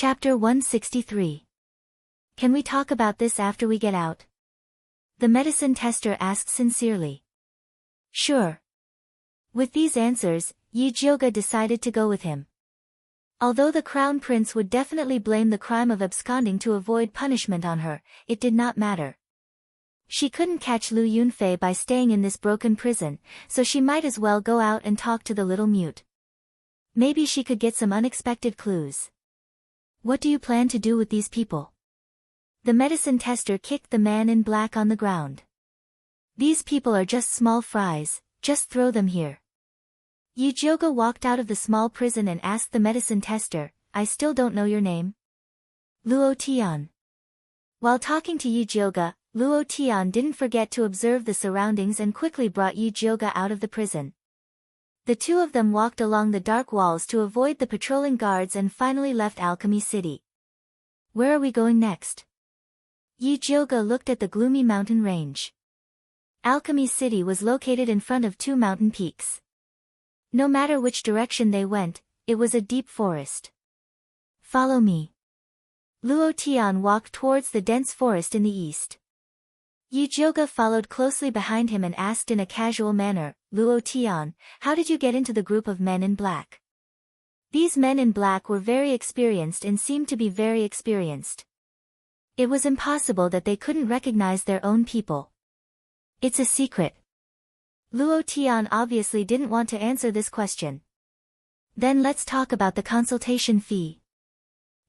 Chapter 163. Can we talk about this after we get out? The medicine tester asked sincerely. Sure. With these answers, Yi Jioge decided to go with him. Although the crown prince would definitely blame the crime of absconding to avoid punishment on her, it did not matter. She couldn't catch Lu Yunfei by staying in this broken prison, so she might as well go out and talk to the little mute. Maybe she could get some unexpected clues. What do you plan to do with these people? The medicine tester kicked the man in black on the ground. These people are just small fries, just throw them here. Yi Jioge walked out of the small prison and asked the medicine tester, I still don't know your name. Luo Tian. While talking to Yi Jioge, Luo Tian didn't forget to observe the surroundings and quickly brought Yi Jioge out of the prison. The two of them walked along the dark walls to avoid the patrolling guards and finally left Alchemy City. Where are we going next? Yi Jioge looked at the gloomy mountain range. Alchemy City was located in front of two mountain peaks. No matter which direction they went, it was a deep forest. Follow me. Luo Tian walked towards the dense forest in the east. Yi Jioge followed closely behind him and asked in a casual manner, Luo Tian, how did you get into the group of men in black? These men in black were very experienced and seemed to be very experienced. It was impossible that they couldn't recognize their own people. It's a secret. Luo Tian obviously didn't want to answer this question. Then let's talk about the consultation fee.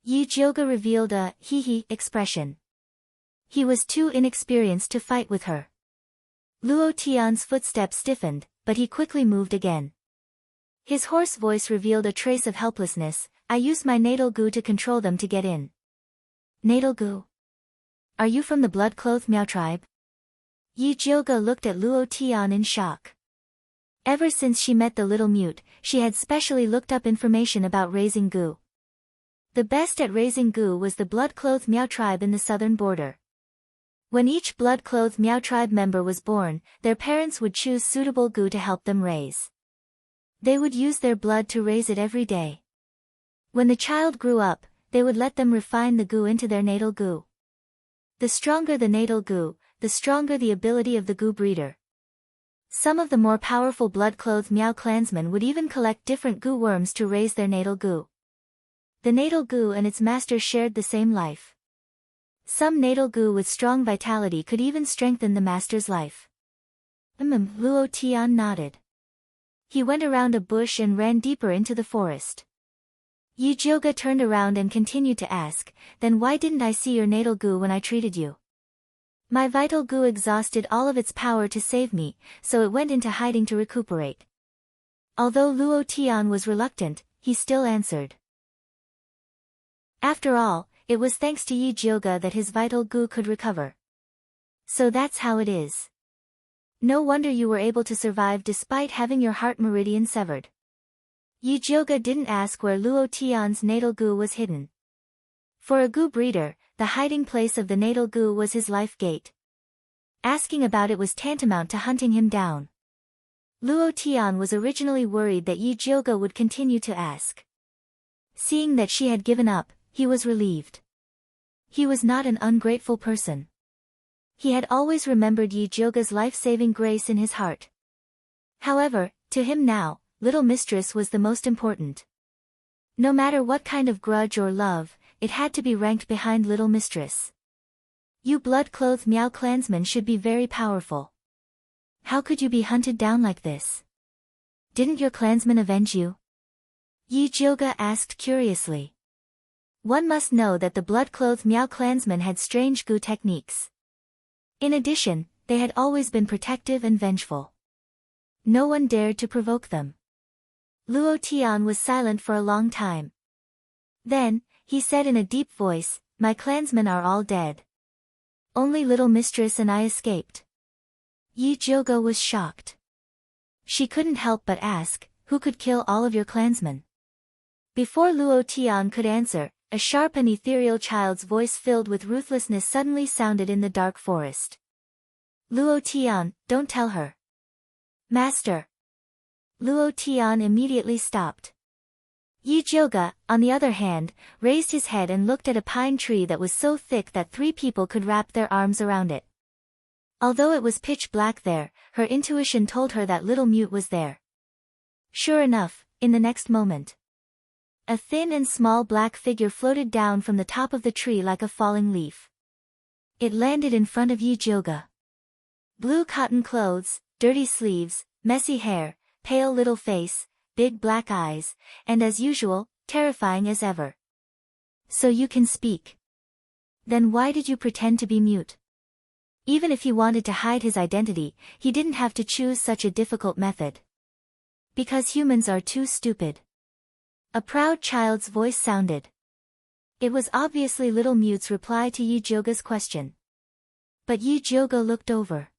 Yi Jioge revealed a hee-hee expression. He was too inexperienced to fight with her. Luo Tian's footsteps stiffened, but he quickly moved again. His hoarse voice revealed a trace of helplessness. I used my natal goo to control them to get in. Natal goo? Are you from the blood-clothed Miao tribe? Yi Jioge looked at Luo Tian in shock. Ever since she met the little mute, she had specially looked up information about raising goo. The best at raising goo was the blood-clothed Miao tribe in the southern border. When each blood-clothed Miao tribe member was born, their parents would choose suitable goo to help them raise. They would use their blood to raise it every day. When the child grew up, they would let them refine the goo into their natal goo. The stronger the natal goo, the stronger the ability of the goo breeder. Some of the more powerful blood-clothed Miao clansmen would even collect different goo worms to raise their natal goo. The natal goo and its master shared the same life. Some natal goo with strong vitality could even strengthen the master's life. Luo Tian nodded. He went around a bush and ran deeper into the forest. Yi Jioge turned around and continued to ask, then why didn't I see your natal goo when I treated you? My vital goo exhausted all of its power to save me, so it went into hiding to recuperate. Although Luo Tian was reluctant, he still answered. After all, it was thanks to Yi Jioge that his vital goo could recover. So that's how it is. No wonder you were able to survive despite having your heart meridian severed. Yi Jioge didn't ask where Luo Tian's natal goo was hidden. For a goo breeder, the hiding place of the natal goo was his life gate. Asking about it was tantamount to hunting him down. Luo Tian was originally worried that Yi Jioge would continue to ask. Seeing that she had given up, he was relieved. He was not an ungrateful person. He had always remembered Yi Jioge's life-saving grace in his heart. However, to him now, Little Mistress was the most important. No matter what kind of grudge or love, it had to be ranked behind Little Mistress. You blood-clothed Miao clansmen should be very powerful. How could you be hunted down like this? Didn't your clansmen avenge you? Yi Jioge asked curiously. One must know that the blood-clothed Miao clansmen had strange goo techniques. In addition, they had always been protective and vengeful. No one dared to provoke them. Luo Tian was silent for a long time. Then, he said in a deep voice, my clansmen are all dead. Only Little Mistress and I escaped. Yi Jioge was shocked. She couldn't help but ask, who could kill all of your clansmen? Before Luo Tian could answer, a sharp and ethereal child's voice filled with ruthlessness suddenly sounded in the dark forest. Luo Tian, don't tell her. Master. Luo Tian immediately stopped. Yi-Joga, on the other hand, raised his head and looked at a pine tree that was so thick that 3 people could wrap their arms around it. Although it was pitch black there, her intuition told her that little Mute was there. Sure enough, in the next moment, a thin and small black figure floated down from the top of the tree like a falling leaf. It landed in front of Yi-Joga. Blue cotton clothes, dirty sleeves, messy hair, pale little face, big black eyes, and as usual, terrifying as ever. So you can speak. Then why did you pretend to be mute? Even if he wanted to hide his identity, he didn't have to choose such a difficult method. Because humans are too stupid. A proud child's voice sounded. It was obviously little Mute's reply to Yi-Joga's question. But Yi-Joga looked over.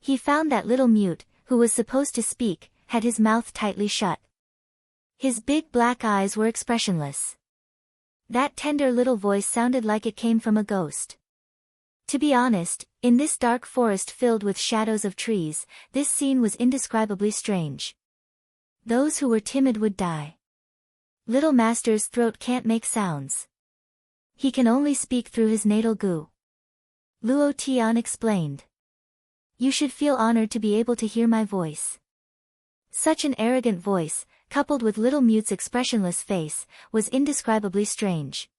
He found that little Mute, who was supposed to speak, had his mouth tightly shut. His big black eyes were expressionless. That tender little voice sounded like it came from a ghost. To be honest, in this dark forest filled with shadows of trees, this scene was indescribably strange. Those who were timid would die. Little Master's throat can't make sounds. He can only speak through his natal goo. Luo Tian explained. You should feel honored to be able to hear my voice. Such an arrogant voice, coupled with little Mute's expressionless face, was indescribably strange.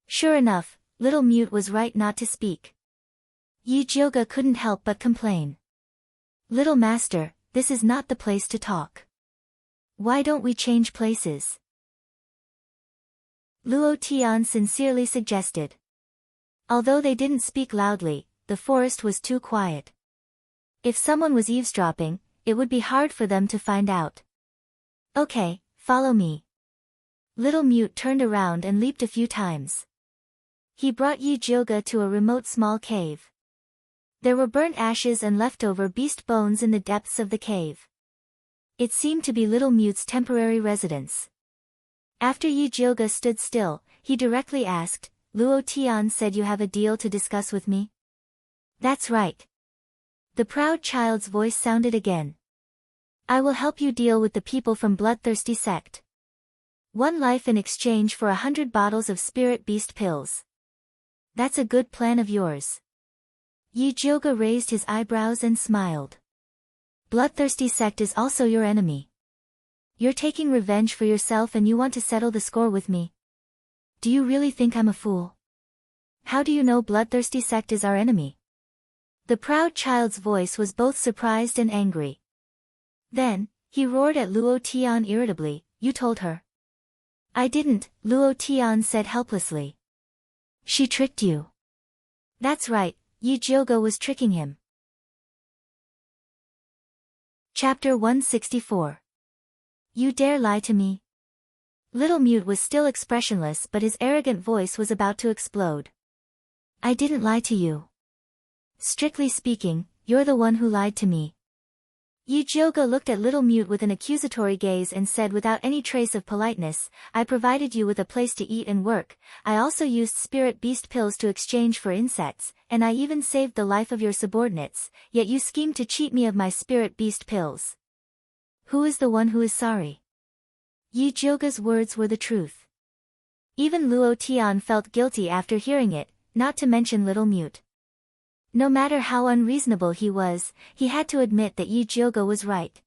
Sure enough, little Mute was right not to speak. Yi-Joga couldn't help but complain. Little Master, this is not the place to talk. Why don't we change places? Luo Tian sincerely suggested. Although they didn't speak loudly, the forest was too quiet. If someone was eavesdropping, it would be hard for them to find out. Okay, follow me. Little Mute turned around and leaped a few times. He brought Yi-Joga to a remote small cave. There were burnt ashes and leftover beast bones in the depths of the cave. It seemed to be little Mute's temporary residence. After Yi-Joga stood still, he directly asked, Luo Tian said you have a deal to discuss with me? That's right. The proud child's voice sounded again. I will help you deal with the people from Bloodthirsty Sect. 1 life in exchange for 100 bottles of spirit beast pills. That's a good plan of yours. Yi-Joga raised his eyebrows and smiled. Bloodthirsty Sect is also your enemy. You're taking revenge for yourself and you want to settle the score with me. Do you really think I'm a fool? How do you know Bloodthirsty Sect is our enemy? The proud child's voice was both surprised and angry. Then, he roared at Luo Tian irritably, you told her. I didn't, Luo Tian said helplessly. She tricked you. That's right, Yi-Joga was tricking him. Chapter 164. You dare lie to me? Little Mute was still expressionless but his arrogant voice was about to explode. I didn't lie to you. Strictly speaking, you're the one who lied to me. Yi-Joga looked at little Mute with an accusatory gaze and said without any trace of politeness, I provided you with a place to eat and work, I also used spirit beast pills to exchange for insects, and I even saved the life of your subordinates, yet you schemed to cheat me of my spirit beast pills. Who is the one who is sorry? Yi-Joga's words were the truth. Even Luo Tian felt guilty after hearing it, not to mention little Mute. No matter how unreasonable he was, he had to admit that Yi-Joga was right.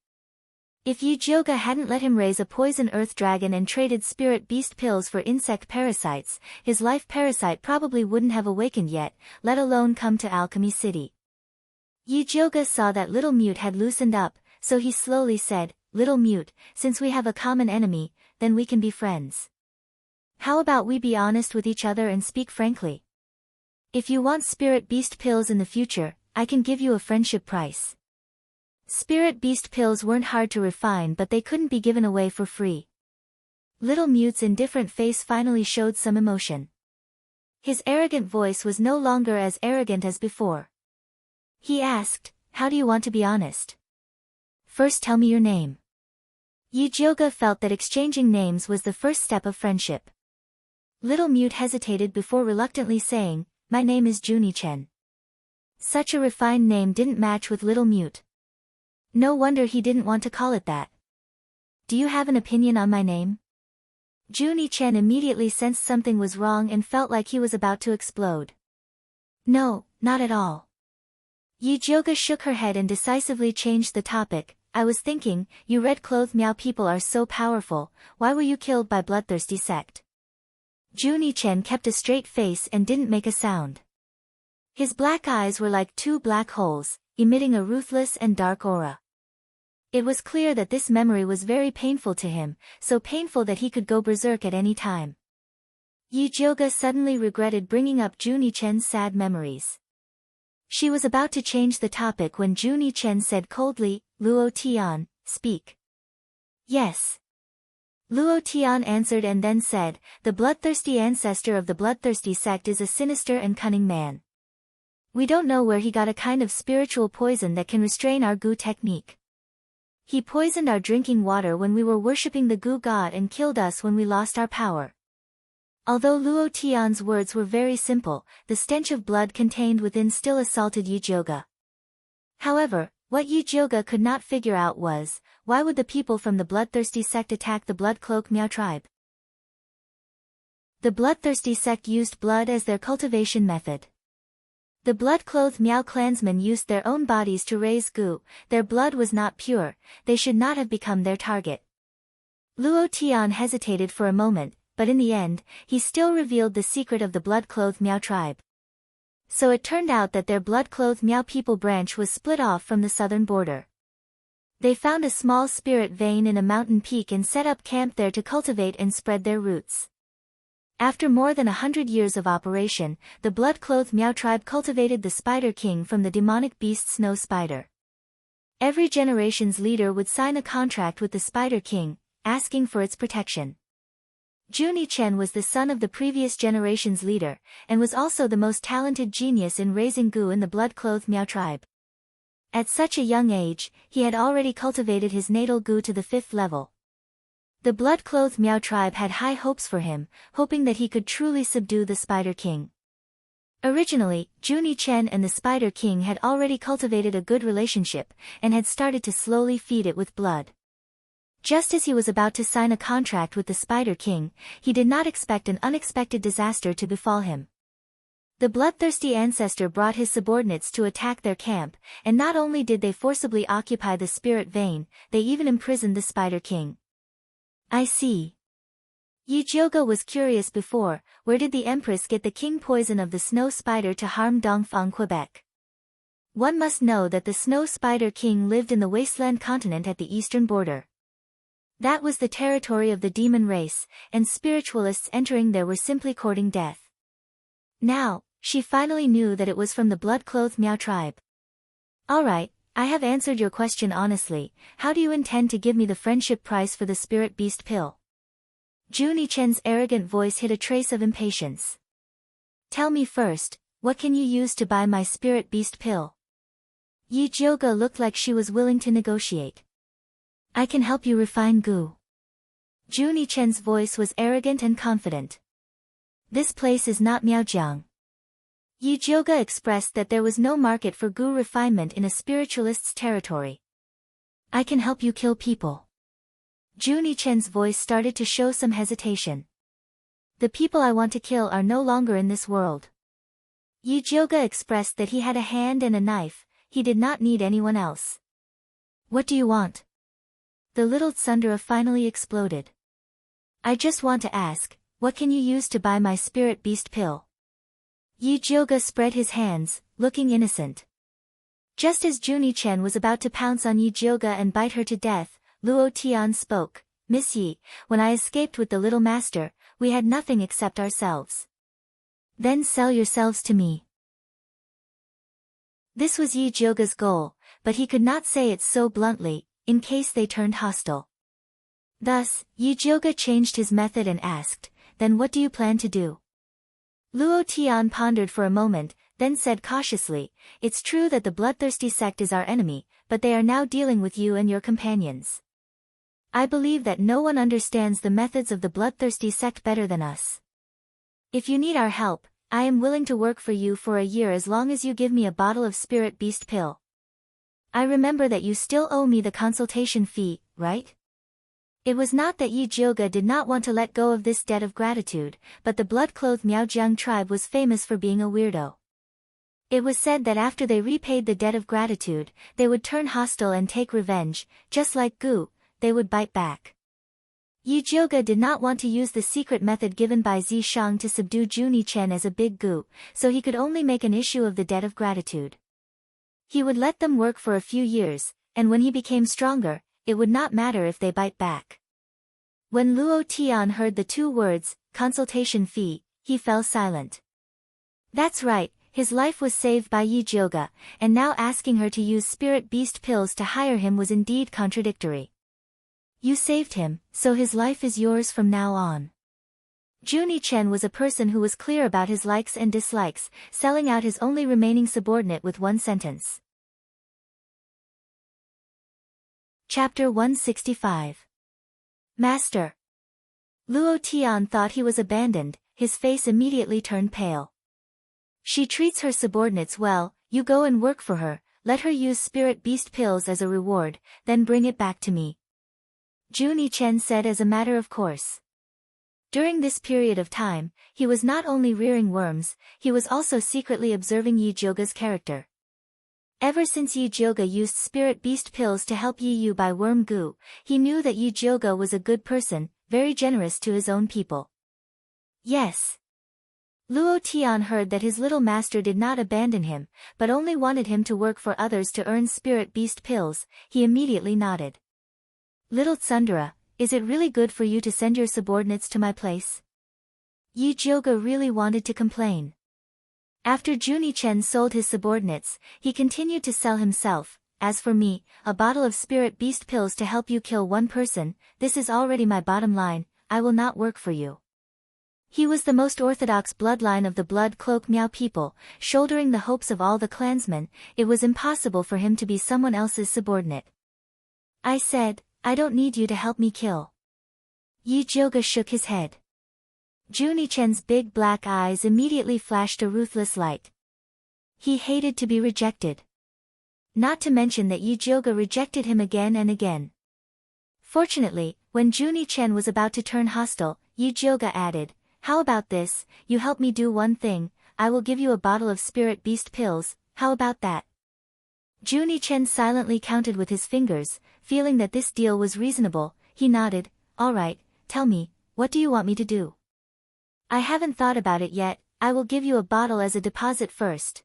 If Yi-Joga hadn't let him raise a poison earth dragon and traded spirit beast pills for insect parasites, his life parasite probably wouldn't have awakened yet, let alone come to Alchemy City. Yi-Joga saw that little Mute had loosened up, so he slowly said, Little Mute, since we have a common enemy, then we can be friends. How about we be honest with each other and speak frankly? If you want spirit beast pills in the future, I can give you a friendship price. Spirit beast pills weren't hard to refine but they couldn't be given away for free. Little Mute's indifferent face finally showed some emotion. His arrogant voice was no longer as arrogant as before. He asked, how do you want to be honest? First tell me your name. Yi-Joga felt that exchanging names was the first step of friendship. Little Mute hesitated before reluctantly saying, my name is Juni-chen. Such a refined name didn't match with little Mute. No wonder he didn't want to call it that. Do you have an opinion on my name? Junie Chen immediately sensed something was wrong and felt like he was about to explode. No, not at all. Yi Jioga shook her head and decisively changed the topic. I was thinking, you red-clothed Miao people are so powerful, why were you killed by bloodthirsty sect? Junie Chen kept a straight face and didn't make a sound. His black eyes were like two black holes, emitting a ruthless and dark aura. It was clear that this memory was very painful to him, so painful that he could go berserk at any time. Yi Jioga suddenly regretted bringing up Junie Chen's sad memories. She was about to change the topic when Junie Chen said coldly, Luo Tian, speak. Yes. Luo Tian answered and then said, the bloodthirsty ancestor of the bloodthirsty sect is a sinister and cunning man. We don't know where he got a kind of spiritual poison that can restrain our Gu technique. He poisoned our drinking water when we were worshipping the Gu god and killed us when we lost our power. Although Luo Tian's words were very simple, the stench of blood contained within still assaulted Yi Jioga. However, what Yi Jioga could not figure out was, why would the people from the bloodthirsty sect attack the blood-cloak Miao tribe? The bloodthirsty sect used blood as their cultivation method. The blood-clothed Miao clansmen used their own bodies to raise Gu, their blood was not pure, they should not have become their target. Luo Tian hesitated for a moment, but in the end, he still revealed the secret of the blood-clothed Miao tribe. So it turned out that their blood-clothed Miao people branch was split off from the southern border. They found a small spirit vein in a mountain peak and set up camp there to cultivate and spread their roots. After more than 100 years of operation, the blood-clothed Miao tribe cultivated the Spider King from the demonic beast Snow Spider. Every generation's leader would sign a contract with the Spider King, asking for its protection. Junie Chen was the son of the previous generation's leader, and was also the most talented genius in raising Gu in the blood-clothed Miao tribe. At such a young age, he had already cultivated his natal Gu to the 5th level. The blood-clothed Miao tribe had high hopes for him, hoping that he could truly subdue the Spider King. Originally, Junie Chen and the Spider King had already cultivated a good relationship, and had started to slowly feed it with blood. Just as he was about to sign a contract with the Spider King, he did not expect an unexpected disaster to befall him. The bloodthirsty ancestor brought his subordinates to attack their camp, and not only did they forcibly occupy the spirit vein, they even imprisoned the Spider King. I see. Yi Jioga was curious before, where did the Empress get the king poison of the snow spider to harm Dongfang, Quebec? One must know that the Snow Spider King lived in the wasteland continent at the eastern border. That was the territory of the demon race, and spiritualists entering there were simply courting death. Now, she finally knew that it was from the blood-clothed Miao tribe. Alright, I have answered your question honestly. How do you intend to give me the friendship price for the spirit beast pill? Junie Chen's arrogant voice hid a trace of impatience. Tell me first, what can you use to buy my spirit beast pill? Yi Jioga looked like she was willing to negotiate. I can help you refine Gu. Junie Chen's voice was arrogant and confident. This place is not Miaojiang. Yi Jioga expressed that there was no market for Gu refinement in a spiritualist's territory. I can help you kill people. Junie Chen's voice started to show some hesitation. The people I want to kill are no longer in this world. Yi Jioga expressed that he had a hand and a knife, he did not need anyone else. What do you want? The little tsundere finally exploded. I just want to ask, what can you use to buy my spirit beast pill? Yi Jioga spread his hands, looking innocent. Just as Junie Chen was about to pounce on Yi Jioga and bite her to death, Luo Tian spoke, Miss Yi, when I escaped with the little master, we had nothing except ourselves. Then sell yourselves to me. This was Yi Jioga's goal, but he could not say it so bluntly, in case they turned hostile. Thus, Yi Jioga changed his method and asked, then what do you plan to do? Luo Tian pondered for a moment, then said cautiously, it's true that the bloodthirsty sect is our enemy, but they are now dealing with you and your companions. I believe that no one understands the methods of the bloodthirsty sect better than us. If you need our help, I am willing to work for you for a year as long as you give me a bottle of spirit beast pill. I remember that you still owe me the consultation fee, right? It was not that Yi Jioge did not want to let go of this debt of gratitude, but the blood-clothed Miaojiang tribe was famous for being a weirdo. It was said that after they repaid the debt of gratitude, they would turn hostile and take revenge, just like Gu, they would bite back. Yi Jioge did not want to use the secret method given by Zi Shang to subdue Juni Chen as a big Gu, so he could only make an issue of the debt of gratitude. He would let them work for a few years, and when he became stronger, it would not matter if they bite back. When Luo Tian heard the two words, consultation fee, he fell silent. That's right, his life was saved by Yi Jioge, and now asking her to use spirit beast pills to hire him was indeed contradictory. You saved him, so his life is yours from now on. Juni Chen was a person who was clear about his likes and dislikes, selling out his only remaining subordinate with one sentence. Chapter 165. Master. Luo Tian thought he was abandoned, his face immediately turned pale. She treats her subordinates well, you go and work for her, let her use spirit beast pills as a reward, then bring it back to me. Juni Chen said as a matter of course. During this period of time, he was not only rearing worms, he was also secretly observing Yi Jioge's character. Ever since Yi Jioge used spirit beast pills to help Yi Yu buy worm Gu, he knew that Yi Jioge was a good person, very generous to his own people. Yes. Luo Tian heard that his little master did not abandon him, but only wanted him to work for others to earn spirit beast pills. He immediately nodded. Little Tsundere, is it really good for you to send your subordinates to my place? Yi Jioge really wanted to complain. After Juni Chen sold his subordinates, he continued to sell himself. As for me, a bottle of spirit beast pills to help you kill one person, this is already my bottom line, I will not work for you. He was the most orthodox bloodline of the blood cloak Miao people, shouldering the hopes of all the clansmen. It was impossible for him to be someone else's subordinate. I said, I don't need you to help me kill. Yi Jioge shook his head. Juni Chen's big black eyes immediately flashed a ruthless light. He hated to be rejected. Not to mention that Yi Jioge rejected him again and again. Fortunately, when Juni Chen was about to turn hostile, Yi Jioge added, how about this, you help me do one thing, I will give you a bottle of spirit beast pills, how about that? Juni Chen silently counted with his fingers, feeling that this deal was reasonable. He nodded, all right, tell me, what do you want me to do? I haven't thought about it yet, I will give you a bottle as a deposit first.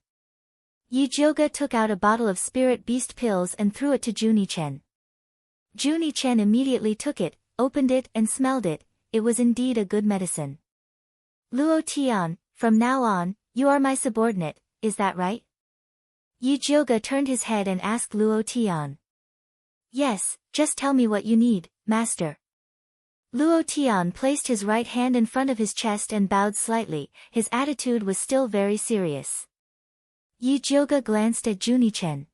Yi Jioge took out a bottle of spirit beast pills and threw it to Juni Chen. Juni Chen immediately took it, opened it and smelled it. It was indeed a good medicine. Luo Tian, from now on, you are my subordinate, is that right? Yi Jioge turned his head and asked Luo Tian. Yes, just tell me what you need, master. Luo Tian placed his right hand in front of his chest and bowed slightly, his attitude was still very serious. Yi Jioge glanced at Juni Chen.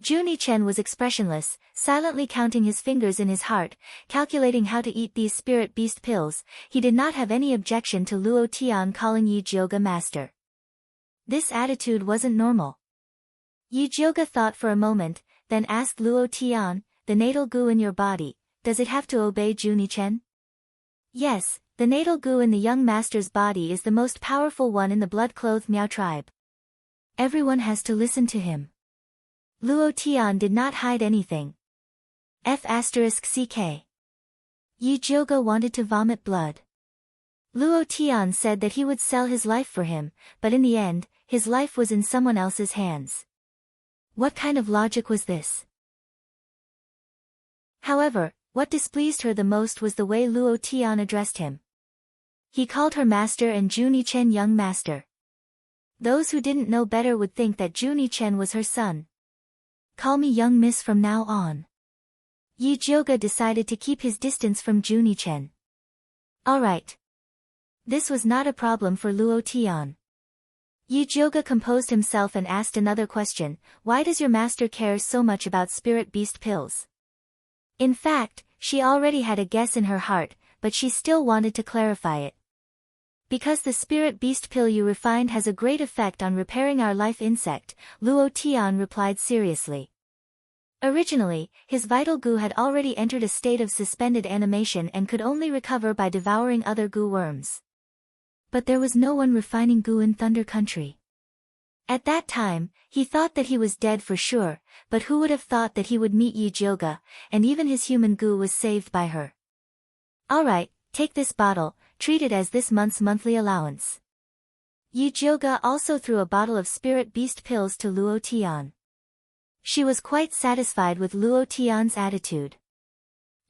Juni Chen was expressionless, silently counting his fingers in his heart, calculating how to eat these spirit beast pills. He did not have any objection to Luo Tian calling Yi Jioge master. This attitude wasn't normal. Yi Jioge thought for a moment, then asked Luo Tian, the natal Gu in your body, does it have to obey Juni Chen? Yes, the natal Gu in the young master's body is the most powerful one in the blood-clothed Miao tribe. Everyone has to listen to him. Luo Tian did not hide anything. F***ck. Yi Jioge wanted to vomit blood. Luo Tian said that he would sell his life for him, but in the end, his life was in someone else's hands. What kind of logic was this? However, what displeased her the most was the way Luo Tian addressed him. He called her master and Juni Chen young master. Those who didn't know better would think that Juni Chen was her son. Call me young miss from now on. Yi Jioge decided to keep his distance from Juni Chen. Alright. This was not a problem for Luo Tian. Yi Jioge composed himself and asked another question, why does your master care so much about spirit beast pills? In fact, she already had a guess in her heart, but she still wanted to clarify it. Because the spirit beast pill you refined has a great effect on repairing our life insect, Luo Tian replied seriously. Originally, his vital goo had already entered a state of suspended animation and could only recover by devouring other goo worms. But there was no one refining goo in Thunder Country. At that time, he thought that he was dead for sure, but who would have thought that he would meet Yujioga, and even his human goo was saved by her. Alright, take this bottle, treat it as this month's monthly allowance. Yujioga also threw a bottle of spirit beast pills to Luo Tian. She was quite satisfied with Luo Tian's attitude.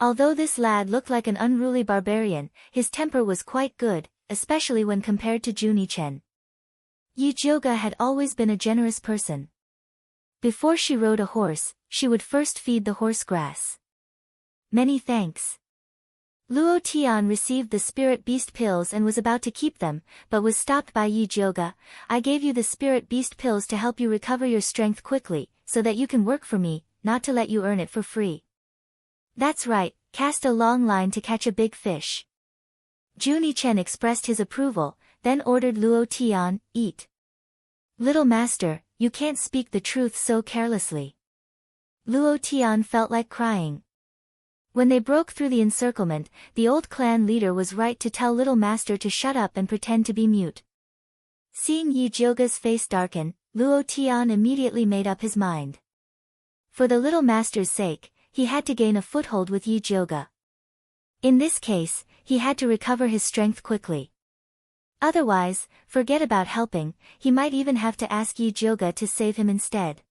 Although this lad looked like an unruly barbarian, his temper was quite good, especially when compared to Juni-chen. Yujioga had always been a generous person. Before she rode a horse, she would first feed the horse grass. Many thanks. Luo Tian received the spirit beast pills and was about to keep them, but was stopped by Yujioga. I gave you the spirit beast pills to help you recover your strength quickly, so that you can work for me, not to let you earn it for free. That's right, cast a long line to catch a big fish. Juni-chen expressed his approval, then ordered Luo Tian, eat. Little master, you can't speak the truth so carelessly. Luo Tian felt like crying. When they broke through the encirclement, the old clan leader was right to tell little master to shut up and pretend to be mute. Seeing Yujioga's face darken, Luo Tian immediately made up his mind. For the little master's sake, he had to gain a foothold with Yujioga. In this case, he had to recover his strength quickly. Otherwise, forget about helping, he might even have to ask Yujioga to save him instead.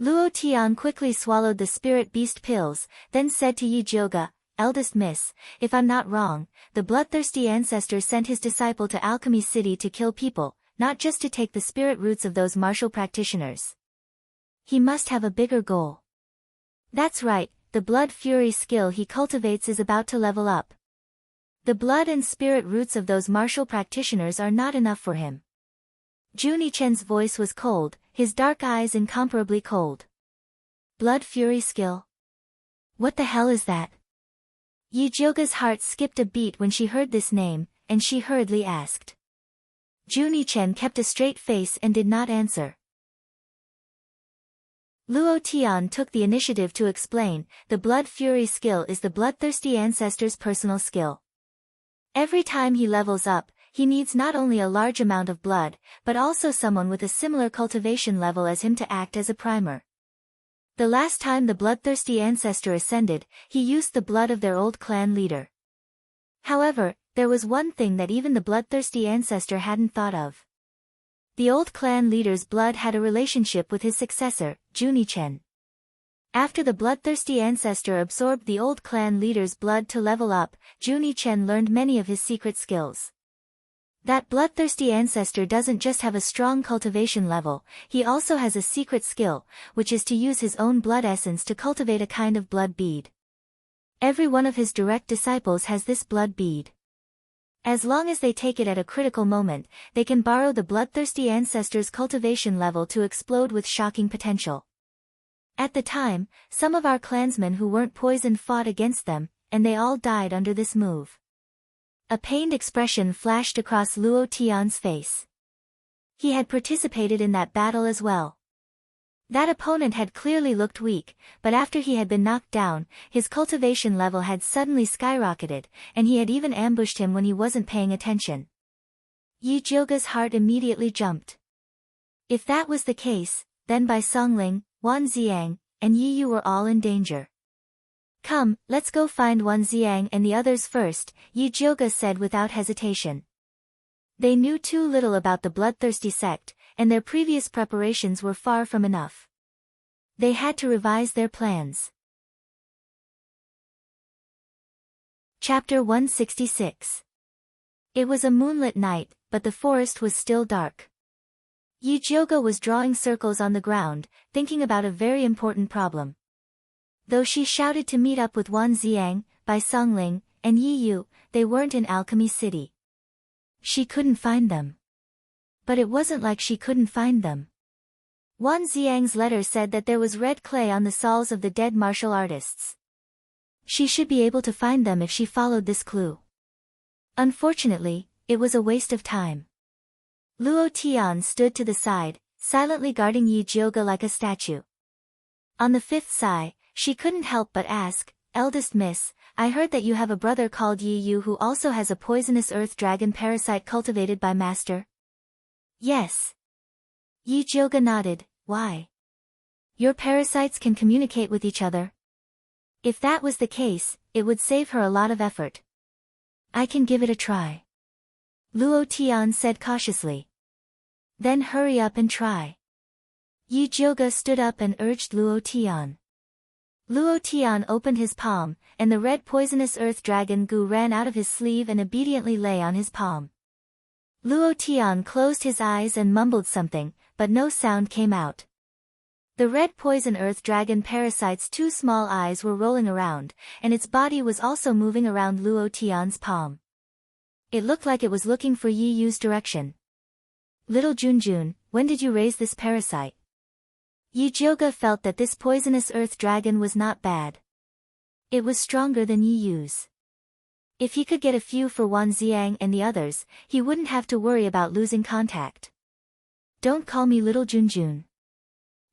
Luo Tian quickly swallowed the spirit beast pills, then said to Yujioga, Eldest miss, if I'm not wrong, the bloodthirsty ancestor sent his disciple to Alchemy City to kill people, not just to take the spirit roots of those martial practitioners. He must have a bigger goal. That's right, the blood fury skill he cultivates is about to level up. The blood and spirit roots of those martial practitioners are not enough for him. Juni-chen's voice was cold, his dark eyes incomparably cold. Blood fury skill? What the hell is that? Yujioga's heart skipped a beat when she heard this name, and she hurriedly asked. Juni-chen kept a straight face and did not answer. Luo Tian took the initiative to explain, the blood fury skill is the bloodthirsty ancestor's personal skill. Every time he levels up, he needs not only a large amount of blood, but also someone with a similar cultivation level as him to act as a primer. The last time the bloodthirsty ancestor ascended, he used the blood of their old clan leader. However, there was one thing that even the bloodthirsty ancestor hadn't thought of. The old clan leader's blood had a relationship with his successor, Juni-chen. After the bloodthirsty ancestor absorbed the old clan leader's blood to level up, Juni-chen learned many of his secret skills. That bloodthirsty ancestor doesn't just have a strong cultivation level, he also has a secret skill, which is to use his own blood essence to cultivate a kind of blood bead. Every one of his direct disciples has this blood bead. As long as they take it at a critical moment, they can borrow the bloodthirsty ancestor's cultivation level to explode with shocking potential. At the time, some of our clansmen who weren't poisoned fought against them, and they all died under this move. A pained expression flashed across Luo Tian's face. He had participated in that battle as well. That opponent had clearly looked weak, but after he had been knocked down, his cultivation level had suddenly skyrocketed, and he had even ambushed him when he wasn't paying attention. Yujioga's heart immediately jumped. If that was the case, then Bai Songling, Wan Xiang, and Yi Yu were all in danger. Come, let's go find Wan Xiang and the others first, Yujioga said without hesitation. They knew too little about the bloodthirsty sect, and their previous preparations were far from enough. They had to revise their plans. Chapter 166. It was a moonlit night, but the forest was still dark. Yujioga was drawing circles on the ground, thinking about a very important problem. Though she shouted to meet up with Wan Xiang, Bai Songling, and Yi Yu, they weren't in Alchemy City. She couldn't find them. But it wasn't like she couldn't find them. Wan Xiang's letter said that there was red clay on the souls of the dead martial artists. She should be able to find them if she followed this clue. Unfortunately, it was a waste of time. Luo Tian stood to the side, silently guarding Yujioga like a statue. On the fifth sigh, she couldn't help but ask, "Eldest miss, I heard that you have a brother called Yi Yu who also has a poisonous earth dragon parasite cultivated by master?" "Yes." Yi Jioga nodded. "Why? Your parasites can communicate with each other?" If that was the case, it would save her a lot of effort. "I can give it a try," Luo Tian said cautiously. "Then hurry up and try." Yi Jioga stood up and urged Luo Tian. Luo Tian opened his palm, and the red poisonous earth dragon goo ran out of his sleeve and obediently lay on his palm. Luo Tian closed his eyes and mumbled something, but no sound came out. The red poison earth dragon parasite's two small eyes were rolling around, and its body was also moving around Luo Tian's palm. It looked like it was looking for Yi Yu's direction. "Little Junjun, when did you raise this parasite?" Yi Jioga felt that this poisonous earth dragon was not bad. It was stronger than Yi Yu's. If he could get a few for Wan Xiang and the others, he wouldn't have to worry about losing contact. "Don't call me Little Junjun."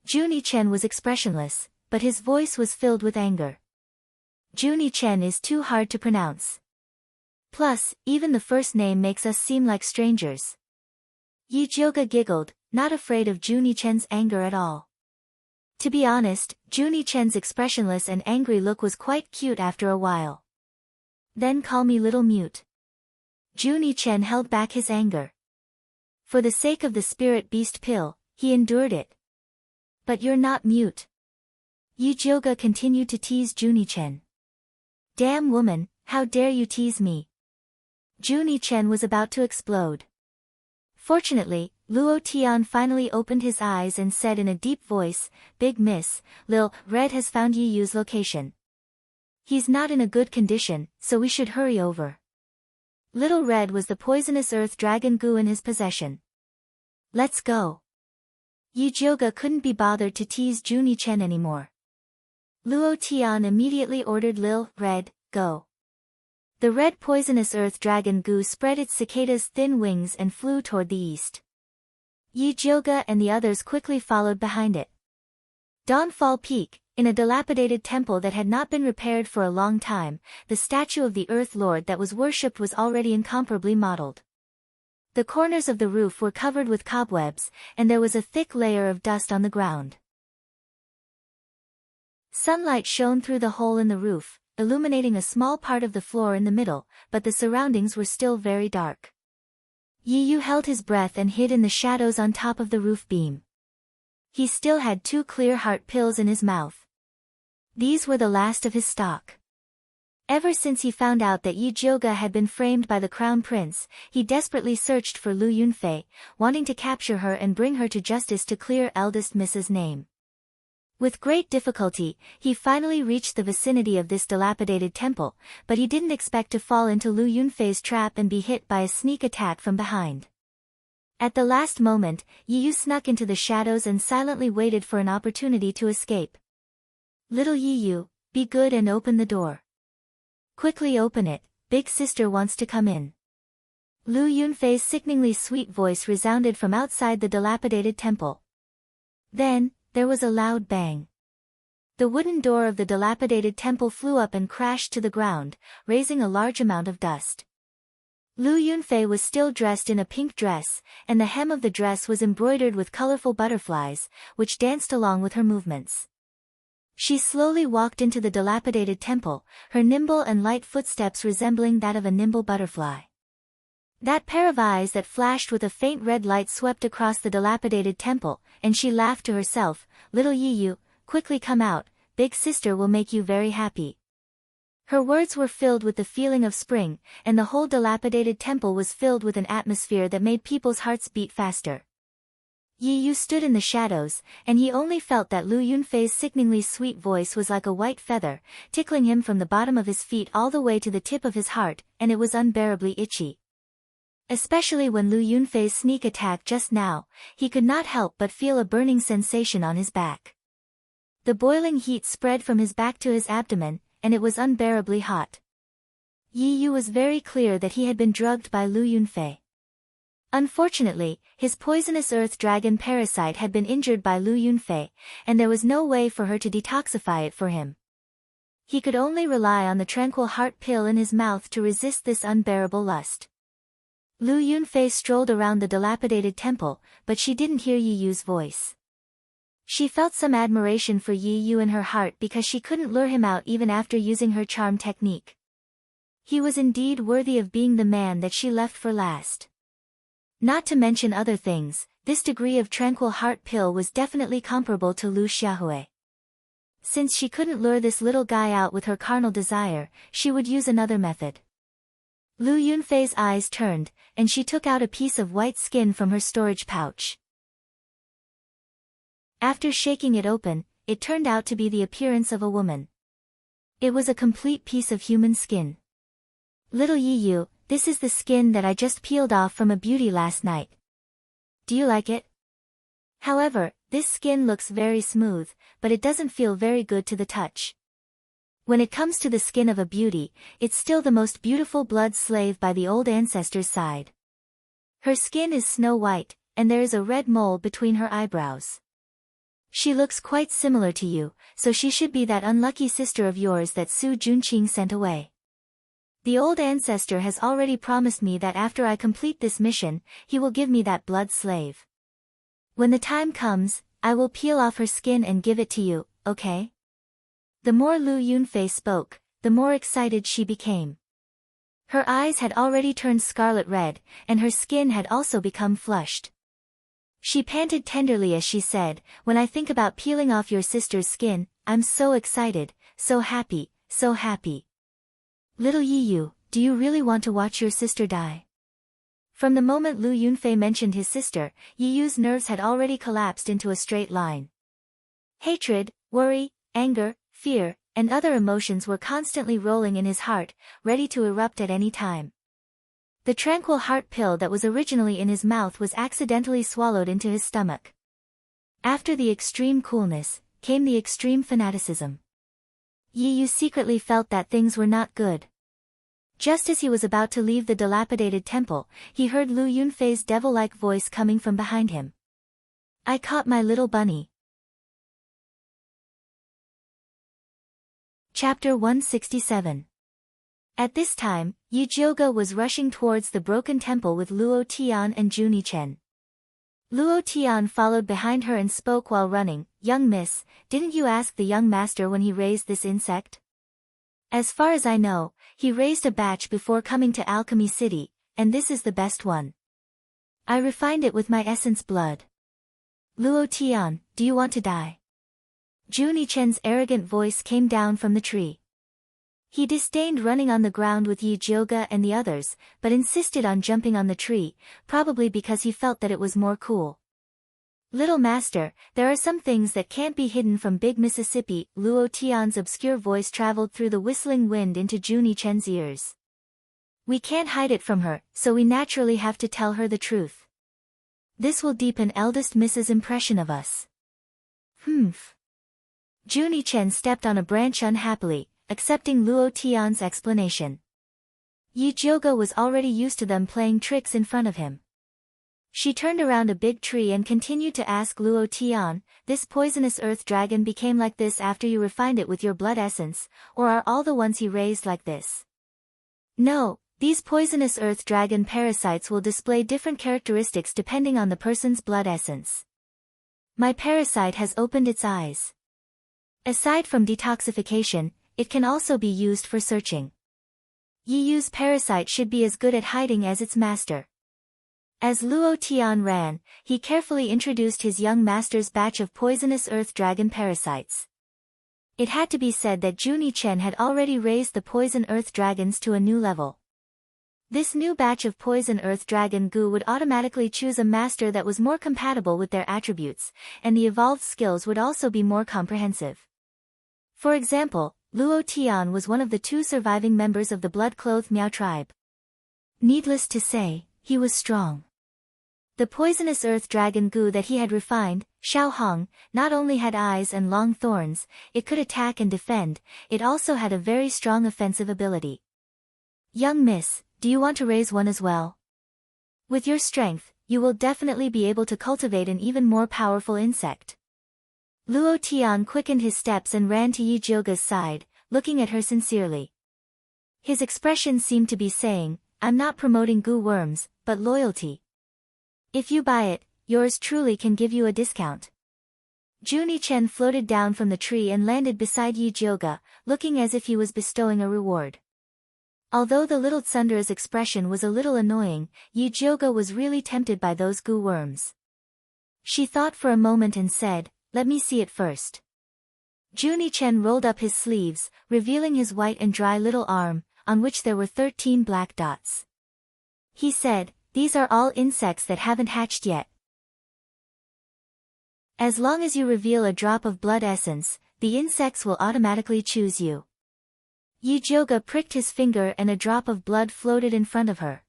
Jun Yichen was expressionless, but his voice was filled with anger. Jun Yichen is too hard to pronounce. Plus, even the first name makes us seem like strangers. Yi Jioga giggled, not afraid of Jun Yichen's anger at all. To be honest, Jun Yichen's expressionless and angry look was quite cute after a while. "Then call me Little Mute." Jun Yichen held back his anger. For the sake of the spirit beast pill, he endured it. "But you're not mute." Yi Jioga continued to tease Jun Yichen. "Damn woman, how dare you tease me." Jun Yichen was about to explode. Fortunately, Luo Tian finally opened his eyes and said in a deep voice, "Big miss, Lil Red has found Yi Yu's location. He's not in a good condition, so we should hurry over." Little Red was the poisonous earth dragon goo in his possession. "Let's go." Yi Jioga couldn't be bothered to tease Jun Yichen anymore. Luo Tian immediately ordered Lil Red, "Go." The red poisonous earth dragon goo spread its cicada's thin wings and flew toward the east. Yi Jioga and the others quickly followed behind it. Dawnfall Peak, in a dilapidated temple that had not been repaired for a long time, the statue of the Earth Lord that was worshipped was already incomparably modeled. The corners of the roof were covered with cobwebs, and there was a thick layer of dust on the ground. Sunlight shone through the hole in the roof, illuminating a small part of the floor in the middle, but the surroundings were still very dark. Yi Yu held his breath and hid in the shadows on top of the roof beam. He still had 2 clear heart pills in his mouth. These were the last of his stock. Ever since he found out that Yi Jioga had been framed by the crown prince, he desperately searched for Lu Yunfei, wanting to capture her and bring her to justice to clear eldest Mrs. name. With great difficulty, he finally reached the vicinity of this dilapidated temple, but he didn't expect to fall into Lu Yunfei's trap and be hit by a sneak attack from behind. At the last moment, Yi Yu snuck into the shadows and silently waited for an opportunity to escape. "Little Yi Yu, be good and open the door." "Quickly open it, big sister wants to come in." Lu Yunfei's sickeningly sweet voice resounded from outside the dilapidated temple. Then, there was a loud bang. The wooden door of the dilapidated temple flew up and crashed to the ground, raising a large amount of dust. Lu Yunfei was still dressed in a pink dress, and the hem of the dress was embroidered with colorful butterflies, which danced along with her movements. She slowly walked into the dilapidated temple, her nimble and light footsteps resembling that of a nimble butterfly. That pair of eyes that flashed with a faint red light swept across the dilapidated temple, and she laughed to herself, "Little Yi Yu, quickly come out, big sister will make you very happy." Her words were filled with the feeling of spring, and the whole dilapidated temple was filled with an atmosphere that made people's hearts beat faster. Yi Yu stood in the shadows, and he only felt that Lu Yunfei's sickeningly sweet voice was like a white feather, tickling him from the bottom of his feet all the way to the tip of his heart, and it was unbearably itchy. Especially when Lu Yunfei's sneak attack just now, he could not help but feel a burning sensation on his back. The boiling heat spread from his back to his abdomen, and it was unbearably hot. Yi Yu was very clear that he had been drugged by Lu Yunfei. Unfortunately, his poisonous earth dragon parasite had been injured by Lu Yunfei, and there was no way for her to detoxify it for him. He could only rely on the tranquil heart pill in his mouth to resist this unbearable lust. Lu Yunfei strolled around the dilapidated temple, but she didn't hear Yi Yu's voice. She felt some admiration for Yi Yu in her heart because she couldn't lure him out even after using her charm technique. He was indeed worthy of being the man that she left for last. Not to mention other things, this degree of tranquil heart pill was definitely comparable to Lu Xiaohui. Since she couldn't lure this little guy out with her carnal desire, she would use another method. Lu Yunfei's eyes turned, and she took out a piece of white skin from her storage pouch. After shaking it open, it turned out to be the appearance of a woman. It was a complete piece of human skin. Little Yi Yu, this is the skin that I just peeled off from a beauty last night. Do you like it? However, this skin looks very smooth, but it doesn't feel very good to the touch. When it comes to the skin of a beauty, it's still the most beautiful blood slave by the old ancestors' side. Her skin is snow white, and there is a red mole between her eyebrows. She looks quite similar to you, so she should be that unlucky sister of yours that Su Junqing sent away. The old ancestor has already promised me that after I complete this mission, he will give me that blood slave. When the time comes, I will peel off her skin and give it to you, okay? The more Lu Yunfei spoke, the more excited she became. Her eyes had already turned scarlet red, and her skin had also become flushed. She panted tenderly as she said, "When I think about peeling off your sister's skin, I'm so excited, so happy, so happy." Little Yi Yu, do you really want to watch your sister die? From the moment Lu Yunfei mentioned his sister, Yi Yu's nerves had already collapsed into a straight line. Hatred, worry, anger, fear, and other emotions were constantly rolling in his heart, ready to erupt at any time. The tranquil heart pill that was originally in his mouth was accidentally swallowed into his stomach. After the extreme coolness, came the extreme fanaticism. Yi Yu secretly felt that things were not good. Just as he was about to leave the dilapidated temple, he heard Lu Yunfei's devil-like voice coming from behind him. "I caught my little bunny." Chapter 167. At this time, Yi Jiuge was rushing towards the broken temple with Luo Tian and Juni Chen. Luo Tian followed behind her and spoke while running, "Young miss, didn't you ask the young master when he raised this insect? As far as I know, he raised a batch before coming to Alchemy City, and this is the best one. I refined it with my essence blood. Luo Tian, do you want to die?" Juni Chen's arrogant voice came down from the tree. He disdained running on the ground with Yi Jiuge and the others, but insisted on jumping on the tree, probably because he felt that it was more cool. "Little master, there are some things that can't be hidden from Big Mississippi." Luo Tian's obscure voice traveled through the whistling wind into Juni Chen's ears. "We can't hide it from her, so we naturally have to tell her the truth. This will deepen eldest Miss's impression of us." Humph. Juni Chen stepped on a branch unhappily, accepting Luo Tian's explanation. Yi Jiuge was already used to them playing tricks in front of him. She turned around a big tree and continued to ask Luo Tian, "This poisonous earth dragon became like this after you refined it with your blood essence, or are all the ones he raised like this?" "No, these poisonous earth dragon parasites will display different characteristics depending on the person's blood essence. My parasite has opened its eyes. Aside from detoxification, it can also be used for searching. Yi Yu's parasite should be as good at hiding as its master." As Luo Tian ran, he carefully introduced his young master's batch of poisonous earth dragon parasites. It had to be said that Juni Chen had already raised the poison earth dragons to a new level. This new batch of poison earth dragon goo would automatically choose a master that was more compatible with their attributes, and the evolved skills would also be more comprehensive. For example, Luo Tian was one of the 2 surviving members of the blood-clothed Miao tribe. Needless to say, he was strong. The poisonous earth dragon goo that he had refined, Xiao Hong, not only had eyes and long thorns, it could attack and defend, it also had a very strong offensive ability. "Young miss, do you want to raise one as well?" With your strength, you will definitely be able to cultivate an even more powerful insect. Luo Tian quickened his steps and ran to Yi Jioga's side, looking at her sincerely. His expression seemed to be saying, I'm not promoting goo worms, but loyalty. If you buy it, yours truly can give you a discount. Junie Chen floated down from the tree and landed beside Yi Jioga, looking as if he was bestowing a reward. Although the little Tsunder's expression was a little annoying, Yi Jioga was really tempted by those goo worms. She thought for a moment and said, let me see it first. Junie Chen rolled up his sleeves, revealing his white and dry little arm, on which there were 13 black dots. He said, these are all insects that haven't hatched yet. As long as you reveal a drop of blood essence, the insects will automatically choose you. Yi Jioga pricked his finger and a drop of blood floated in front of her.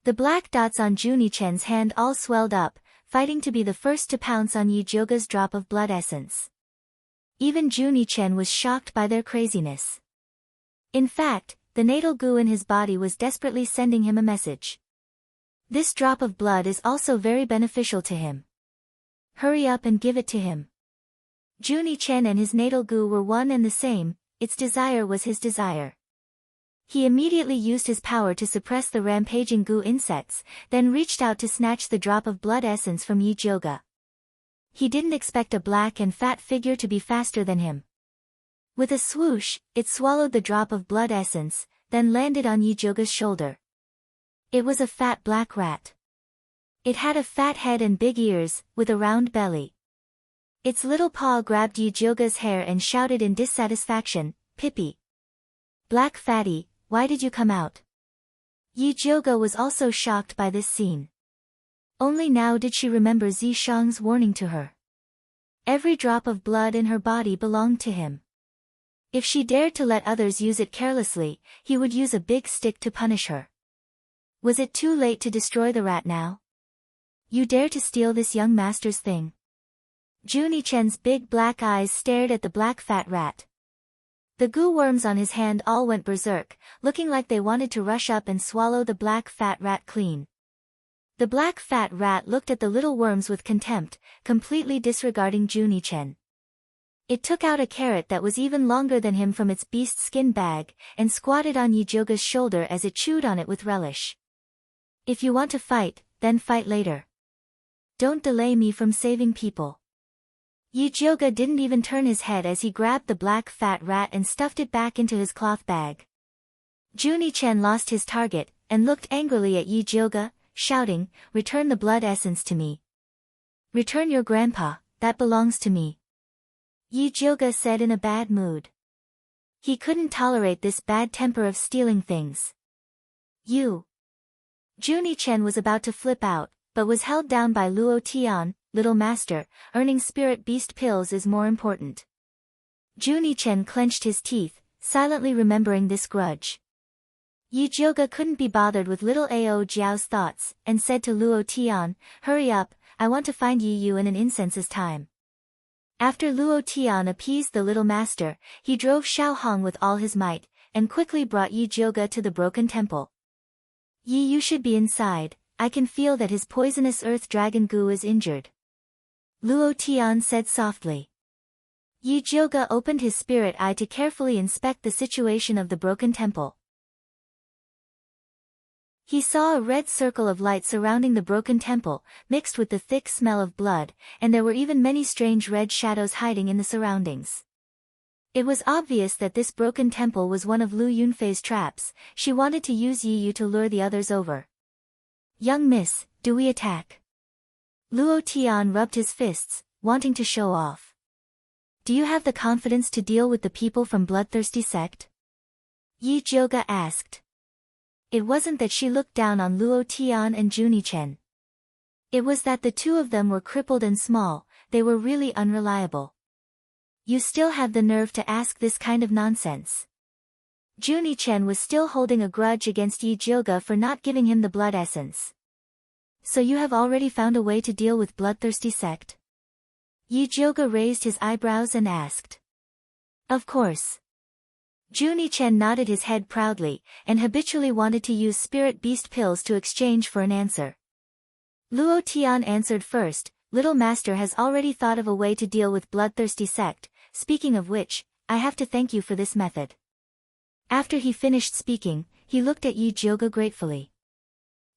The black dots on Junie Chen's hand all swelled up, fighting to be the first to pounce on Yi Jioga's drop of blood essence. Even Junie Chen was shocked by their craziness. In fact, the natal goo in his body was desperately sending him a message. This drop of blood is also very beneficial to him. Hurry up and give it to him. Junie Chen and his natal goo were one and the same, its desire was his desire. He immediately used his power to suppress the rampaging goo insects, then reached out to snatch the drop of blood essence from Yi Jioga. He didn't expect a black and fat figure to be faster than him. With a swoosh, it swallowed the drop of blood essence, then landed on Yi Jioga's shoulder. It was a fat black rat. It had a fat head and big ears, with a round belly. Its little paw grabbed Yi Jioga's hair and shouted in dissatisfaction, Pippi. Black fatty, why did you come out? Yi Jioga was also shocked by this scene. Only now did she remember Zishang's warning to her. Every drop of blood in her body belonged to him. If she dared to let others use it carelessly, he would use a big stick to punish her. Was it too late to destroy the rat now? You dare to steal this young master's thing? Junie Chen's big black eyes stared at the black fat rat. The goo worms on his hand all went berserk, looking like they wanted to rush up and swallow the black fat rat clean. The black fat rat looked at the little worms with contempt, completely disregarding Junie Chen. It took out a carrot that was even longer than him from its beast skin bag, and squatted on Yi Jioga's shoulder as it chewed on it with relish. If you want to fight, then fight later. Don't delay me from saving people. Yi Jioga didn't even turn his head as he grabbed the black fat rat and stuffed it back into his cloth bag. Junie Chen lost his target, and looked angrily at Yi Jioga, shouting, return the blood essence to me. Return your grandpa, that belongs to me. Yi Jioga said in a bad mood. He couldn't tolerate this bad temper of stealing things. You. Junie Chen was about to flip out, but was held down by Luo Tian, little master, earning spirit beast pills is more important. Junie Chen clenched his teeth, silently remembering this grudge. Yi Jioga couldn't be bothered with little Ao Jiao's thoughts, and said to Luo Tian, hurry up, I want to find Yi Yu in an incense's time. After Luo Tian appeased the little master, he drove Xiao Hong with all his might, and quickly brought Yi Jioga to the broken temple. Yi Yu should be inside, I can feel that his poisonous earth dragon goo is injured. Luo Tian said softly. Yi Jioga opened his spirit eye to carefully inspect the situation of the broken temple. He saw a red circle of light surrounding the broken temple, mixed with the thick smell of blood, and there were even many strange red shadows hiding in the surroundings. It was obvious that this broken temple was one of Lu Yunfei's traps. She wanted to use Yi Yu to lure the others over. Young miss, do we attack? Luo Tian rubbed his fists, wanting to show off. Do you have the confidence to deal with the people from Bloodthirsty sect? Yi Jioga asked. It wasn't that she looked down on Luo Tian and Junie Chen. It was that the two of them were crippled and small, they were really unreliable. You still have the nerve to ask this kind of nonsense. Junie Chen was still holding a grudge against Yi Jioga for not giving him the blood essence. So you have already found a way to deal with Bloodthirsty sect? Yi Jioga raised his eyebrows and asked. Of course. Juni Chen nodded his head proudly, and habitually wanted to use spirit beast pills to exchange for an answer. Luo Tian answered first. Little Master has already thought of a way to deal with bloodthirsty sect, speaking of which, I have to thank you for this method. After he finished speaking, he looked at Yi Jioga gratefully.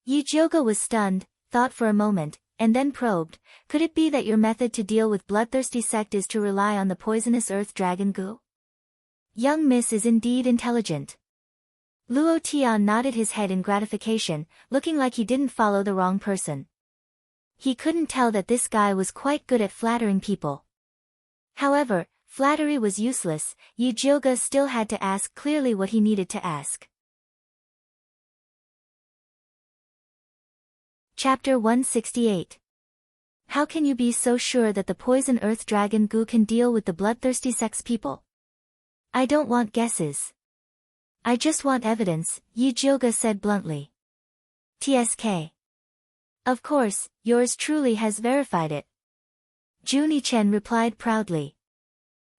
Yi Jioga was stunned, thought for a moment, and then probed, could it be that your method to deal with bloodthirsty sect is to rely on the poisonous earth dragon goo? Young Miss is indeed intelligent. Luo Tian nodded his head in gratification, looking like he didn't follow the wrong person. He couldn't tell that this guy was quite good at flattering people. However, flattery was useless. Yi Jioga still had to ask clearly what he needed to ask. Chapter 168. How can you be so sure that the poison earth dragon goo can deal with the bloodthirsty sex people? I don't want guesses. I just want evidence, Yi Jioga said bluntly. TSK. Of course, yours truly has verified it. Juni Chen replied proudly.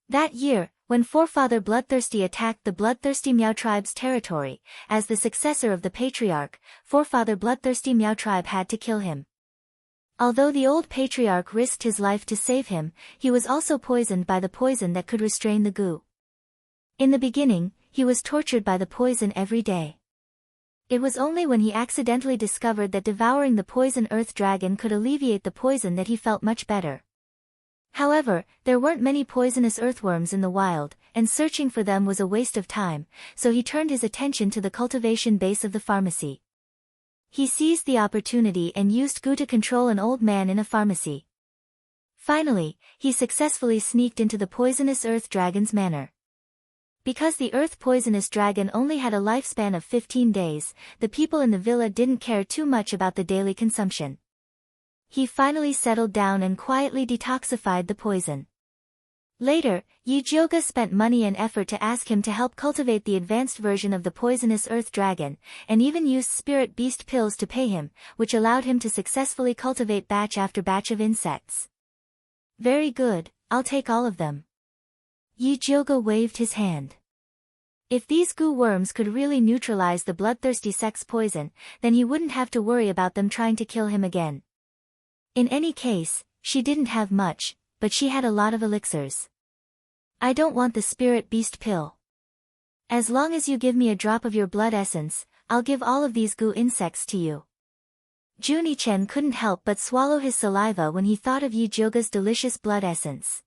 That year, when Forefather Bloodthirsty attacked the Bloodthirsty Miao tribe's territory, as the successor of the patriarch, Forefather Bloodthirsty Miao tribe had to kill him. Although the old patriarch risked his life to save him, he was also poisoned by the poison that could restrain the goo. In the beginning, he was tortured by the poison every day. It was only when he accidentally discovered that devouring the poison earth dragon could alleviate the poison that he felt much better. However, there weren't many poisonous earthworms in the wild, and searching for them was a waste of time, so he turned his attention to the cultivation base of the pharmacy. He seized the opportunity and used goo to control an old man in a pharmacy. Finally, he successfully sneaked into the poisonous earth dragon's manor. Because the earth poisonous dragon only had a lifespan of 15 days, the people in the villa didn't care too much about the daily consumption. He finally settled down and quietly detoxified the poison. Later, Yi Jioga spent money and effort to ask him to help cultivate the advanced version of the poisonous earth dragon, and even used spirit beast pills to pay him, which allowed him to successfully cultivate batch after batch of insects. Very good, I'll take all of them. Yi Jioga waved his hand. If these goo worms could really neutralize the bloodthirsty sex poison, then he wouldn't have to worry about them trying to kill him again. In any case, she didn't have much, but she had a lot of elixirs. I don't want the spirit beast pill. As long as you give me a drop of your blood essence, I'll give all of these goo insects to you. Juni Chen couldn't help but swallow his saliva when he thought of Yi Jioga's delicious blood essence.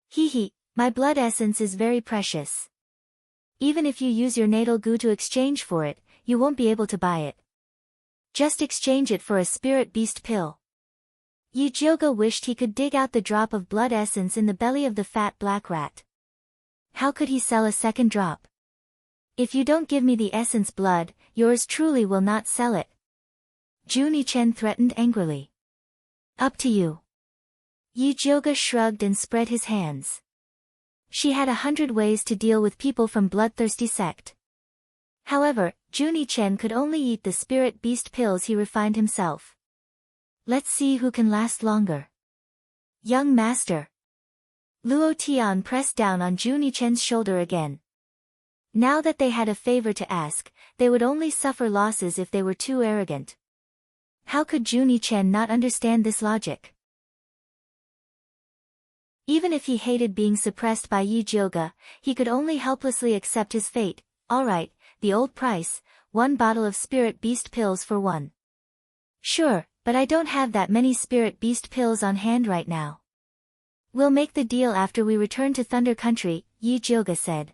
Hee, my blood essence is very precious. Even if you use your natal goo to exchange for it, you won't be able to buy it. Just exchange it for a spirit beast pill. Yi Jioga wished he could dig out the drop of blood essence in the belly of the fat black rat. How could he sell a second drop? If you don't give me the essence blood, yours truly will not sell it. Juni Chen threatened angrily. Up to you. Yi Jioga shrugged and spread his hands. She had 100 ways to deal with people from bloodthirsty sect. However, Juni Chen could only eat the spirit beast pills he refined himself. Let's see who can last longer. Young master. Luo Tian pressed down on Juni Chen's shoulder again. Now that they had a favor to ask, they would only suffer losses if they were too arrogant. How could Juni Chen not understand this logic? Even if he hated being suppressed by Yi Jioga, he could only helplessly accept his fate. Alright, the old price, 1 bottle of spirit beast pills for 1. Sure, but I don't have that many spirit beast pills on hand right now. We'll make the deal after we return to Thunder Country, Yi Jioga said.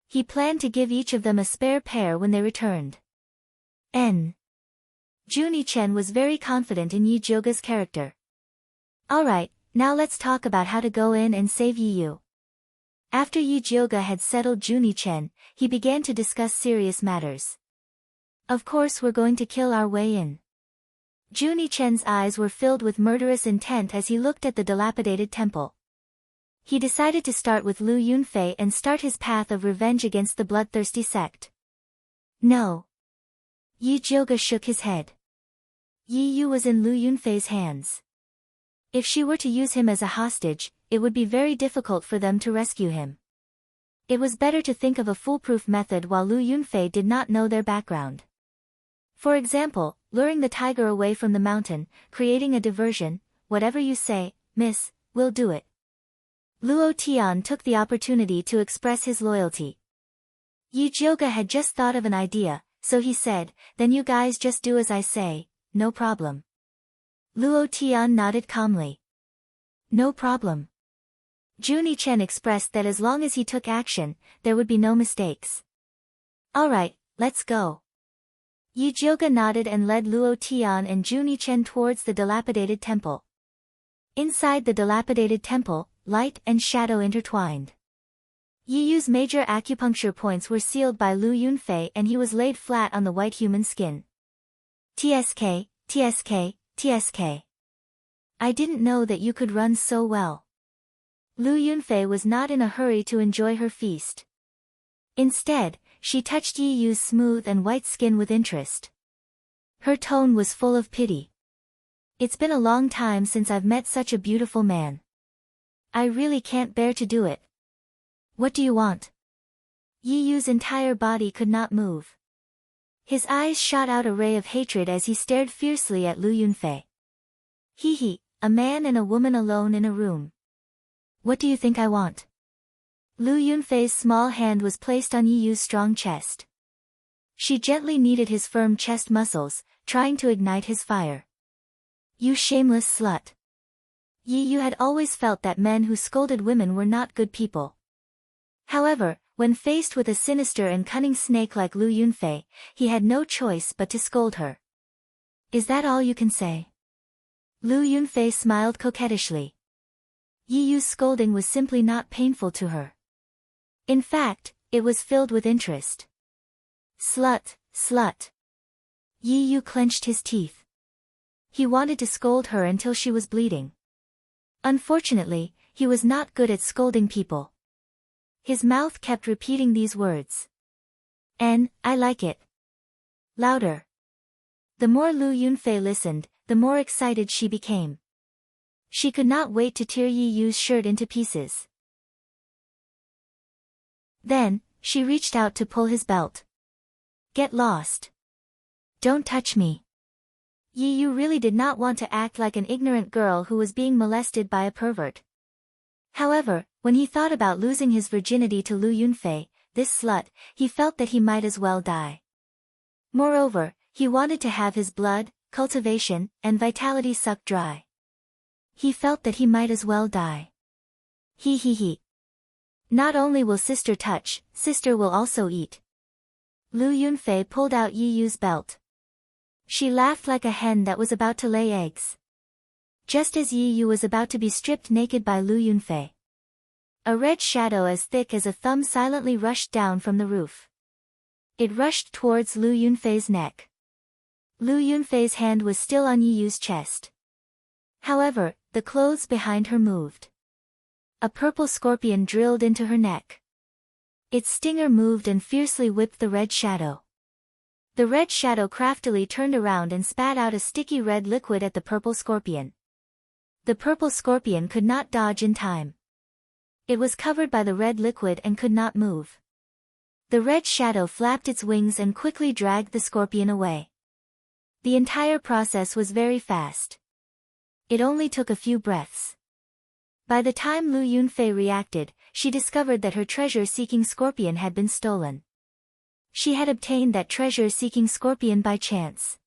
He planned to give each of them a spare pair when they returned. Juni Chen was very confident in Yi Jioga's character. Alright, now let's talk about how to go in and save Yi Yu. After Yi Jioga had settled Juni Chen, he began to discuss serious matters. Of course we're going to kill our way in. Juni Chen's eyes were filled with murderous intent as he looked at the dilapidated temple. He decided to start with Lu Yunfei and start his path of revenge against the bloodthirsty sect. No. Yi Jioga shook his head. Yi Yu was in Lu Yunfei's hands. If she were to use him as a hostage, it would be very difficult for them to rescue him. It was better to think of a foolproof method while Lu Yunfei did not know their background. For example, luring the tiger away from the mountain, creating a diversion. Whatever you say, miss, we'll do it. Luo Tian took the opportunity to express his loyalty. Yi Jiuge had just thought of an idea, so he said, then you guys just do as I say, no problem. Luo Tian nodded calmly. No problem. Juni Chen expressed that as long as he took action, there would be no mistakes. Alright, let's go. Yi Jiuge nodded and led Luo Tian and Juni Chen towards the dilapidated temple. Inside the dilapidated temple, light and shadow intertwined. Yi Yu's major acupuncture points were sealed by Lu Yunfei and he was laid flat on the white human skin. TSK, TSK, TSK. I didn't know that you could run so well. Lu Yunfei was not in a hurry to enjoy her feast. Instead, she touched Yi Yu's smooth and white skin with interest. Her tone was full of pity. It's been a long time since I've met such a beautiful man. I really can't bear to do it. What do you want? Yi Yu's entire body could not move. His eyes shot out a ray of hatred as he stared fiercely at Lu Yunfei. He, a man and a woman alone in a room. What do you think I want? Lu Yunfei's small hand was placed on Yi Yu's strong chest. She gently kneaded his firm chest muscles, trying to ignite his fire. You shameless slut. Yi Yu had always felt that men who scolded women were not good people. However, when faced with a sinister and cunning snake like Lu Yunfei, he had no choice but to scold her. Is that all you can say? Lu Yunfei smiled coquettishly. Yi Yu's scolding was simply not painful to her. In fact, it was filled with interest. Slut, slut. Yi Yu clenched his teeth. He wanted to scold her until she was bleeding. Unfortunately, he was not good at scolding people. His mouth kept repeating these words. I like it. Louder. The more Lu Yunfei listened, the more excited she became. She could not wait to tear Yi Yu's shirt into pieces. Then, she reached out to pull his belt. Get lost. Don't touch me. Yi Yu really did not want to act like an ignorant girl who was being molested by a pervert. However, when he thought about losing his virginity to Lu Yunfei, this slut, he felt that he might as well die. Moreover, he wanted to have his blood, cultivation, and vitality sucked dry. He felt that he might as well die. He. Not only will sister touch, sister will also eat. Lu Yunfei pulled out Yi Yu's belt. She laughed like a hen that was about to lay eggs. Just as Yi Yu was about to be stripped naked by Lu Yunfei, a red shadow as thick as a thumb silently rushed down from the roof. It rushed towards Lu Yunfei's neck. Lu Yunfei's hand was still on Yi Yu's chest. However, the clothes behind her moved. A purple scorpion drilled into her neck. Its stinger moved and fiercely whipped the red shadow. The red shadow craftily turned around and spat out a sticky red liquid at the purple scorpion. The purple scorpion could not dodge in time. It was covered by the red liquid and could not move. The red shadow flapped its wings and quickly dragged the scorpion away. The entire process was very fast. It only took a few breaths. By the time Lu Yunfei reacted, she discovered that her treasure-seeking scorpion had been stolen. She had obtained that treasure-seeking scorpion by chance.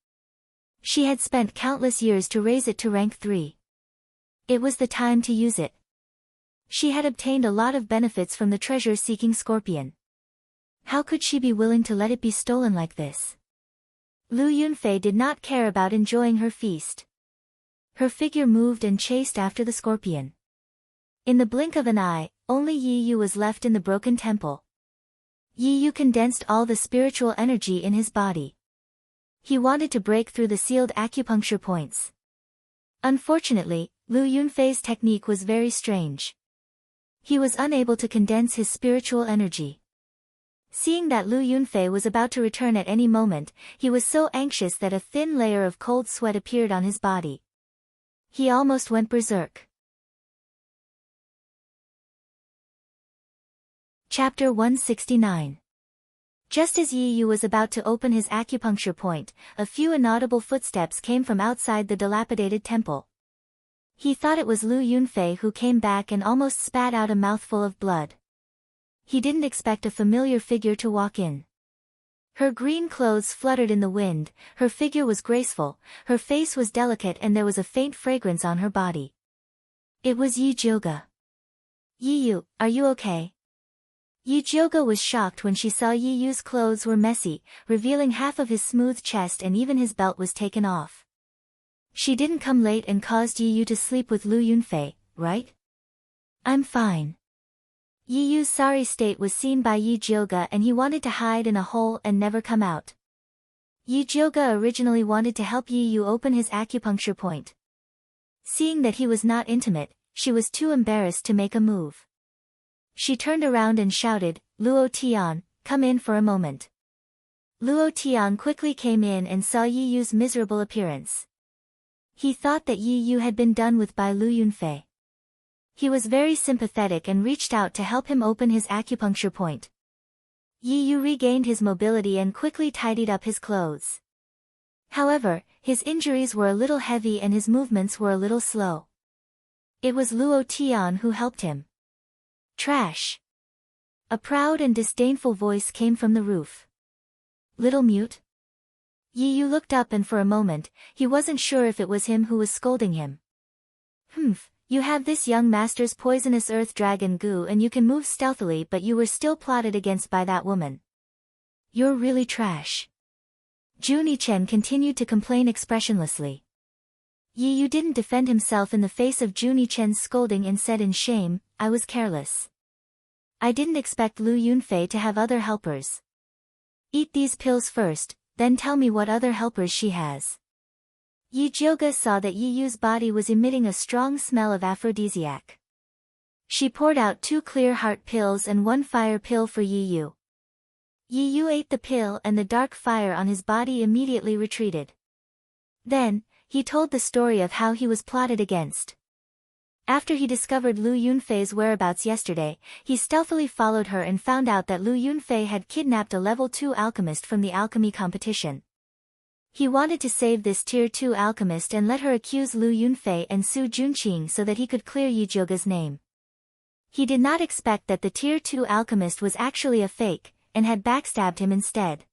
She had spent countless years to raise it to rank 3. It was the time to use it. She had obtained a lot of benefits from the treasure-seeking scorpion. How could she be willing to let it be stolen like this? Lu Yunfei did not care about enjoying her feast. Her figure moved and chased after the scorpion. In the blink of an eye, only Yi Yu was left in the broken temple. Yi Yu condensed all the spiritual energy in his body. He wanted to break through the sealed acupuncture points. Unfortunately, Lu Yunfei's technique was very strange. He was unable to condense his spiritual energy. Seeing that Lu Yunfei was about to return at any moment, he was so anxious that a thin layer of cold sweat appeared on his body. He almost went berserk. Chapter 169. Just as Yi Yu was about to open his acupuncture point, a few inaudible footsteps came from outside the dilapidated temple. He thought it was Lu Yunfei who came back and almost spat out a mouthful of blood. He didn't expect a familiar figure to walk in. Her green clothes fluttered in the wind, her figure was graceful, her face was delicate and there was a faint fragrance on her body. It was Yi Jioge. "Yi Yu, are you okay?" Yi Jioge was shocked when she saw Yi Yu's clothes were messy, revealing half of his smooth chest and even his belt was taken off. "She didn't come late and caused Yi Yu to sleep with Lu Yunfei, right?" "I'm fine." Yi Yu's sorry state was seen by Yi Jioge and he wanted to hide in a hole and never come out. Yi Jioge originally wanted to help Yi Yu open his acupuncture point. Seeing that he was not intimate, she was too embarrassed to make a move. She turned around and shouted, "Luo Tian, come in for a moment." Luo Tian quickly came in and saw Yi Yu's miserable appearance. He thought that Yi Yu had been done with by Lu Yunfei. He was very sympathetic and reached out to help him open his acupuncture point. Yi Yu regained his mobility and quickly tidied up his clothes. However, his injuries were a little heavy and his movements were a little slow. It was Luo Tian who helped him. "Trash." A proud and disdainful voice came from the roof. "Little mute?" Yi Yu looked up and for a moment, he wasn't sure if it was him who was scolding him. "Humph, you have this young master's poisonous earth dragon goo and you can move stealthily but you were still plotted against by that woman. You're really trash." Junichen continued to complain expressionlessly. Yi Yu didn't defend himself in the face of Junichen's scolding and said in shame, "I was careless. I didn't expect Lu Yunfei to have other helpers. Eat these pills first, then tell me what other helpers she has." Yi Jioge saw that Yi Yu's body was emitting a strong smell of aphrodisiac. She poured out 2 clear heart pills and 1 fire pill for Yi Yu. Yi Yu ate the pill and the dark fire on his body immediately retreated. Then, he told the story of how he was plotted against. After he discovered Lu Yunfei's whereabouts yesterday, he stealthily followed her and found out that Lu Yunfei had kidnapped a level 2 alchemist from the alchemy competition. He wanted to save this tier 2 alchemist and let her accuse Lu Yunfei and Su Junqing so that he could clear Yi Jioge's name. He did not expect that the tier 2 alchemist was actually a fake, and had backstabbed him instead.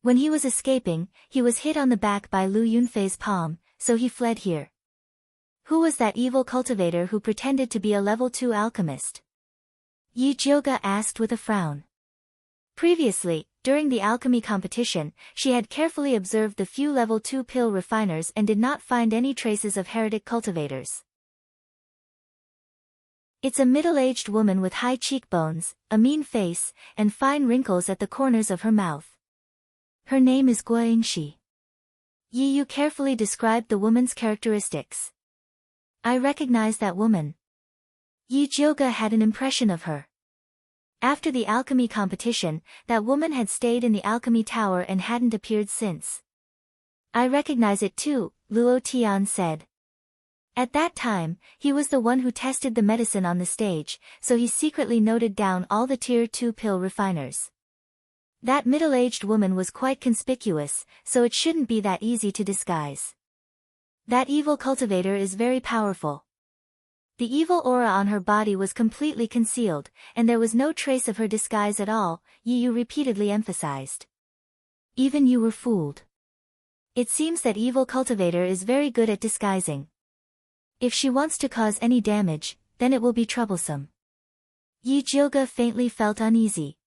When he was escaping, he was hit on the back by Lu Yunfei's palm, so he fled here. Who was that evil cultivator who pretended to be a level 2 alchemist? Yi Jioge asked with a frown. Previously, during the alchemy competition, she had carefully observed the few level 2 pill refiners and did not find any traces of heretic cultivators. It's a middle-aged woman with high cheekbones, a mean face, and fine wrinkles at the corners of her mouth. Her name is Guoyingshi. Yi Yu carefully described the woman's characteristics. "I recognize that woman." Yi Jioge had an impression of her. After the alchemy competition, that woman had stayed in the alchemy tower and hadn't appeared since. "I recognize it too," Luo Tian said. At that time, he was the one who tested the medicine on the stage, so he secretly noted down all the tier 2 pill refiners. That middle-aged woman was quite conspicuous, so it shouldn't be that easy to disguise. That evil cultivator is very powerful. The evil aura on her body was completely concealed, and there was no trace of her disguise at all, Yi Yu repeatedly emphasized. "Even you were fooled. It seems that evil cultivator is very good at disguising. If she wants to cause any damage, then it will be troublesome." Yi Jioge faintly felt uneasy.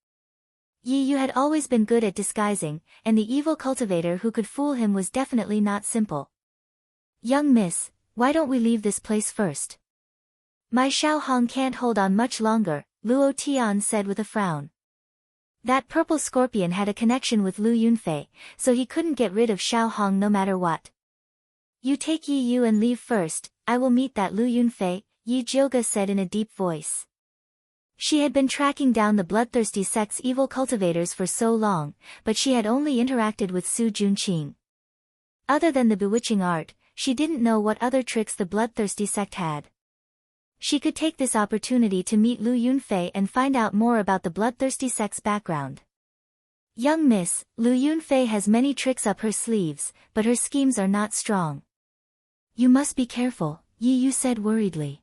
Yi Yu had always been good at disguising, and the evil cultivator who could fool him was definitely not simple. "Young miss, why don't we leave this place first? My Xiaohong can't hold on much longer," Luo Tian said with a frown. That purple scorpion had a connection with Lu Yunfei, so he couldn't get rid of Xiaohong no matter what. "You take Yi Yu and leave first, I will meet that Lu Yunfei," Yi Jioge said in a deep voice. She had been tracking down the bloodthirsty sect's evil cultivators for so long, but she had only interacted with Su Junqing. Other than the bewitching art, she didn't know what other tricks the bloodthirsty sect had. She could take this opportunity to meet Lu Yunfei and find out more about the bloodthirsty sect's background. Young miss, Lu Yunfei has many tricks up her sleeves, but her schemes are not strong. You must be careful, Yi Yu said worriedly.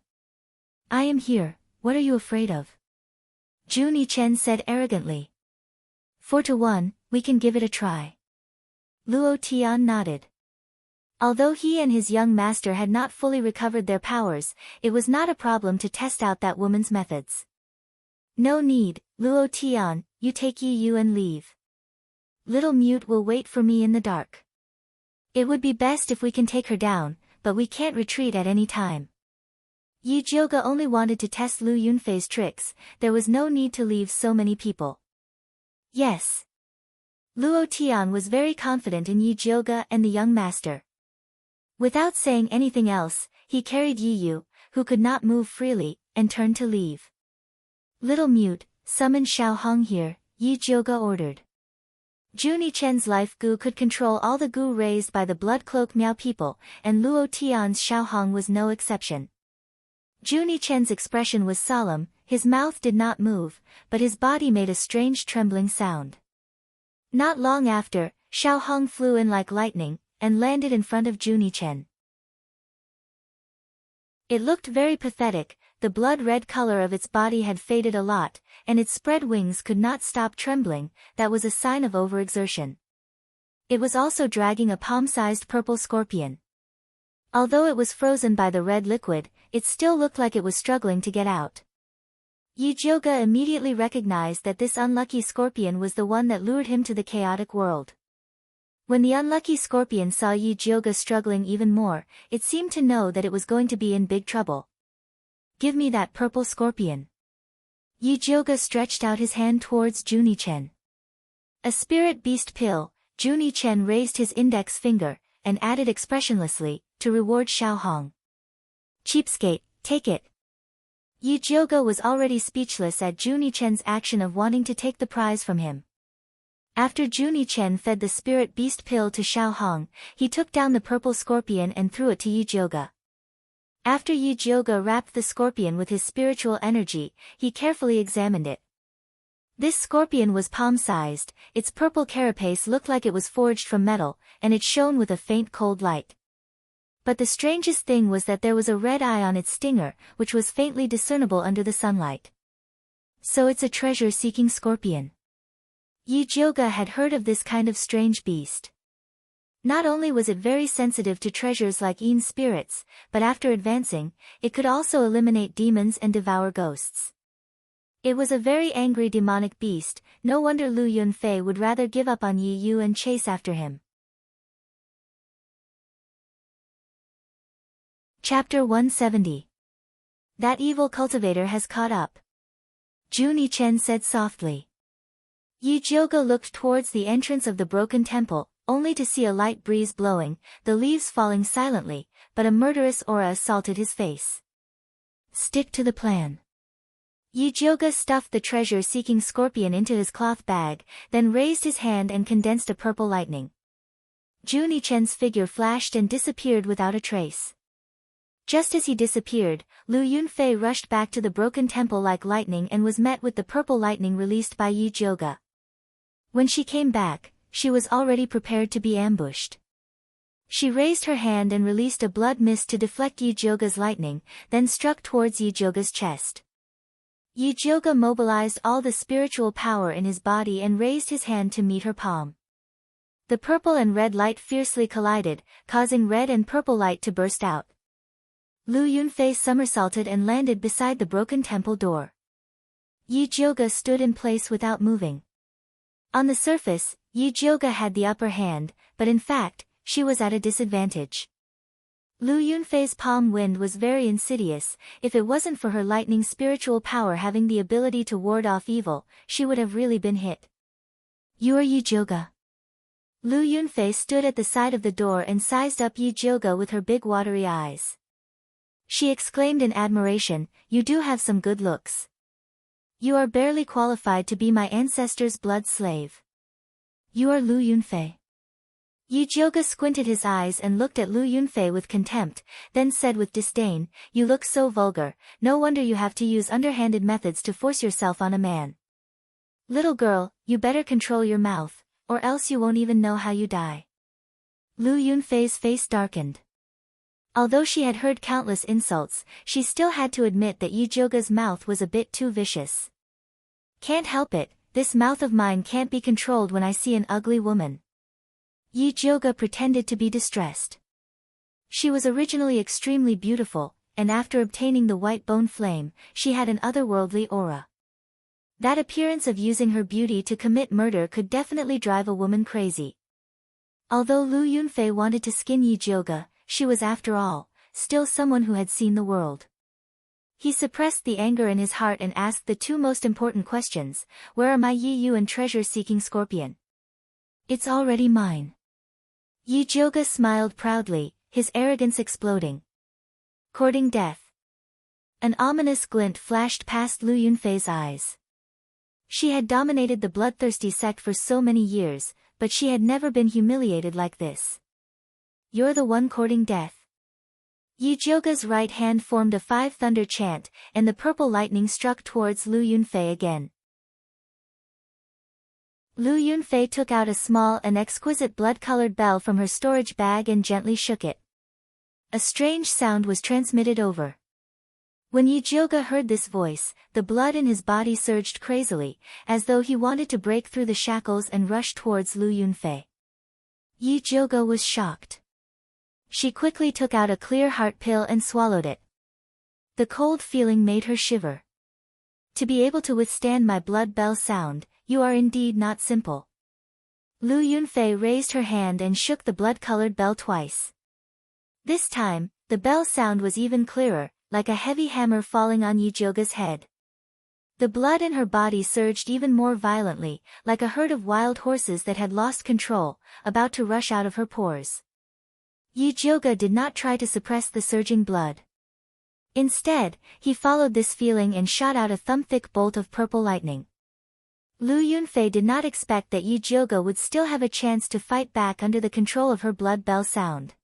I am here, what are you afraid of? Jun Yichen said arrogantly. 4-1, we can give it a try. Luo Tian nodded. Although he and his young master had not fully recovered their powers, it was not a problem to test out that woman's methods. No need, Luo Tian, you take Yi Yu and leave. Little Mute will wait for me in the dark. It would be best if we can take her down, but we can't retreat at any time. Yi Jioge only wanted to test Lu Yunfei's tricks, there was no need to leave so many people. Yes. Luo Tian was very confident in Yi Jioge and the young master. Without saying anything else, he carried Yi Yu, who could not move freely, and turned to leave. Little Mute, summon Xiao Hong here, Yi Jioge ordered. Jun Yichen's life gu could control all the gu raised by the blood cloak Miao people, and Luo Tian's Xiao Hong was no exception. Jun Yichen's expression was solemn, his mouth did not move, but his body made a strange trembling sound. Not long after, Xiao Hong flew in like lightning, and landed in front of Jun Yichen. It looked very pathetic, the blood-red color of its body had faded a lot, and its spread wings could not stop trembling, that was a sign of overexertion. It was also dragging a palm-sized purple scorpion. Although it was frozen by the red liquid, it still looked like it was struggling to get out. Yi Jioge immediately recognized that this unlucky scorpion was the one that lured him to the chaotic world. When the unlucky scorpion saw Yi Jioge struggling even more, it seemed to know that it was going to be in big trouble. Give me that purple scorpion. Yi Jioge stretched out his hand towards Jun Yichen. A spirit beast pill, Jun Yichen raised his index finger, and added expressionlessly, to reward Xiao Hong. Cheapskate, take it. Yi Jioge was already speechless at Jun Yichen's action of wanting to take the prize from him. After Jun Yichen fed the spirit beast pill to Xiao Hong, he took down the purple scorpion and threw it to Yi Jioge. After Yi Jioge wrapped the scorpion with his spiritual energy, he carefully examined it. This scorpion was palm-sized, its purple carapace looked like it was forged from metal, and it shone with a faint cold light. But the strangest thing was that there was a red eye on its stinger, which was faintly discernible under the sunlight. So it's a treasure-seeking scorpion. Yi Jioge had heard of this kind of strange beast. Not only was it very sensitive to treasures like Yin spirits, but after advancing, it could also eliminate demons and devour ghosts. It was a very angry demonic beast, no wonder Lu Yunfei would rather give up on Yi Yu and chase after him. Chapter 170. That evil cultivator has caught up. Jun Yichen said softly. Yi Jioge looked towards the entrance of the broken temple, only to see a light breeze blowing, the leaves falling silently, but a murderous aura assaulted his face. Stick to the plan. Yi Jioge stuffed the treasure-seeking scorpion into his cloth bag, then raised his hand and condensed a purple lightning. Jun Yichen's figure flashed and disappeared without a trace. Just as he disappeared, Lu Yunfei rushed back to the broken temple like lightning and was met with the purple lightning released by Yi Jioge. When she came back, she was already prepared to be ambushed. She raised her hand and released a blood mist to deflect Yi Jioge's lightning, then struck towards Yi Jioge's chest. Yi Jioge mobilized all the spiritual power in his body and raised his hand to meet her palm. The purple and red light fiercely collided, causing red and purple light to burst out. Lu Yunfei somersaulted and landed beside the broken temple door. Yi Jioge stood in place without moving. On the surface, Yi Jioge had the upper hand, but in fact, she was at a disadvantage. Lu Yunfei's palm wind was very insidious, if it wasn't for her lightning spiritual power having the ability to ward off evil, she would have really been hit. You are Yi Jioge. Lu Yunfei stood at the side of the door and sized up Yi Jioge with her big watery eyes. She exclaimed in admiration, you do have some good looks. You are barely qualified to be my ancestor's blood slave. You are Lu Yunfei. Yi Jioge squinted his eyes and looked at Lu Yunfei with contempt, then said with disdain, "You look so vulgar, no wonder you have to use underhanded methods to force yourself on a man. Little girl, you better control your mouth, or else you won't even know how you die." Lu Yunfei's face darkened. Although she had heard countless insults, she still had to admit that Yi Jioge's mouth was a bit too vicious. "Can't help it, this mouth of mine can't be controlled when I see an ugly woman." Yi Jioge pretended to be distressed. She was originally extremely beautiful, and after obtaining the white bone flame, she had an otherworldly aura. That appearance of using her beauty to commit murder could definitely drive a woman crazy. Although Lu Yunfei wanted to skin Yi Jioge, she was after all, still someone who had seen the world. He suppressed the anger in his heart and asked the two most important questions: "Where are my Yi Yuan treasure-seeking scorpion?" "It's already mine." Yi Jioge smiled proudly, his arrogance exploding. "Courting death." An ominous glint flashed past Lu Yunfei's eyes. She had dominated the bloodthirsty sect for so many years, but she had never been humiliated like this. "You're the one courting death." Yi Jioge's right hand formed a 5-thunder chant, and the purple lightning struck towards Lu Yunfei again. Lu Yunfei took out a small and exquisite blood-colored bell from her storage bag and gently shook it. A strange sound was transmitted over. When Yi Jioge heard this voice, the blood in his body surged crazily, as though he wanted to break through the shackles and rush towards Lu Yunfei. Yi Jioge was shocked. She quickly took out a clear heart pill and swallowed it. The cold feeling made her shiver. "To be able to withstand my blood bell sound, you are indeed not simple." Lu Yunfei raised her hand and shook the blood-colored bell twice. This time, the bell sound was even clearer, like a heavy hammer falling on Yi Jioge's head. The blood in her body surged even more violently, like a herd of wild horses that had lost control, about to rush out of her pores. Yi Jioge did not try to suppress the surging blood. Instead, he followed this feeling and shot out a thumb-thick bolt of purple lightning. Lu Yunfei did not expect that Yi Jioge would still have a chance to fight back under the control of her blood bell sound.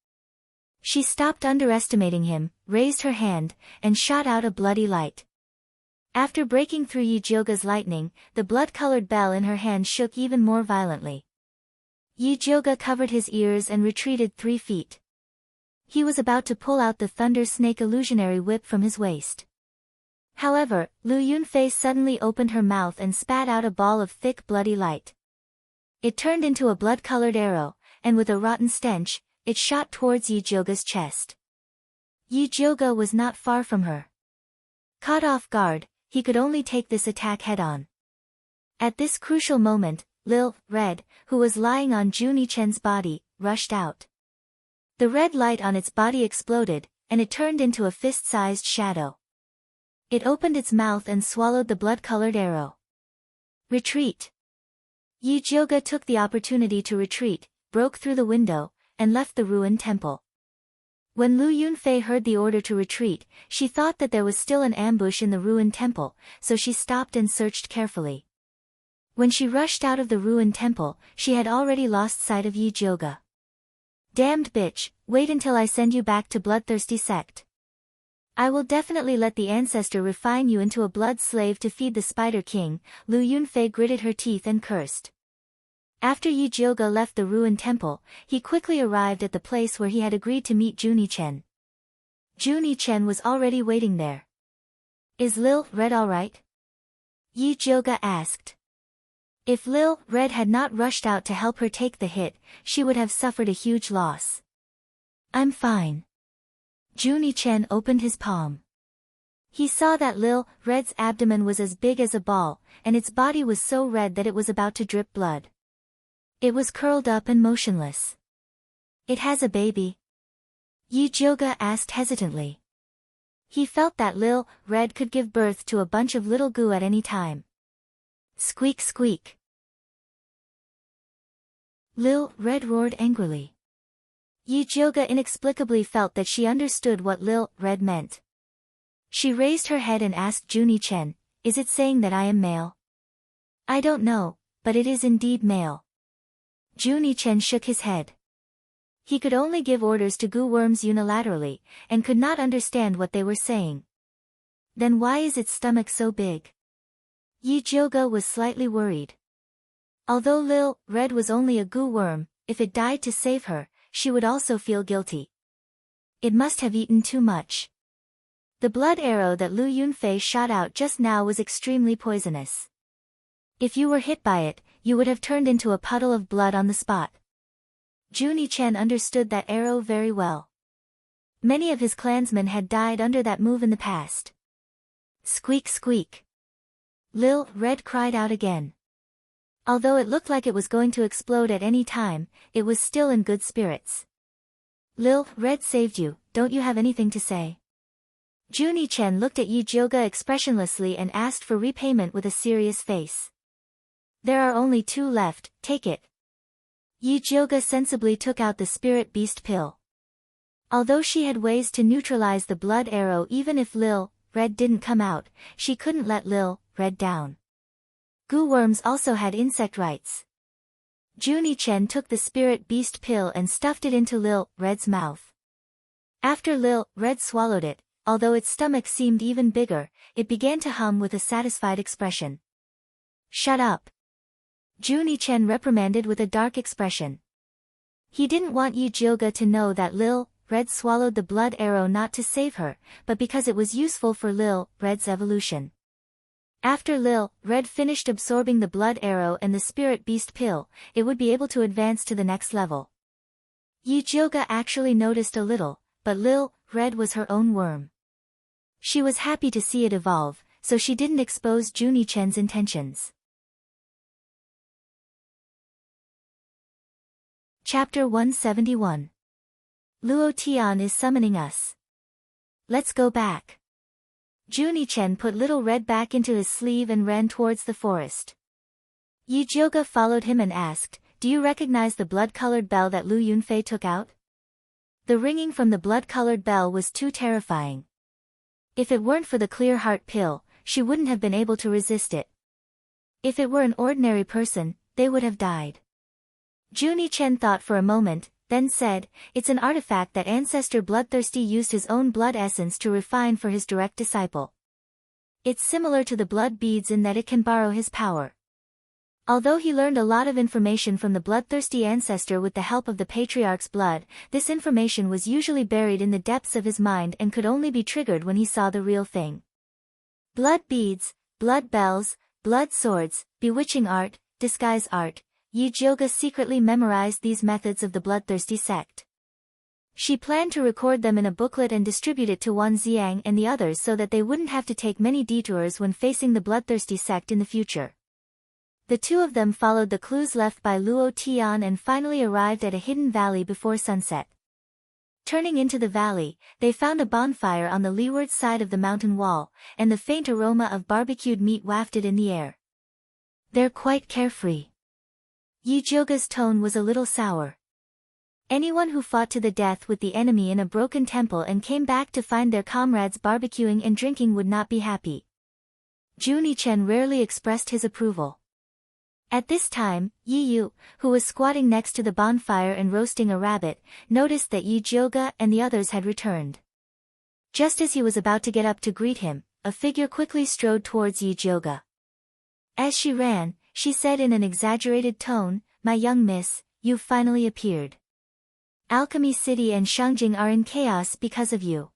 She stopped underestimating him, raised her hand, and shot out a bloody light. After breaking through Yi Jioge's lightning, the blood-colored bell in her hand shook even more violently. Yi Jioge covered his ears and retreated 3 feet. He was about to pull out the Thunder Snake illusionary whip from his waist. However, Lu Yunfei suddenly opened her mouth and spat out a ball of thick bloody light. It turned into a blood-colored arrow, and with a rotten stench, it shot towards Yi Jioge's chest. Yi Jioge was not far from her. Caught off guard, he could only take this attack head-on. At this crucial moment, Lil Red, who was lying on Junie Chen's body, rushed out. The red light on its body exploded, and it turned into a fist-sized shadow. It opened its mouth and swallowed the blood-colored arrow. "Retreat!" Yi Jioge took the opportunity to retreat, broke through the window, and left the ruined temple. When Lu Yunfei heard the order to retreat, she thought that there was still an ambush in the ruined temple, so she stopped and searched carefully. When she rushed out of the ruined temple, she had already lost sight of Yi Jioge. "Damned bitch, wait until I send you back to Bloodthirsty Sect. I will definitely let the ancestor refine you into a blood slave to feed the Spider King." Lu Yunfei gritted her teeth and cursed. After Yi Jioge left the ruined temple, he quickly arrived at the place where he had agreed to meet Junie Chen. Junie Chen was already waiting there. "Is Lil Red alright?" Yi Jioge asked. If Lil Red had not rushed out to help her take the hit, she would have suffered a huge loss. "I'm fine." Junie Chen opened his palm. He saw that Lil Red's abdomen was as big as a ball, and its body was so red that it was about to drip blood. It was curled up and motionless. "It has a baby?" Yi Jioge asked hesitantly. He felt that Lil Red could give birth to a bunch of little goo at any time. Squeak squeak. Lil Red roared angrily. Yi Jioge inexplicably felt that she understood what Lil Red meant. She raised her head and asked Junie Chen, "Is it saying that I am male?" "I don't know, but it is indeed male." Junie Chen shook his head. He could only give orders to goo worms unilaterally, and could not understand what they were saying. Then why is its stomach so big? Yi Jioga was slightly worried. Although Lil Red was only a goo worm, if it died to save her, she would also feel guilty. It must have eaten too much. The blood arrow that Lu Yunfei shot out just now was extremely poisonous. If you were hit by it, you would have turned into a puddle of blood on the spot. Juni Chen understood that arrow very well. Many of his clansmen had died under that move in the past. Squeak squeak. Lil Red cried out again. Although it looked like it was going to explode at any time, it was still in good spirits. Lil Red saved you, don't you have anything to say? Juni Chen looked at Yi Jioga expressionlessly and asked for repayment with a serious face. There are only 2 left, take it. Yi Jioga sensibly took out the spirit beast pill. Although she had ways to neutralize the blood arrow even if Lil Red didn't come out, she couldn't let Lil Red down. Goo worms also had insect rights. Juni Chen took the spirit beast pill and stuffed it into Lil Red's mouth. After Lil Red swallowed it, although its stomach seemed even bigger, it began to hum with a satisfied expression. Shut up. Juni Chen reprimanded with a dark expression. He didn't want Yi Jioga to know that Lil Red swallowed the blood arrow not to save her, but because it was useful for Lil Red's evolution. After Lil Red finished absorbing the blood arrow and the spirit beast pill, it would be able to advance to the next level. Yi Jioga actually noticed a little, but Lil Red was her own worm. She was happy to see it evolve, so she didn't expose Juni Chen's intentions. Chapter 171. Luo Tian is summoning us. Let's go back. Juni Chen put Little Red back into his sleeve and ran towards the forest. Yi Jioga followed him and asked, do you recognize the blood-colored bell that Lu Yunfei took out? The ringing from the blood-colored bell was too terrifying. If it weren't for the clear heart pill, she wouldn't have been able to resist it. If it were an ordinary person, they would have died. Juni Chen thought for a moment, then said, it's an artifact that Ancestor Bloodthirsty used his own blood essence to refine for his direct disciple. It's similar to the blood beads in that it can borrow his power. Although he learned a lot of information from the bloodthirsty ancestor with the help of the patriarch's blood, this information was usually buried in the depths of his mind and could only be triggered when he saw the real thing. Blood beads, blood bells, blood swords, bewitching art, disguise art. Yi Jioga secretly memorized these methods of the bloodthirsty sect. She planned to record them in a booklet and distribute it to Wan Xiang and the others so that they wouldn't have to take many detours when facing the bloodthirsty sect in the future. The 2 of them followed the clues left by Luo Tian and finally arrived at a hidden valley before sunset. Turning into the valley, they found a bonfire on the leeward side of the mountain wall, and the faint aroma of barbecued meat wafted in the air. They're quite carefree. Yi Jioga's tone was a little sour. Anyone who fought to the death with the enemy in a broken temple and came back to find their comrades barbecuing and drinking would not be happy. Juni Chen rarely expressed his approval. At this time, Yi Yu, who was squatting next to the bonfire and roasting a rabbit, noticed that Yi Jioga and the others had returned. Just as he was about to get up to greet him, a figure quickly strode towards Yi Jioga. As she ran, she said in an exaggerated tone, my young miss, you've finally appeared. Alchemy City and Shangjing are in chaos because of you.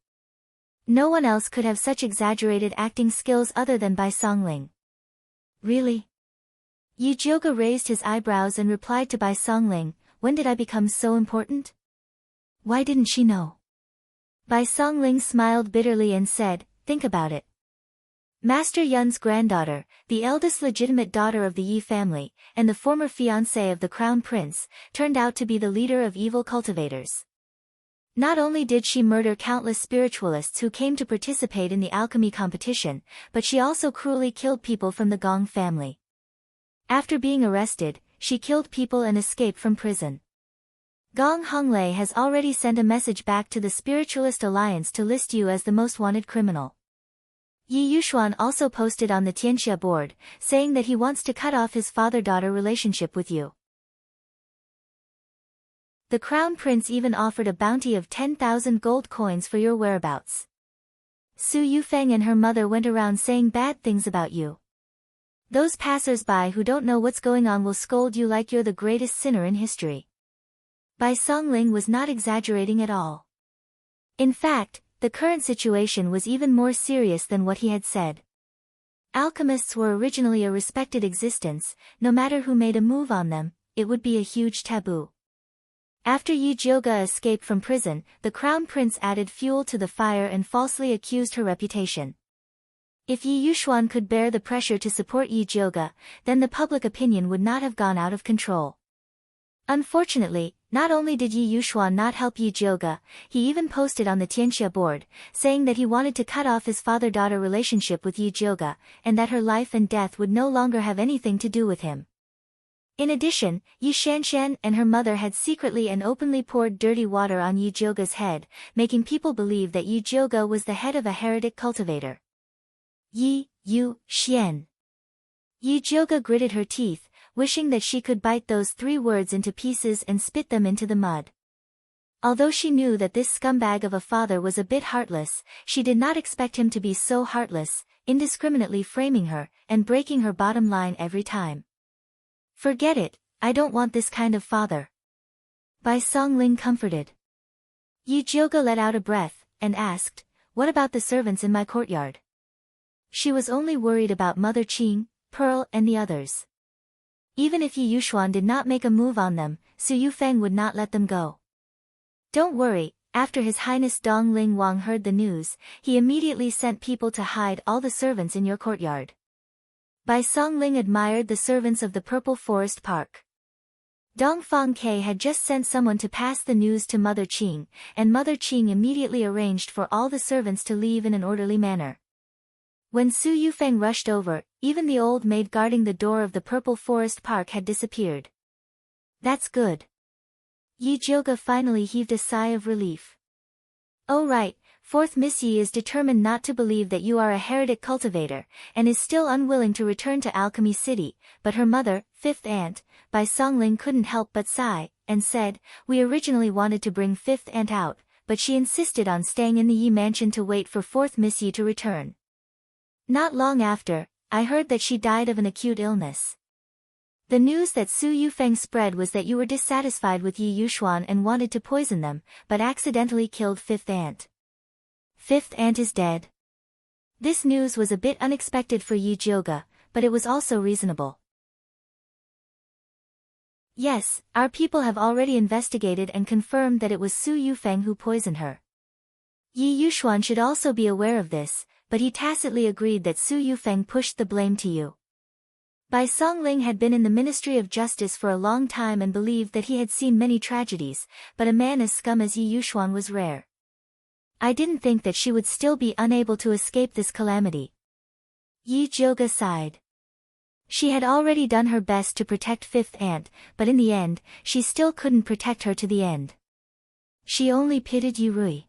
No one else could have such exaggerated acting skills other than Bai Songling. Really? Yi Jioga raised his eyebrows and replied to Bai Songling, when did I become so important? Why didn't she know? Bai Songling smiled bitterly and said, think about it. Master Yun's granddaughter, the eldest legitimate daughter of the Yi family, and the former fiancée of the crown prince, turned out to be the leader of evil cultivators. Not only did she murder countless spiritualists who came to participate in the alchemy competition, but she also cruelly killed people from the Gong family. After being arrested, she killed people and escaped from prison. Gong Honglei has already sent a message back to the Spiritualist Alliance to list you as the most wanted criminal. Yi Yushuan also posted on the Tianxia board, saying that he wants to cut off his father-daughter relationship with you. The crown prince even offered a bounty of 10,000 gold coins for your whereabouts. Su Yufeng and her mother went around saying bad things about you. Those passers-by who don't know what's going on will scold you like you're the greatest sinner in history. Bai Songling was not exaggerating at all. In fact, the current situation was even more serious than what he had said. Alchemists were originally a respected existence. No matter who made a move on them, it would be a huge taboo. After Yi Jioge escaped from prison, the crown prince added fuel to the fire and falsely accused her reputation. If Yi Yuxuan could bear the pressure to support Yi Jioge, then the public opinion would not have gone out of control. Unfortunately, not only did Yi Yuxuan not help Yi Jioge, he even posted on the Tianxia board, saying that he wanted to cut off his father-daughter relationship with Yi Jioge, and that her life and death would no longer have anything to do with him. In addition, Yi Shanshan and her mother had secretly and openly poured dirty water on Yi Jioge's head, making people believe that Yi Jioge was the head of a heretic cultivator. Yi Xian. Yi Jioge gritted her teeth, wishing that she could bite those 3 words into pieces and spit them into the mud. Although she knew that this scumbag of a father was a bit heartless, she did not expect him to be so heartless, indiscriminately framing her, and breaking her bottom line every time. Forget it, I don't want this kind of father. Bai Songling comforted. Yi Jioge let out a breath, and asked, what about the servants in my courtyard? She was only worried about Mother Qing, Pearl and the others. Even if Yi Yuxuan did not make a move on them, Su Yufeng would not let them go. Don't worry, after His Highness Dong Ling Wang heard the news, he immediately sent people to hide all the servants in your courtyard. Bai Songling admired the servants of the Purple Forest Park. Dong Fangke had just sent someone to pass the news to Mother Qing, and Mother Qing immediately arranged for all the servants to leave in an orderly manner. When Su Yufeng rushed over, even the old maid guarding the door of the Purple Forest Park had disappeared. That's good. Yi Jioge finally heaved a sigh of relief. Oh right, 4th Miss Yi is determined not to believe that you are a heretic cultivator, and is still unwilling to return to Alchemy City, but her mother, 5th aunt, Bai Songling couldn't help but sigh, and said, we originally wanted to bring 5th aunt out, but she insisted on staying in the Yi mansion to wait for 4th Miss Yi to return. Not long after, I heard that she died of an acute illness. The news that Su Yufeng spread was that you were dissatisfied with Yi Yuxuan and wanted to poison them, but accidentally killed 5th aunt. 5th aunt is dead. This news was a bit unexpected for Yi Jioge, but it was also reasonable. Yes, our people have already investigated and confirmed that it was Su Yufeng who poisoned her. Yi Yuxuan should also be aware of this, but he tacitly agreed that Su Yufeng pushed the blame to you. Bai Songling had been in the Ministry of Justice for a long time and believed that he had seen many tragedies, but a man as scum as Yi Yuxuan was rare. I didn't think that she would still be unable to escape this calamity. Yi Jioge sighed. She had already done her best to protect 5th aunt, but in the end, she still couldn't protect her to the end. She only pitied Yi Rui.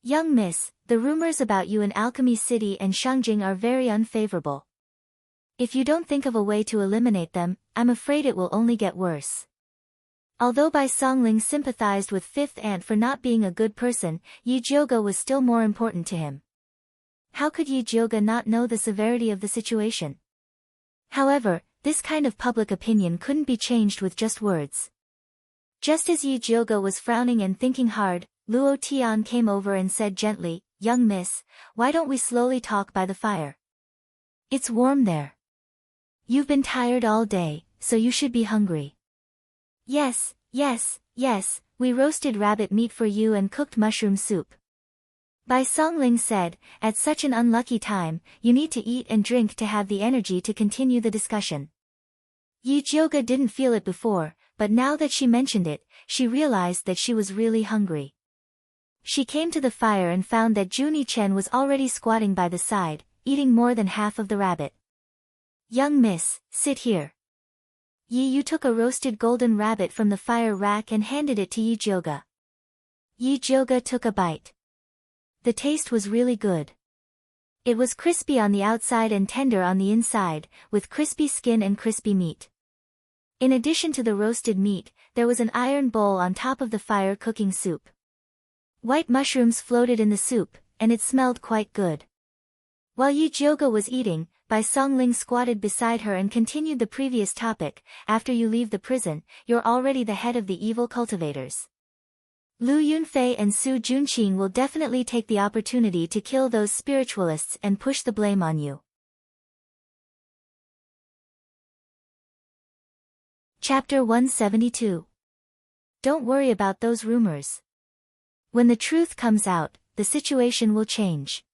Young miss, the rumors about you in Alchemy City and Shangjing are very unfavorable. If you don't think of a way to eliminate them, I'm afraid it will only get worse. Although Bai Songling sympathized with 5th aunt for not being a good person, Yi Jioge was still more important to him. How could Yi Jioge not know the severity of the situation? However, this kind of public opinion couldn't be changed with just words. Just as Yi Jioge was frowning and thinking hard, Luo Tian came over and said gently, young miss, why don't we slowly talk by the fire? It's warm there. You've been tired all day, so you should be hungry. Yes, we roasted rabbit meat for you and cooked mushroom soup. Bai Songling said, at such an unlucky time, you need to eat and drink to have the energy to continue the discussion. Yi Jioge didn't feel it before, but now that she mentioned it, she realized that she was really hungry. She came to the fire and found that Junie Chen was already squatting by the side, eating more than half of the rabbit. Young miss, sit here. Yi Yu took a roasted golden rabbit from the fire rack and handed it to Yi Jioge. Yi Jioge took a bite. The taste was really good. It was crispy on the outside and tender on the inside, with crispy skin and crispy meat. In addition to the roasted meat, there was an iron bowl on top of the fire cooking soup. White mushrooms floated in the soup, and it smelled quite good. While Yi Jioge was eating, Bai Songling squatted beside her and continued the previous topic. After you leave the prison, you're already the head of the evil cultivators. Lu Yunfei and Su Junqing will definitely take the opportunity to kill those spiritualists and push the blame on you. Chapter 172. Don't worry about those rumors. When the truth comes out, the situation will change.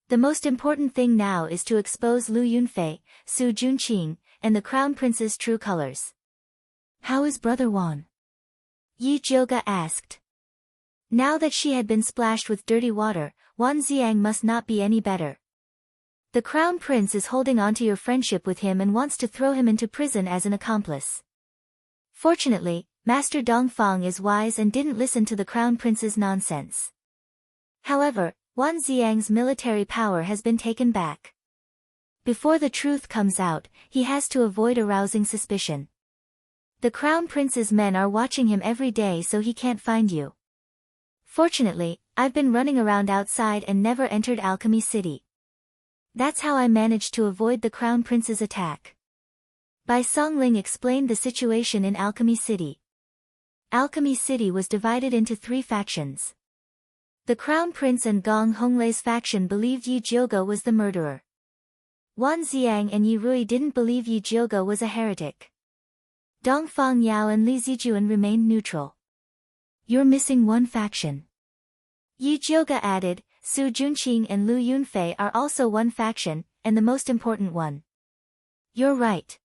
The most important thing now is to expose Lu Yunfei, Su Junqing, and the Crown Prince's true colors. How is Brother Wan? Yi Jioge asked. Now that she had been splashed with dirty water, Wan Xiang must not be any better. The Crown Prince is holding on to your friendship with him and wants to throw him into prison as an accomplice. Fortunately, Master Dongfang is wise and didn't listen to the Crown Prince's nonsense. However, Wan Xiang's military power has been taken back. Before the truth comes out, he has to avoid arousing suspicion. The Crown Prince's men are watching him every day so he can't find you. Fortunately, I've been running around outside and never entered Alchemy City. That's how I managed to avoid the Crown Prince's attack. Bai Songling explained the situation in Alchemy City. Alchemy City was divided into 3 factions. The Crown Prince and Gong Honglei's faction believed Yi Jioge was the murderer. Wan Xiang and Yi Rui didn't believe Yi Jioge was a heretic. Dongfang Yao and Li Zijuan remained neutral. You're missing one faction. Yi Jioge added, Su Junqing and Lu Yunfei are also one faction, and the most important one. You're right.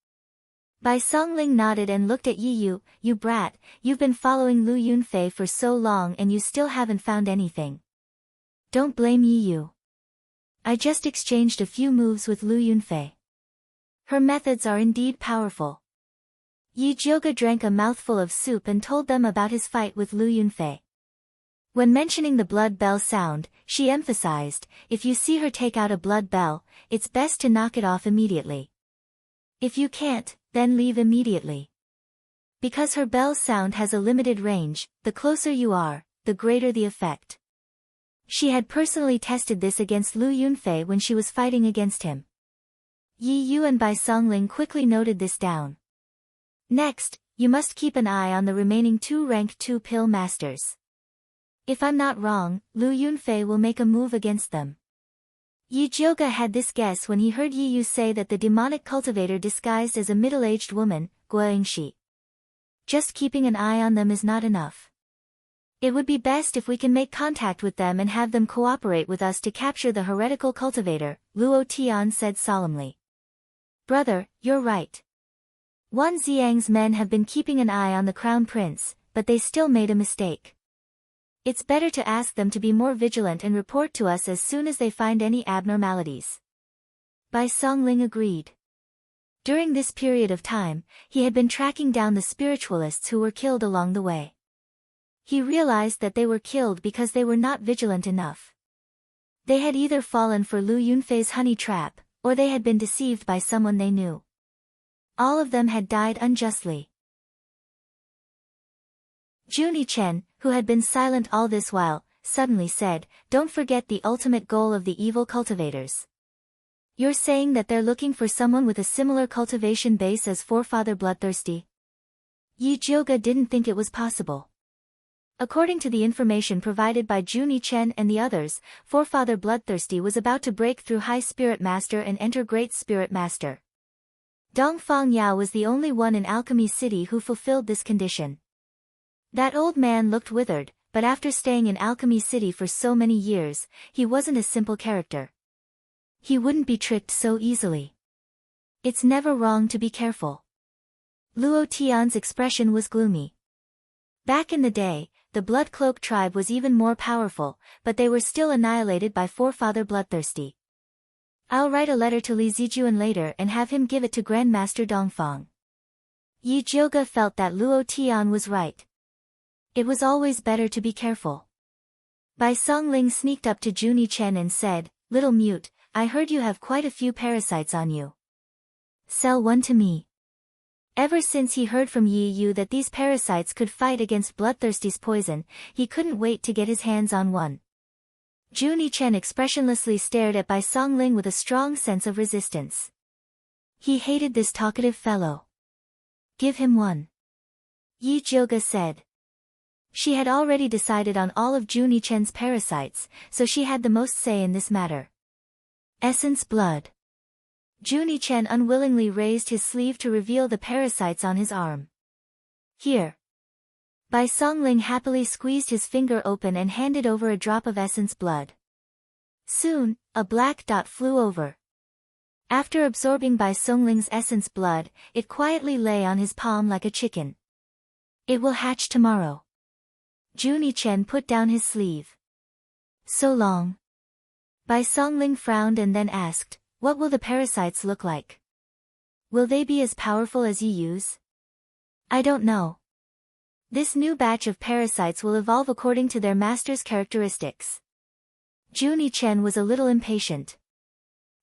Bai Songling nodded and looked at Yi Yu. You brat, you've been following Lu Yunfei for so long and you still haven't found anything. Don't blame Yi Yu. I just exchanged a few moves with Lu Yunfei. Her methods are indeed powerful. Yi Jioge drank a mouthful of soup and told them about his fight with Lu Yunfei. When mentioning the blood bell sound, she emphasized, if you see her take out a blood bell, it's best to knock it off immediately. If you can't, then leave immediately. Because her bell's sound has a limited range, the closer you are, the greater the effect. She had personally tested this against Lu Yunfei when she was fighting against him. Yi Yu and Bai Songling quickly noted this down. Next, you must keep an eye on the remaining 2 rank 2 pill masters. If I'm not wrong, Lu Yunfei will make a move against them. Yi Jioge had this guess when he heard Yi Yu say that the demonic cultivator disguised as a middle-aged woman, Guangxi. Just keeping an eye on them is not enough. It would be best if we can make contact with them and have them cooperate with us to capture the heretical cultivator, Luo Tian said solemnly. Brother, you're right. Wan Xiang's men have been keeping an eye on the Crown Prince, but they still made a mistake. It's better to ask them to be more vigilant and report to us as soon as they find any abnormalities. Bai Songling agreed. During this period of time, he had been tracking down the spiritualists who were killed along the way. He realized that they were killed because they were not vigilant enough. They had either fallen for Lu Yunfei's honey trap, or they had been deceived by someone they knew. All of them had died unjustly. Junie Chen, who had been silent all this while, suddenly said, Don't forget the ultimate goal of the evil cultivators. You're saying that they're looking for someone with a similar cultivation base as Forefather Bloodthirsty? Yi Jioge didn't think it was possible. According to the information provided by Junie Chen and the others, Forefather Bloodthirsty was about to break through High Spirit Master and enter Great Spirit Master. Dongfang Yao was the only one in Alchemy City who fulfilled this condition. That old man looked withered, but after staying in Alchemy City for so many years, he wasn't a simple character. He wouldn't be tricked so easily. It's never wrong to be careful. Luo Tian's expression was gloomy. Back in the day, the Blood Cloak tribe was even more powerful, but they were still annihilated by Forefather Bloodthirsty. I'll write a letter to Li Zijuan later and have him give it to Grandmaster Dongfang. Yi Jioge felt that Luo Tian was right. It was always better to be careful. Bai Songling sneaked up to Junie Chen and said, Little mute, I heard you have quite a few parasites on you. Sell one to me. Ever since he heard from Yi Yu that these parasites could fight against Bloodthirsty's poison, he couldn't wait to get his hands on one. Juni Chen expressionlessly stared at Bai Songling with a strong sense of resistance. He hated this talkative fellow. Give him one. Yi Jilga said. She had already decided on all of Juni Chen's parasites, so she had the most say in this matter. Essence blood. Juni Chen unwillingly raised his sleeve to reveal the parasites on his arm. Here. Bai Songling happily squeezed his finger open and handed over a drop of essence blood. Soon, a black dot flew over. After absorbing Bai Songling's essence blood, it quietly lay on his palm like a chicken. It will hatch tomorrow. Juni Chen put down his sleeve. So long. Bai Songling frowned and then asked, what will the parasites look like? Will they be as powerful as Yi Yu's? I don't know. This new batch of parasites will evolve according to their master's characteristics. Juni Chen was a little impatient.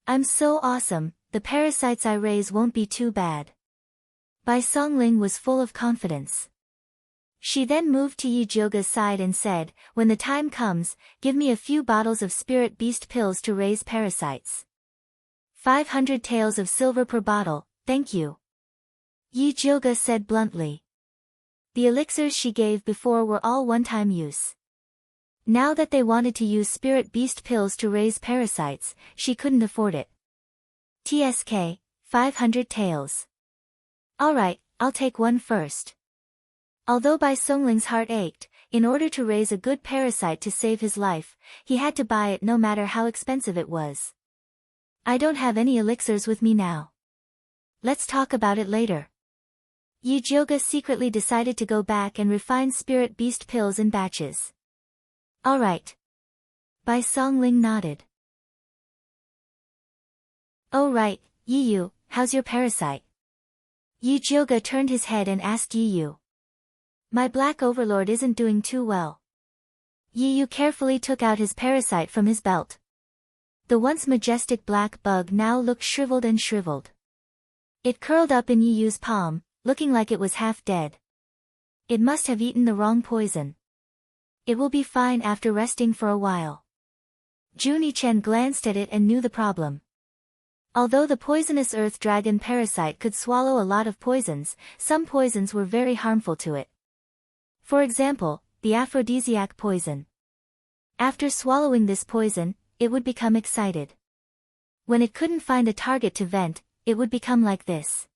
I'm so awesome, the parasites I raise won't be too bad. Bai Songling was full of confidence. She then moved to Yi Jilga's side and said, when the time comes, give me a few bottles of spirit beast pills to raise parasites. 500 taels of silver per bottle, thank you. Yi Jilga said bluntly. The elixirs she gave before were all one-time use. Now that they wanted to use spirit beast pills to raise parasites, she couldn't afford it. TSK, 500 taels. Alright, I'll take one first. Although Bai Songling's heart ached, in order to raise a good parasite to save his life, he had to buy it no matter how expensive it was. I don't have any elixirs with me now. Let's talk about it later. Yi Jilga secretly decided to go back and refine spirit beast pills in batches. Alright. Bai Songling nodded. Oh right, Yi Yu, how's your parasite? Yi Jilga turned his head and asked Yi Yu. My black overlord isn't doing too well. Yi Yu carefully took out his parasite from his belt. The once majestic black bug now looked shriveled and shriveled. It curled up in Yi Yu's palm, looking like it was half dead. It must have eaten the wrong poison. It will be fine after resting for a while. Juni Chen glanced at it and knew the problem. Although the poisonous earth dragon parasite could swallow a lot of poisons, some poisons were very harmful to it. For example, the aphrodisiac poison. After swallowing this poison, it would become excited. When it couldn't find a target to vent, it would become like this.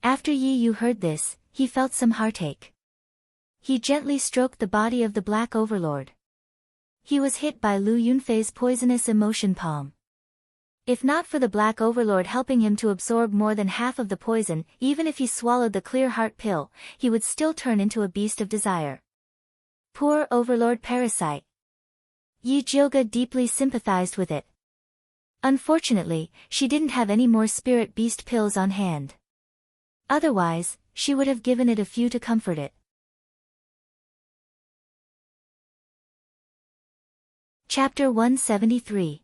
After Yi Yu heard this, he felt some heartache. He gently stroked the body of the Black Overlord. He was hit by Lu Yunfei's poisonous emotion palm. If not for the Black Overlord helping him to absorb more than half of the poison, even if he swallowed the clear heart pill, he would still turn into a beast of desire. Poor Overlord Parasite. Yi Jilga deeply sympathized with it. Unfortunately, she didn't have any more spirit beast pills on hand. Otherwise, she would have given it a few to comfort it. Chapter 173.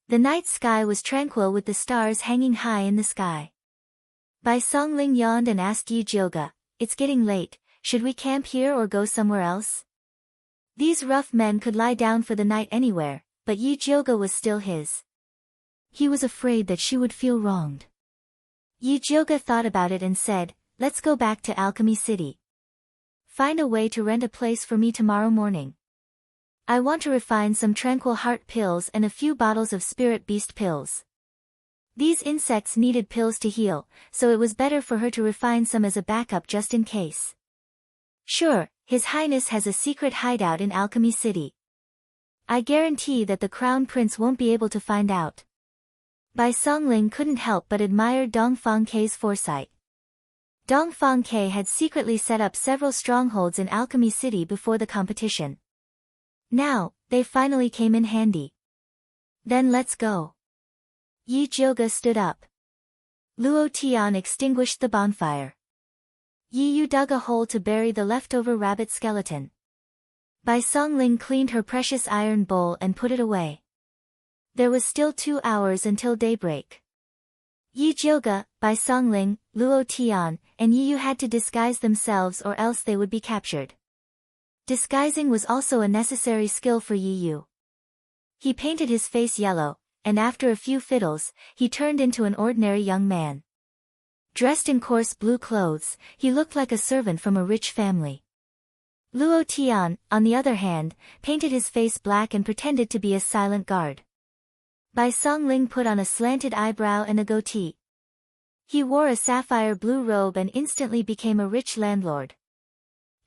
The night sky was tranquil with the stars hanging high in the sky. Bai Songling yawned and asked Yi Jilga, "It's getting late, should we camp here or go somewhere else?" These rough men could lie down for the night anywhere, but Yi Jilga was still his. He was afraid that she would feel wronged. Yi Jilga thought about it and said, "Let's go back to Alchemy City. Find a way to rent a place for me tomorrow morning. I want to refine some tranquil heart pills and a few bottles of spirit beast pills." These insects needed pills to heal, so it was better for her to refine some as a backup just in case. Sure, His Highness has a secret hideout in Alchemy City. I guarantee that the Crown Prince won't be able to find out. Bai Songling couldn't help but admire Dongfang Kei's foresight. Dongfang Kei had secretly set up several strongholds in Alchemy City before the competition. Now, they finally came in handy. Then let's go. Yi Jilga stood up. Luo Tian extinguished the bonfire. Yi Yu dug a hole to bury the leftover rabbit skeleton. Bai Songling cleaned her precious iron bowl and put it away. There was still 2 hours until daybreak. Yi Jioge, Bai Songling, Luo Tian, and Yi Yu had to disguise themselves or else they would be captured. Disguising was also a necessary skill for Yi Yu. He painted his face yellow, and after a few fiddles, he turned into an ordinary young man. Dressed in coarse blue clothes, he looked like a servant from a rich family. Luo Tian, on the other hand, painted his face black and pretended to be a silent guard. Bai Songling put on a slanted eyebrow and a goatee. He wore a sapphire blue robe and instantly became a rich landlord.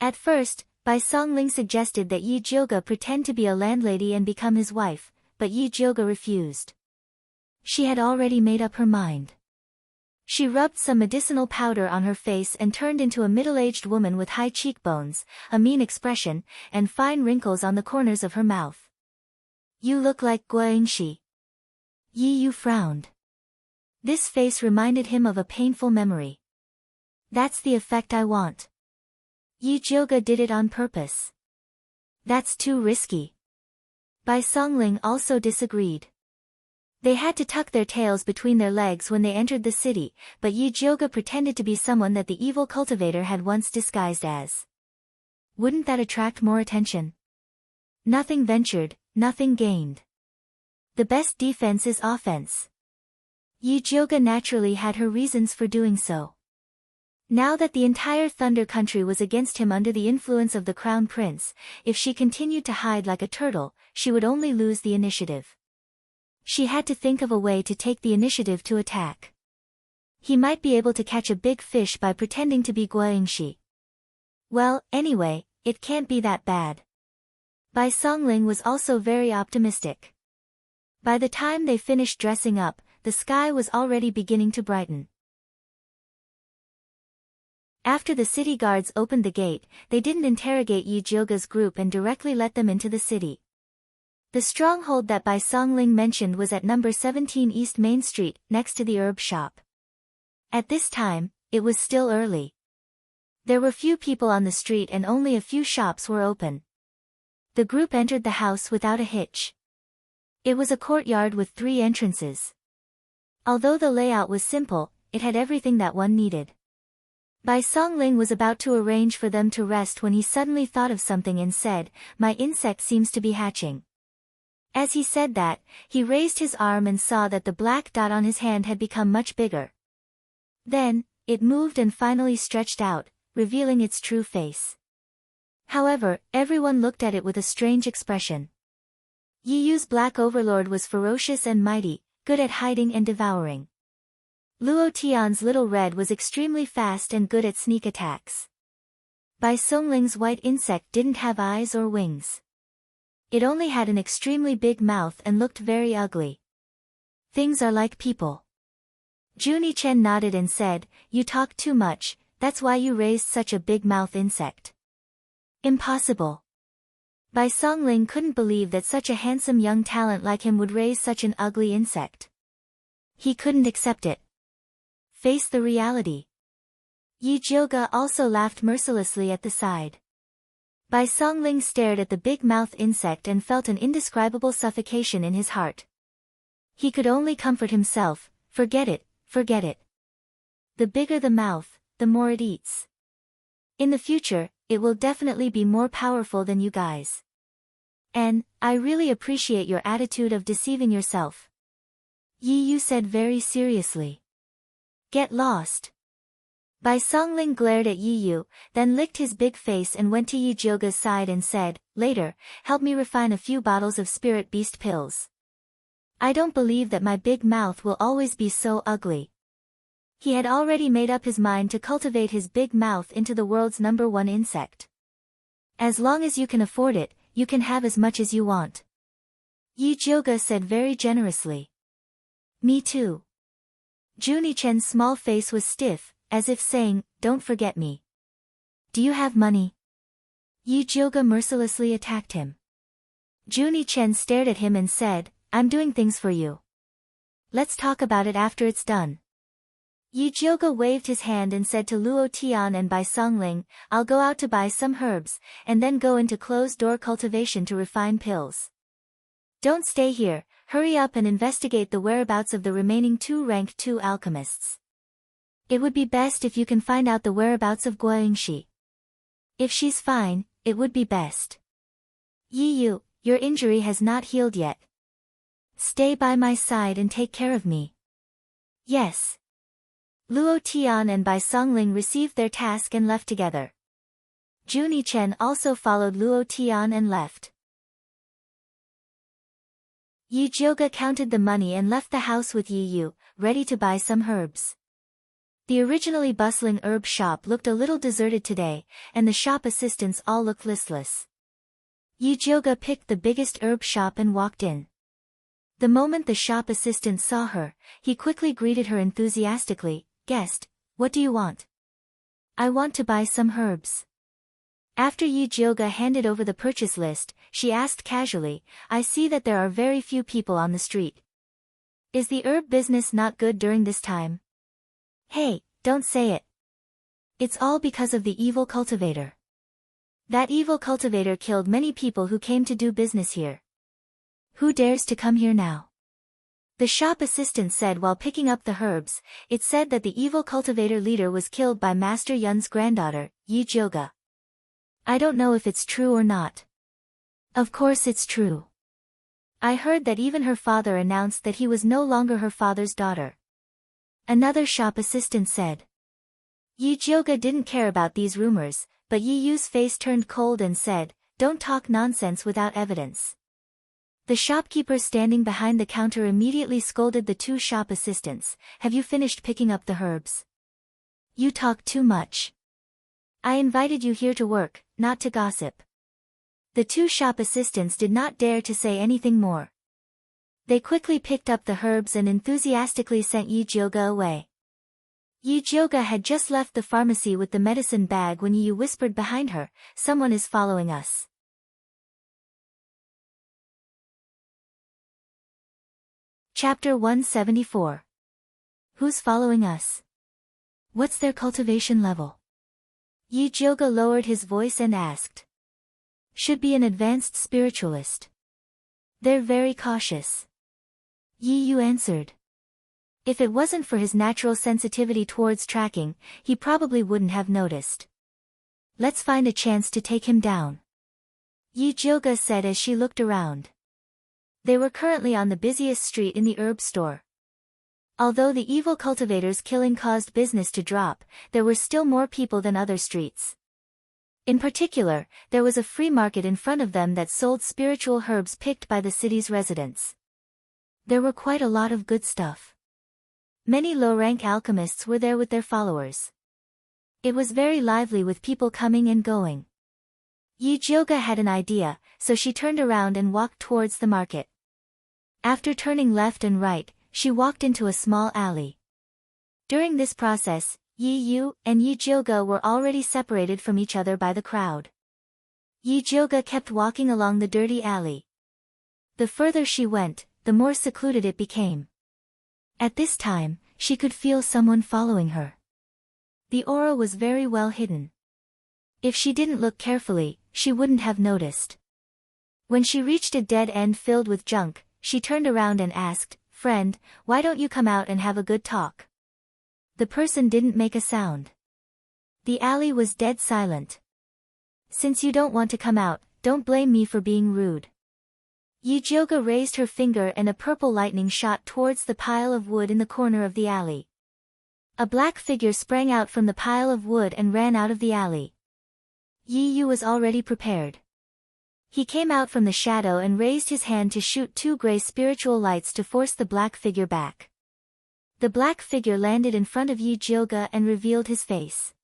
At first, Bai Songling suggested that Yi Jioge pretend to be a landlady and become his wife, but Yi Jioge refused. She had already made up her mind. She rubbed some medicinal powder on her face and turned into a middle-aged woman with high cheekbones, a mean expression, and fine wrinkles on the corners of her mouth. "You look like Guangxi." Yi Yu frowned. This face reminded him of a painful memory. "That's the effect I want." Yi Jioge did it on purpose. "That's too risky." Bai Songling also disagreed. They had to tuck their tails between their legs when they entered the city, but Yi Jioge pretended to be someone that the evil cultivator had once disguised as. Wouldn't that attract more attention? Nothing ventured, nothing gained. The best defense is offense. Yi Jioge naturally had her reasons for doing so. Now that the entire Thunder Country was against him under the influence of the Crown Prince, if she continued to hide like a turtle, she would only lose the initiative. She had to think of a way to take the initiative to attack. He might be able to catch a big fish by pretending to be Guangxi. Well, anyway, it can't be that bad. Bai Songling was also very optimistic. By the time they finished dressing up, the sky was already beginning to brighten. After the city guards opened the gate, they didn't interrogate Yi Jioge's group and directly let them into the city. The stronghold that Bai Songling mentioned was at number 17 East Main Street, next to the herb shop. At this time, it was still early. There were few people on the street and only a few shops were open. The group entered the house without a hitch. It was a courtyard with 3 entrances. Although the layout was simple, it had everything that one needed. Bai Songling was about to arrange for them to rest when he suddenly thought of something and said, "My insect seems to be hatching." As he said that, he raised his arm and saw that the black dot on his hand had become much bigger. Then, it moved and finally stretched out, revealing its true face. However, everyone looked at it with a strange expression. Yi Yu's black overlord was ferocious and mighty, good at hiding and devouring. Luo Tian's little red was extremely fast and good at sneak attacks. Bai Songling's white insect didn't have eyes or wings. It only had an extremely big mouth and looked very ugly. Things are like people. Juni Chen nodded and said, "You talk too much, that's why you raised such a big mouth insect." Impossible. Bai Songling couldn't believe that such a handsome young talent like him would raise such an ugly insect. He couldn't accept it. Face the reality. Yi Jioge also laughed mercilessly at the side. Bai Songling stared at the big-mouth insect and felt an indescribable suffocation in his heart. He could only comfort himself, forget it, forget it. The bigger the mouth, the more it eats. In the future, it will definitely be more powerful than you guys. And, I really appreciate your attitude of deceiving yourself. Yi Yu said very seriously. Get lost. Bai Songling glared at Yi Yu, then licked his big face and went to Yi Jioge's side and said, "Later, help me refine a few bottles of spirit beast pills. I don't believe that my big mouth will always be so ugly." He had already made up his mind to cultivate his big mouth into the world's #1 insect. As long as you can afford it, you can have as much as you want. Yi Jioge said very generously. Me too. Juni Chen's small face was stiff, as if saying, "Don't forget me." Do you have money? Yi Jioge mercilessly attacked him. Juni Chen stared at him and said, "I'm doing things for you. Let's talk about it after it's done." Yi Jioge waved his hand and said to Luo Tian and Bai Songling, "I'll go out to buy some herbs, and then go into closed-door cultivation to refine pills." Don't stay here, hurry up and investigate the whereabouts of the remaining 2 rank 2 alchemists. It would be best if you can find out the whereabouts of Guoyingshi. If she's fine, it would be best. Yi, your injury has not healed yet. Stay by my side and take care of me. Yes. Luo Tian and Bai Songling received their task and left together. Juni Chen also followed Luo Tian and left. Yi Jioga counted the money and left the house with Yi Yu, ready to buy some herbs. The originally bustling herb shop looked a little deserted today, and the shop assistants all looked listless. Yi Jioga picked the biggest herb shop and walked in. The moment the shop assistant saw her, he quickly greeted her enthusiastically. Guest, what do you want? I want to buy some herbs. After Yi Jioga handed over the purchase list, she asked casually, I see that there are very few people on the street. Is the herb business not good during this time? Hey, don't say it. It's all because of the evil cultivator. That evil cultivator killed many people who came to do business here. Who dares to come here now? The shop assistant said while picking up the herbs. It said that the evil cultivator leader was killed by Master Yun's granddaughter, Yi Jioga. I don't know if it's true or not. Of course it's true. I heard that even her father announced that he was no longer her father's daughter. Another shop assistant said. Yi Jioga didn't care about these rumors, but Yi Yu's face turned cold and said, Don't talk nonsense without evidence. The shopkeeper standing behind the counter immediately scolded the 2 shop assistants. Have you finished picking up the herbs? You talk too much. I invited you here to work, not to gossip. The 2 shop assistants did not dare to say anything more. They quickly picked up the herbs and enthusiastically sent Yi Jioga away. Yi Jioga had just left the pharmacy with the medicine bag when Yi Yu whispered behind her, Someone is following us. Chapter 174. Who's following us? What's their cultivation level? Yi Jioga lowered his voice and asked. Should be an advanced spiritualist. They're very cautious. Yi Yu answered. If it wasn't for his natural sensitivity towards tracking, he probably wouldn't have noticed. Let's find a chance to take him down. Yi Jioga said as she looked around. They were currently on the busiest street in the herb store. Although the evil cultivator's killing caused business to drop, there were still more people than other streets. In particular, there was a free market in front of them that sold spiritual herbs picked by the city's residents. There were quite a lot of good stuff. Many low-rank alchemists were there with their followers. It was very lively with people coming and going. Yi Jioga had an idea, so she turned around and walked towards the market. After turning left and right, she walked into a small alley. During this process, Yi Yu and Yi Jioga were already separated from each other by the crowd. Yi Jioga kept walking along the dirty alley. The further she went, the more secluded it became. At this time, she could feel someone following her. The aura was very well hidden. If she didn't look carefully, she wouldn't have noticed. When she reached a dead end filled with junk, she turned around and asked, Friend, why don't you come out and have a good talk? The person didn't make a sound. The alley was dead silent. Since you don't want to come out, don't blame me for being rude. Yi Jioga raised her finger and a purple lightning shot towards the pile of wood in the corner of the alley. A black figure sprang out from the pile of wood and ran out of the alley. Yi Yu was already prepared. He came out from the shadow and raised his hand to shoot 2 gray spiritual lights to force the black figure back. The black figure landed in front of Yi Jioga and revealed his face.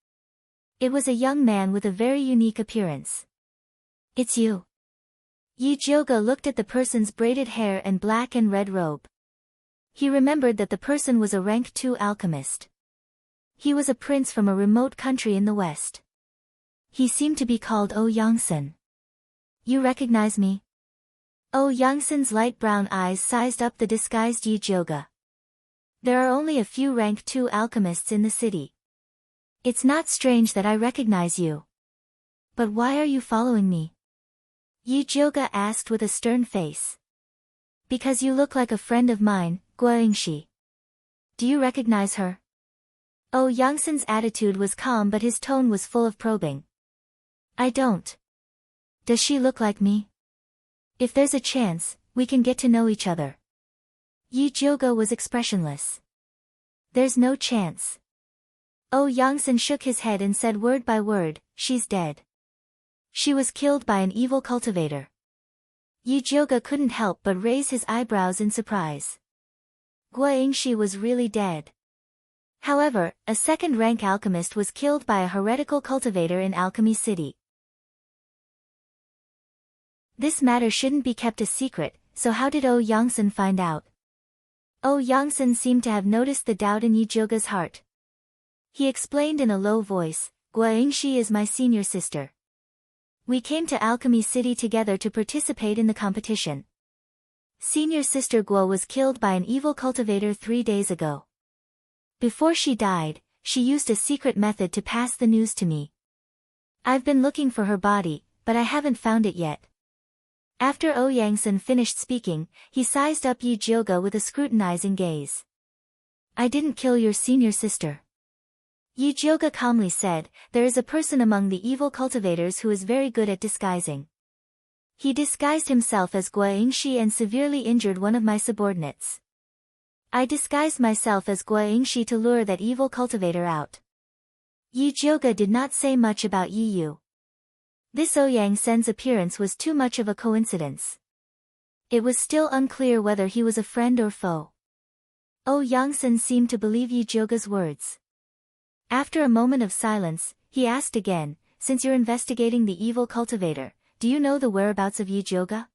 It was a young man with a very unique appearance. It's you. Yi Jioga looked at the person's braided hair and black and red robe. He remembered that the person was a rank 2 alchemist. He was a prince from a remote country in the west. He seemed to be called Oh Yongsan. You recognize me? Oh Yongsan's light brown eyes sized up the disguised Yi Jioga. There are only a few rank 2 alchemists in the city. It's not strange that I recognize you. But why are you following me? Yi Jioga asked with a stern face. Because you look like a friend of mine, Guangxi. Do you recognize her? Oh Yangsen's attitude was calm but his tone was full of probing. I don't. Does she look like me? If there's a chance, we can get to know each other. Yi Jioge was expressionless. There's no chance. Oh Yangsen shook his head and said word by word, she's dead. She was killed by an evil cultivator. Yi Jioge couldn't help but raise his eyebrows in surprise. Guangxi was really dead. However, a second-rank alchemist was killed by a heretical cultivator in Alchemy City. This matter shouldn't be kept a secret, so how did Oh Yangsen find out? Oh Yangsen seemed to have noticed the doubt in Yi Jioge's heart. He explained in a low voice, Guangxi is my senior sister. We came to Alchemy City together to participate in the competition. Senior sister Guo was killed by an evil cultivator 3 days ago. Before she died, she used a secret method to pass the news to me. I've been looking for her body, but I haven't found it yet. After Oh Yangsen finished speaking, he sized up Yi Jioge with a scrutinizing gaze. I didn't kill your senior sister. Yi Jioge calmly said, there is a person among the evil cultivators who is very good at disguising. He disguised himself as Guangxi and severely injured one of my subordinates. I disguised myself as Guangxi to lure that evil cultivator out. Yi Jioge did not say much about Yi Yu. This Oh Yangsen's appearance was too much of a coincidence. It was still unclear whether he was a friend or foe. Oh Yangsen seemed to believe Yi Jioge's words. After a moment of silence, he asked again, since you're investigating the evil cultivator, do you know the whereabouts of Yi Jioge?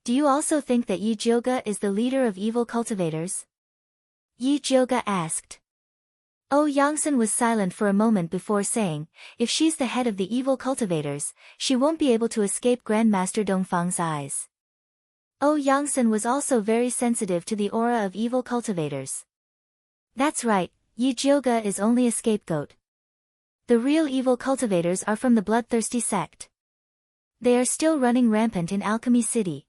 Do you also think that Yi Jioge is the leader of evil cultivators? Yi Jioge asked. Oh Yangsen was silent for a moment before saying, if she's the head of the evil cultivators, she won't be able to escape Grandmaster Dongfang's eyes. Oh Yangsen was also very sensitive to the aura of evil cultivators. That's right, Yi Jioge is only a scapegoat. The real evil cultivators are from the bloodthirsty sect. They are still running rampant in Alchemy City.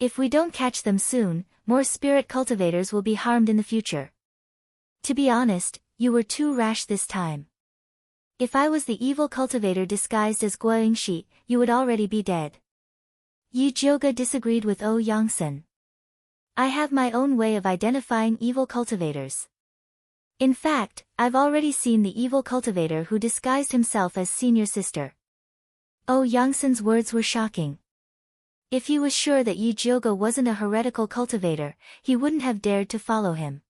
If we don't catch them soon, more spirit cultivators will be harmed in the future. To be honest, you were too rash this time. If I was the evil cultivator disguised as Guangxi, you would already be dead. Yi Jioge disagreed with Oh Yangsen. I have my own way of identifying evil cultivators. In fact, I've already seen the evil cultivator who disguised himself as senior sister. Oh Yangsen's words were shocking. If he was sure that Yi Jioge wasn't a heretical cultivator, he wouldn't have dared to follow him.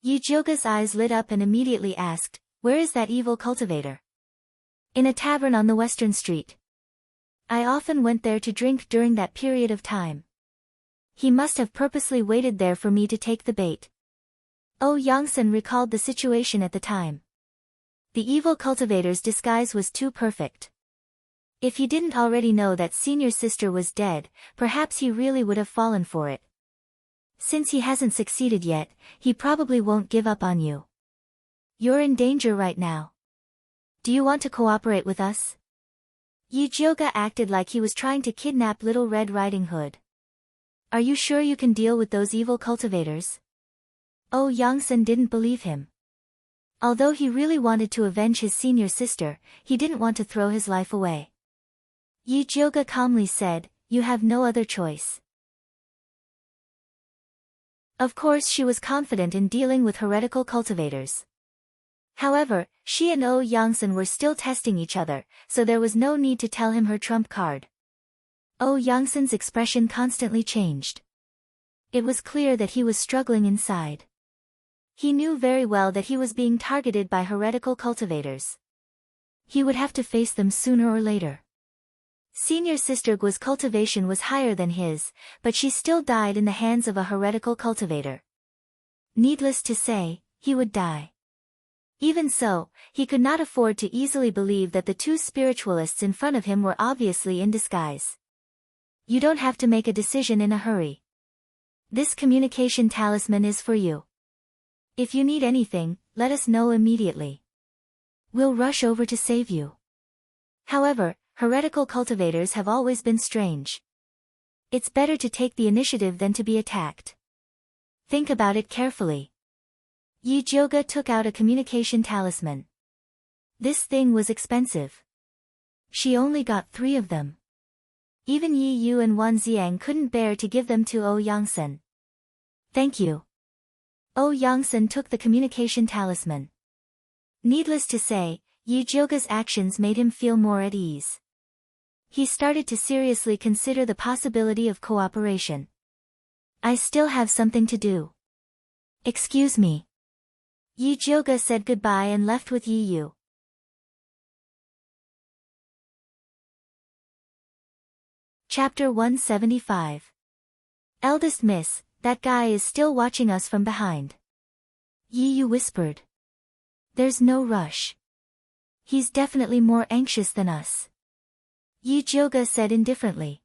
Yi Jioge's eyes lit up and immediately asked, where is that evil cultivator? In a tavern on the Western Street. I often went there to drink during that period of time. He must have purposely waited there for me to take the bait. Oh Yangsen recalled the situation at the time. The evil cultivator's disguise was too perfect. If he didn't already know that senior sister was dead, perhaps he really would have fallen for it. Since he hasn't succeeded yet, he probably won't give up on you. You're in danger right now. Do you want to cooperate with us? Yi Jioge acted like he was trying to kidnap Little Red Riding Hood. Are you sure you can deal with those evil cultivators? Oh Yangsen didn't believe him. Although he really wanted to avenge his senior sister, he didn't want to throw his life away. Yi Jioge calmly said, you have no other choice. Of course she was confident in dealing with heretical cultivators. However, she and Oh Yangsen were still testing each other, so there was no need to tell him her trump card. Oh Yangsen's expression constantly changed. It was clear that he was struggling inside. He knew very well that he was being targeted by heretical cultivators. He would have to face them sooner or later. Senior sister Guo's cultivation was higher than his, but she still died in the hands of a heretical cultivator. Needless to say, he would die. Even so, he could not afford to easily believe that the two spiritualists in front of him were obviously in disguise. You don't have to make a decision in a hurry. This communication talisman is for you. If you need anything, let us know immediately. We'll rush over to save you. However, heretical cultivators have always been strange. It's better to take the initiative than to be attacked. Think about it carefully. Yi Jioge took out a communication talisman. This thing was expensive. She only got 3 of them. Even Yi Yu and Wan Xiang couldn't bear to give them to Yangsen. Thank you. Yangsen took the communication talisman. Needless to say, Yi Jioge's actions made him feel more at ease. He started to seriously consider the possibility of cooperation. I still have something to do. Excuse me. Yi Jioge said goodbye and left with Yi Yu. Chapter 175. Eldest Miss, that guy is still watching us from behind. Yi Yu whispered. There's no rush. He's definitely more anxious than us. Yi Jioge said indifferently.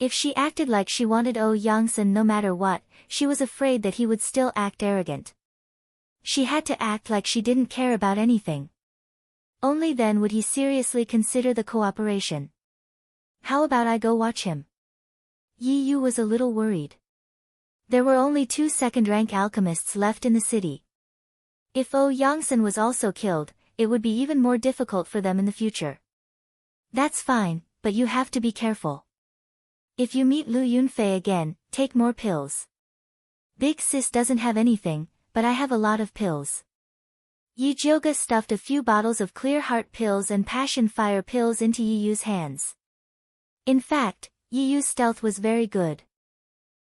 If she acted like she wanted Yangsen no matter what, she was afraid that he would still act arrogant. She had to act like she didn't care about anything. Only then would he seriously consider the cooperation. How about I go watch him? Yi Yu was a little worried. There were only 2 second-rank alchemists left in the city. If Yangsen was also killed, it would be even more difficult for them in the future. That's fine, but you have to be careful. If you meet Lu Yunfei again, take more pills. Big Sis doesn't have anything, but I have a lot of pills. Yi Jioge stuffed a few bottles of Clear Heart pills and Passion Fire pills into Yi Yu's hands. In fact, Yi Yu's stealth was very good.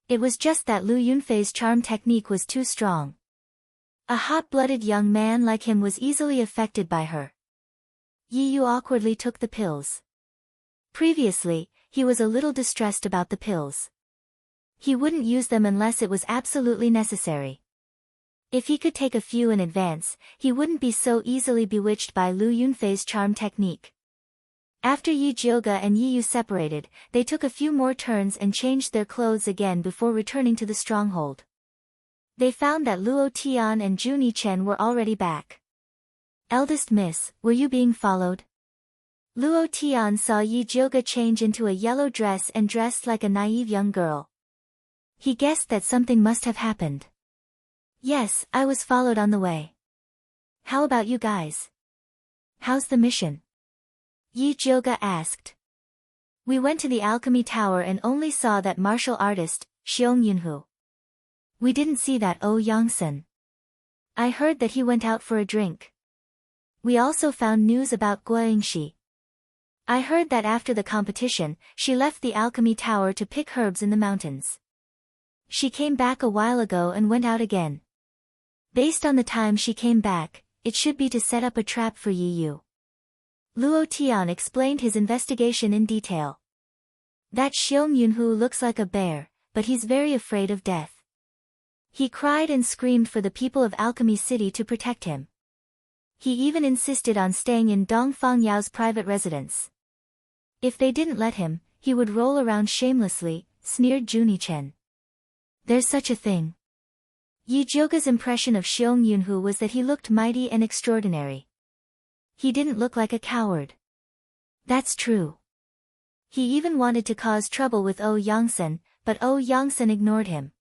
It was just that Lu Yunfei's charm technique was too strong. A hot-blooded young man like him was easily affected by her. Yi Yu awkwardly took the pills. Previously, he was a little distressed about the pills. He wouldn't use them unless it was absolutely necessary. If he could take a few in advance, he wouldn't be so easily bewitched by Lu Yunfei's charm technique. After Yi Jioge and Yi Yu separated, they took a few more turns and changed their clothes again before returning to the stronghold. They found that Luo Tian and Juni Chen were already back. Eldest Miss, were you being followed? Luo Tian saw Yi Jioge change into a yellow dress and dressed like a naive young girl. He guessed that something must have happened. Yes, I was followed on the way. How about you guys? How's the mission? Yi Jioge asked. We went to the alchemy tower and only saw that martial artist, Xiong Yunhu. We didn't see that Yangsen. I heard that he went out for a drink. We also found news about Guoyingxi. I heard that after the competition, she left the alchemy tower to pick herbs in the mountains. She came back a while ago and went out again. Based on the time she came back, it should be to set up a trap for Yi Yu. Luo Tian explained his investigation in detail. That Xiong Yunhu looks like a bear, but he's very afraid of death. He cried and screamed for the people of Alchemy City to protect him. He even insisted on staying in Dongfang Yao's private residence. If they didn't let him, he would roll around shamelessly, sneered Juni Chen. There's such a thing. Yi Jioge's impression of Xiong Yunhu was that he looked mighty and extraordinary. He didn't look like a coward. That's true. He even wanted to cause trouble with Yangsen, but Yangsen ignored him.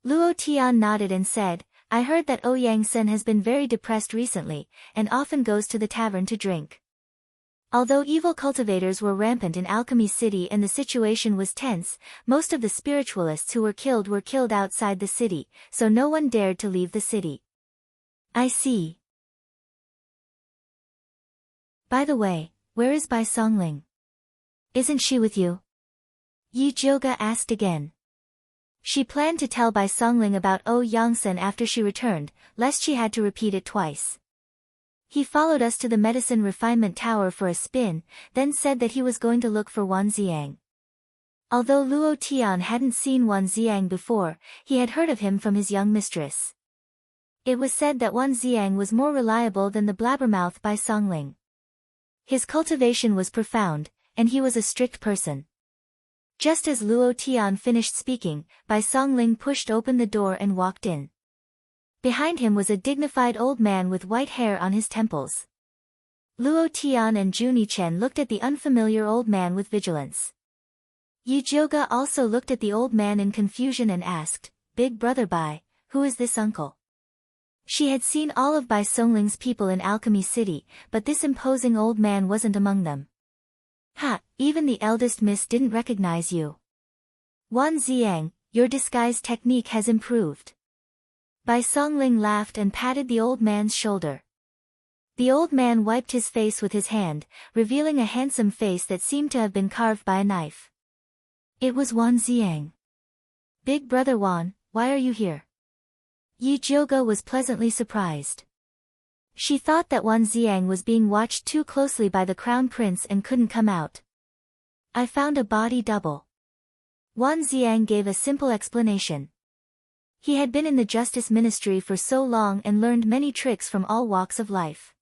Luo Tian nodded and said, I heard that Yangsen has been very depressed recently, and often goes to the tavern to drink. Although evil cultivators were rampant in Alchemy City and the situation was tense, most of the spiritualists who were killed outside the city, so no one dared to leave the city. I see. By the way, where is Bai Songling? Isn't she with you? Yi Jioge asked again. She planned to tell Bai Songling about Yangsen after she returned, lest she had to repeat it twice. He followed us to the medicine refinement tower for a spin, then said that he was going to look for Wan Xiang. Although Luo Tian hadn't seen Wan Xiang before, he had heard of him from his young mistress. It was said that Wan Xiang was more reliable than the blabbermouth Bai Songling. His cultivation was profound, and he was a strict person. Just as Luo Tian finished speaking, Bai Songling pushed open the door and walked in. Behind him was a dignified old man with white hair on his temples. Luo Tian and Juni Chen looked at the unfamiliar old man with vigilance. Yijioga also looked at the old man in confusion and asked, "Big brother Bai, who is this uncle?" She had seen all of Bai Songling's people in Alchemy City, but this imposing old man wasn't among them. "Ha, even the eldest miss didn't recognize you. Wan Ziang, your disguise technique has improved." Bai Songling laughed and patted the old man's shoulder. The old man wiped his face with his hand, revealing a handsome face that seemed to have been carved by a knife. It was Wan Ziang. "Big brother Wan, why are you here?" Yijioga was pleasantly surprised. She thought that Wan Ziang was being watched too closely by the crown prince and couldn't come out. "I found a body double." Wan Ziang gave a simple explanation. He had been in the justice ministry for so long and learned many tricks from all walks of life.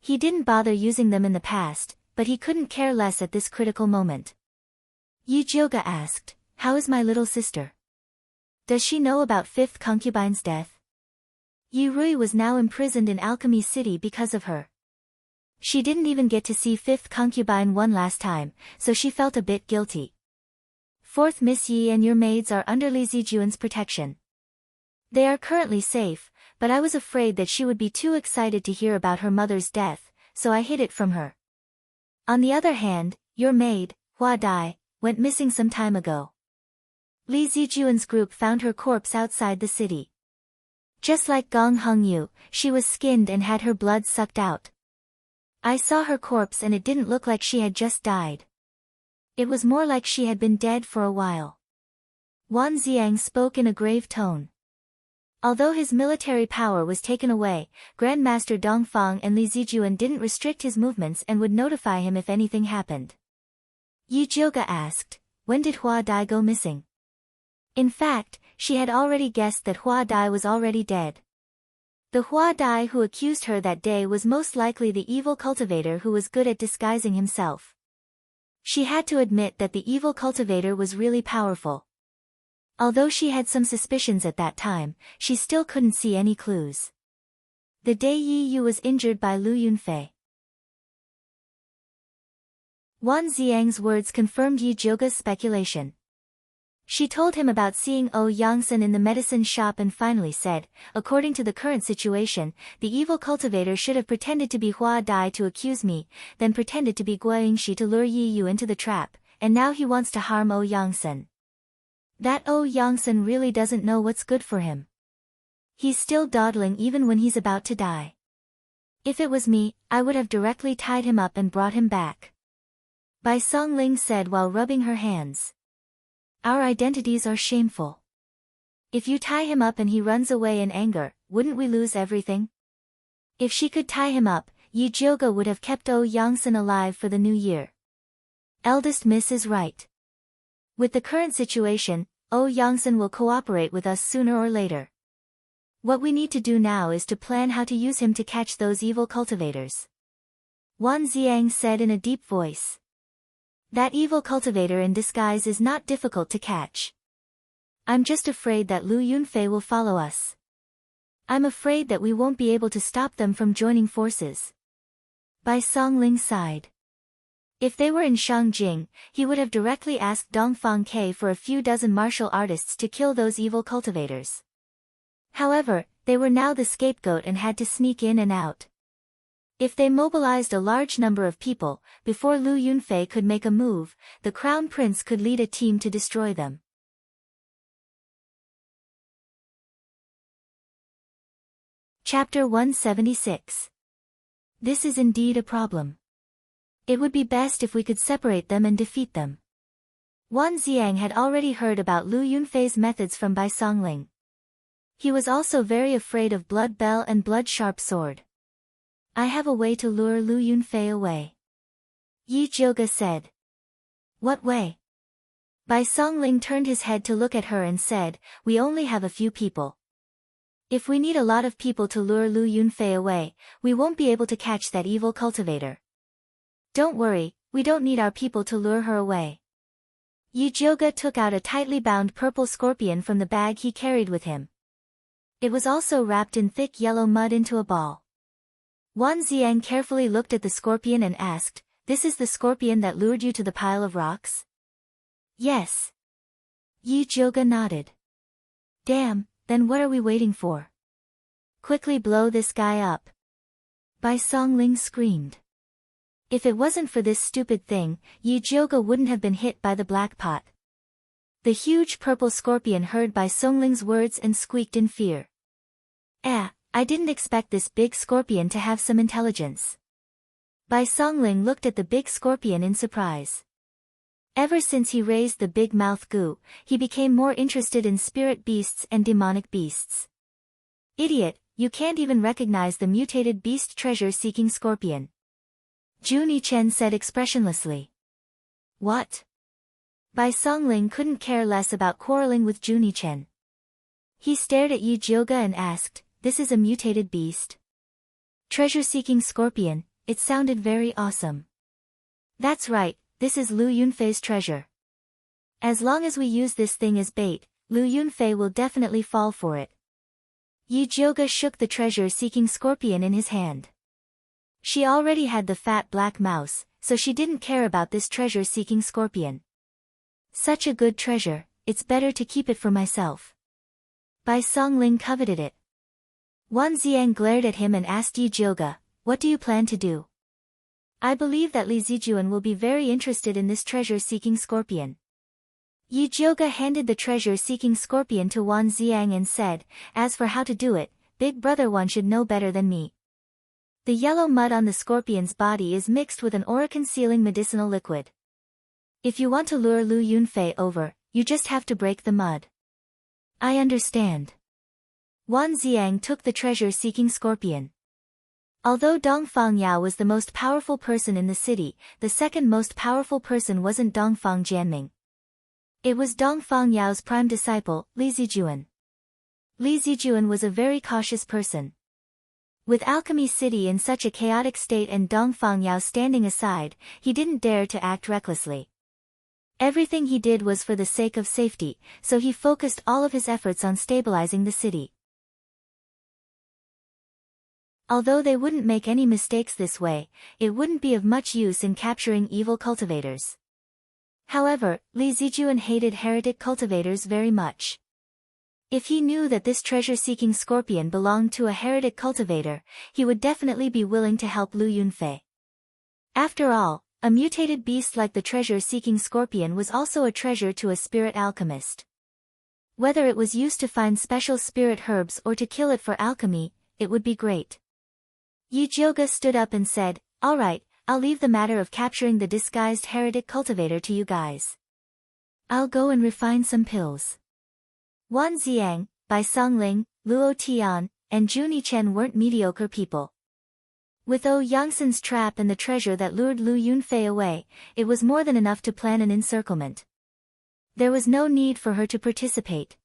He didn't bother using them in the past, but he couldn't care less at this critical moment. Yijioga asked, "How is my little sister? Does she know about fifth concubine's death?" Yi Rui was now imprisoned in Alchemy City because of her. She didn't even get to see fifth concubine one last time, so she felt a bit guilty. "Fourth Miss Yi and your maids are under Li Zijuan's protection. They are currently safe, but I was afraid that she would be too excited to hear about her mother's death, so I hid it from her. On the other hand, your maid, Hua Dai, went missing some time ago. Li Zijuan's group found her corpse outside the city. Just like Gong Hengyu, she was skinned and had her blood sucked out. I saw her corpse and it didn't look like she had just died. It was more like she had been dead for a while." Wan Ziang spoke in a grave tone. Although his military power was taken away, Grandmaster Dongfang and Li Zijuan didn't restrict his movements and would notify him if anything happened. Yijioga asked, "When did Hua Dai go missing?" In fact, she had already guessed that Hua Dai was already dead. The Hua Dai who accused her that day was most likely the evil cultivator who was good at disguising himself. She had to admit that the evil cultivator was really powerful. Although she had some suspicions at that time, she still couldn't see any clues. The day Yi Yu was injured by Lu Yunfei. Wan Ziang's words confirmed Yijioga's speculation. She told him about seeing Oh Yangsan in the medicine shop and finally said, "According to the current situation, the evil cultivator should have pretended to be Hua Dai to accuse me, then pretended to be Guo Yingxi to lure Yi Yu into the trap, and now he wants to harm Oh Yangsan. That Oh Yangsan really doesn't know what's good for him. He's still dawdling even when he's about to die. If it was me, I would have directly tied him up and brought him back." Bai Songling said while rubbing her hands. "Our identities are shameful. If you tie him up and he runs away in anger, wouldn't we lose everything?" If she could tie him up, Yijioga would have kept Oh Yangsan alive for the new year. Eldest Miss is right. With the current situation, Oh Yangsan will cooperate with us sooner or later. What we need to do now is to plan how to use him to catch those evil cultivators. Wan Ziang said in a deep voice. That evil cultivator in disguise is not difficult to catch. I'm just afraid that Lu Yunfei will follow us. I'm afraid that we won't be able to stop them from joining forces. Bai Songling sighed. If they were in Shangjing, he would have directly asked Dongfang Ke for a few dozen martial artists to kill those evil cultivators. However, they were now the scapegoat and had to sneak in and out. If they mobilized a large number of people, before Lu Yunfei could make a move, the Crown Prince could lead a team to destroy them. Chapter 176. This is indeed a problem. It would be best if we could separate them and defeat them. Wan Ziang had already heard about Lu Yunfei's methods from Bai Songling. He was also very afraid of Blood Bell and Blood Sharp Sword. I have a way to lure Lu Yunfei away. Yijioga said. What way? Bai Songling turned his head to look at her and said, we only have a few people. If we need a lot of people to lure Lu Yunfei away, we won't be able to catch that evil cultivator. Don't worry, we don't need our people to lure her away. Yijioga took out a tightly bound purple scorpion from the bag he carried with him. It was also wrapped in thick yellow mud into a ball. Wan Ziang carefully looked at the scorpion and asked, This is the scorpion that lured you to the pile of rocks? Yes. Yi Jioga nodded. Damn, then what are we waiting for? Quickly blow this guy up. Bai Songling screamed. If it wasn't for this stupid thing, Yi Jioga wouldn't have been hit by the black pot. The huge purple scorpion heard Bai Songling's words and squeaked in fear. I didn't expect this big scorpion to have some intelligence. Bai Songling looked at the big scorpion in surprise. Ever since he raised the big mouth Gu, he became more interested in spirit beasts and demonic beasts. Idiot, you can't even recognize the mutated beast treasure-seeking scorpion. Zhu Nichen said expressionlessly. What? Bai Songling couldn't care less about quarreling with Zhu Nichen. He stared at Yi Jioga and asked, this is a mutated beast? Treasure-seeking scorpion, it sounded very awesome. That's right, this is Lu Yunfei's treasure. As long as we use this thing as bait, Lu Yunfei will definitely fall for it. Yi Jioga shook the treasure-seeking scorpion in his hand. She already had the fat black mouse, so she didn't care about this treasure-seeking scorpion. Such a good treasure, it's better to keep it for myself. Bai Songling coveted it. Wan Ziang glared at him and asked Yi Jioga, what do you plan to do? I believe that Li Zijuan will be very interested in this treasure-seeking scorpion. Yi Jioga handed the treasure-seeking scorpion to Wan Ziang and said, as for how to do it, Big Brother Wan should know better than me. The yellow mud on the scorpion's body is mixed with an aura-concealing medicinal liquid. If you want to lure Lu Yunfei over, you just have to break the mud. I understand. Wan Ziang took the treasure-seeking scorpion. Although Dongfang Yao was the most powerful person in the city, the second most powerful person wasn't Dongfang Jianming. It was Dongfang Yao's prime disciple, Li Zijuan. Li Zijuan was a very cautious person. With Alchemy City in such a chaotic state and Dongfang Yao standing aside, he didn't dare to act recklessly. Everything he did was for the sake of safety, so he focused all of his efforts on stabilizing the city. Although they wouldn't make any mistakes this way, it wouldn't be of much use in capturing evil cultivators. However, Li Zijuan hated heretic cultivators very much. If he knew that this treasure-seeking scorpion belonged to a heretic cultivator, he would definitely be willing to help Lu Yunfei. After all, a mutated beast like the treasure-seeking scorpion was also a treasure to a spirit alchemist. Whether it was used to find special spirit herbs or to kill it for alchemy, it would be great. Yi Jioga stood up and said, all right, I'll leave the matter of capturing the disguised heretic cultivator to you guys. I'll go and refine some pills. Wan Ziang, Bai Songling, Luo Tian, and Zhu Nichen weren't mediocre people. With Yangsan's trap and the treasure that lured Lu Yunfei away, it was more than enough to plan an encirclement. There was no need for her to participate.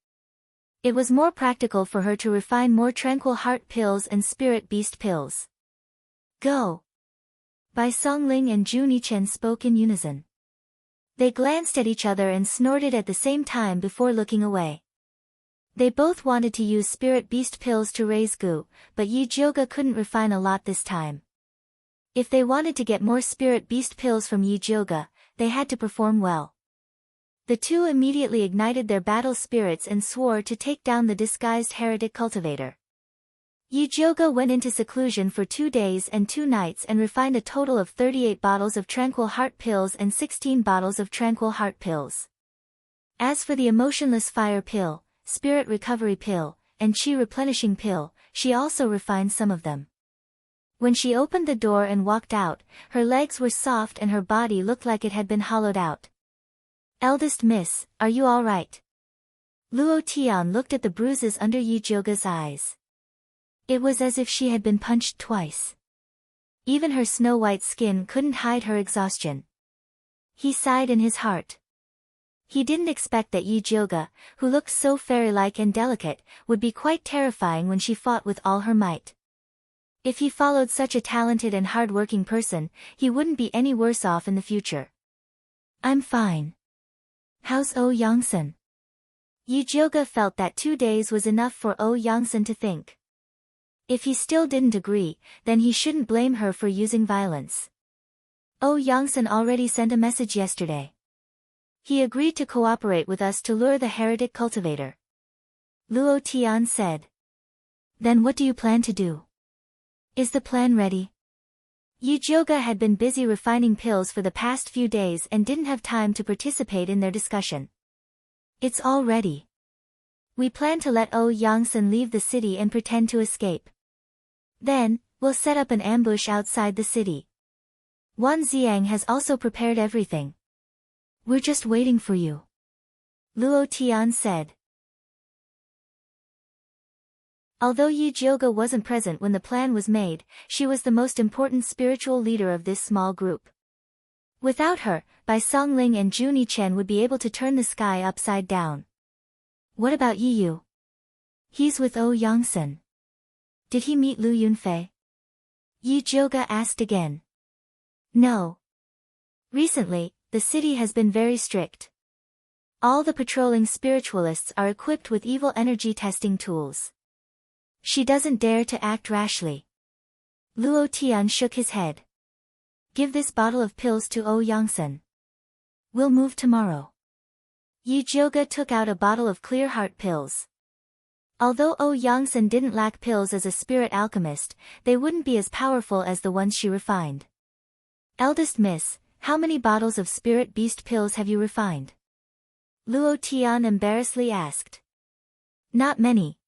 It was more practical for her to refine more tranquil heart pills and spirit beast pills. Go! Bai Songling and Zhu Nichen spoke in unison. They glanced at each other and snorted at the same time before looking away. They both wanted to use spirit beast pills to raise Gu, but Yi Jioga couldn't refine a lot this time. If they wanted to get more spirit beast pills from Yi Jioga, they had to perform well. The two immediately ignited their battle spirits and swore to take down the disguised heretic cultivator. Yi Jioga went into seclusion for 2 days and 2 nights and refined a total of 38 bottles of tranquil heart pills and 16 bottles of tranquil heart pills. As for the emotionless fire pill, spirit recovery pill, and chi replenishing pill, she also refined some of them. When she opened the door and walked out, her legs were soft and her body looked like it had been hollowed out. Eldest miss, are you all right? Luo Tian looked at the bruises under Yi Jioga's eyes. It was as if she had been punched twice. Even her snow-white skin couldn't hide her exhaustion. He sighed in his heart. He didn't expect that Yi Jioga, who looked so fairy-like and delicate, would be quite terrifying when she fought with all her might. If he followed such a talented and hard-working person, he wouldn't be any worse off in the future. I'm fine. How's Yangsan? Yi Jioga felt that 2 days was enough for Yangsan to think. If he still didn't agree, then he shouldn't blame her for using violence. Yangsan already sent a message yesterday. He agreed to cooperate with us to lure the heretic cultivator. Luo Tian said. Then what do you plan to do? Is the plan ready? Yi Jioge had been busy refining pills for the past few days and didn't have time to participate in their discussion. It's all ready. We plan to let Ou Yangsen leave the city and pretend to escape. Then, we'll set up an ambush outside the city. Wan Xiang has also prepared everything. We're just waiting for you. Luo Tian said. Although Yi Jioge wasn't present when the plan was made, she was the most important spiritual leader of this small group. Without her, Bai Songling and Juni Chen would be able to turn the sky upside down. What about Yi Yu? He's with Ou Yangsen. Did he meet Lu Yunfei? Yi Jioge asked again. No. Recently, the city has been very strict. All the patrolling spiritualists are equipped with evil energy testing tools. She doesn't dare to act rashly. Luo Tian shook his head. Give this bottle of pills to Ou Yangsen. We'll move tomorrow. Yi Jioge took out a bottle of clear heart pills. Although Ou Yangsen didn't lack pills as a spirit alchemist, they wouldn't be as powerful as the ones she refined. Eldest miss, how many bottles of spirit beast pills have you refined? Luo Tian embarrassedly asked. Not many.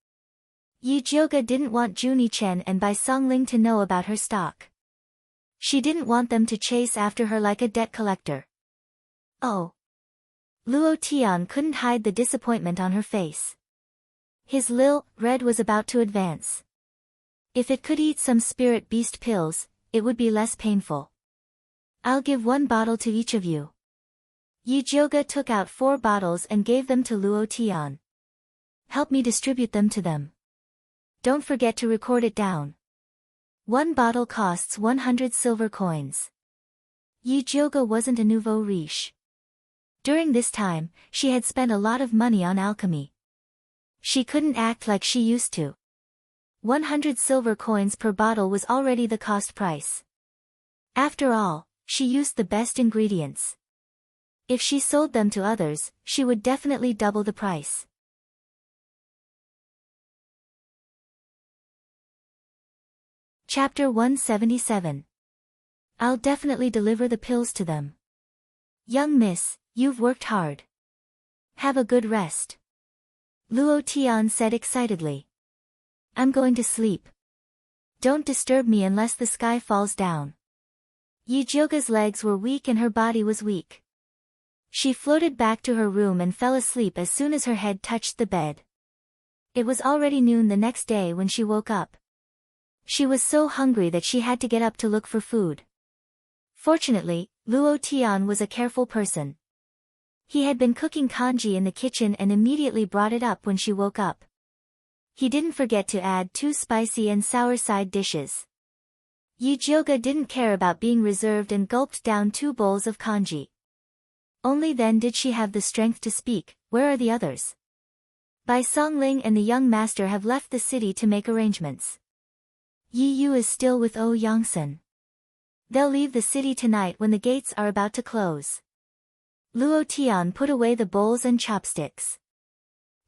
Yi Jioge didn't want Juni Chen and Bai Songling to know about her stock. She didn't want them to chase after her like a debt collector. Oh. Luo Tian couldn't hide the disappointment on her face. His lil red was about to advance. If it could eat some spirit beast pills, it would be less painful. I'll give one bottle to each of you. Yi Jioge took out 4 bottles and gave them to Luo Tian. Help me distribute them to them. Don't forget to record it down. 1 bottle costs 100 silver coins. Yi Jioge wasn't a nouveau riche. During this time, she had spent a lot of money on alchemy. She couldn't act like she used to. 100 silver coins per bottle was already the cost price. After all, she used the best ingredients. If she sold them to others, she would definitely double the price. Chapter 177. I'll definitely deliver the pills to them. Young miss, you've worked hard. Have a good rest. Luo Tian said excitedly. I'm going to sleep. Don't disturb me unless the sky falls down. Yi Jioge's legs were weak and her body was weak. She floated back to her room and fell asleep as soon as her head touched the bed. It was already noon the next day when she woke up. She was so hungry that she had to get up to look for food. Fortunately, Luo Tian was a careful person. He had been cooking congee in the kitchen and immediately brought it up when she woke up. He didn't forget to add 2 spicy and sour side dishes. Yi Jioge didn't care about being reserved and gulped down 2 bowls of congee. Only then did she have the strength to speak. Where are the others? Bai Songling and the young master have left the city to make arrangements. Yi Yu is still with Ou Yangsen. They'll leave the city tonight when the gates are about to close. Luo Tian put away the bowls and chopsticks.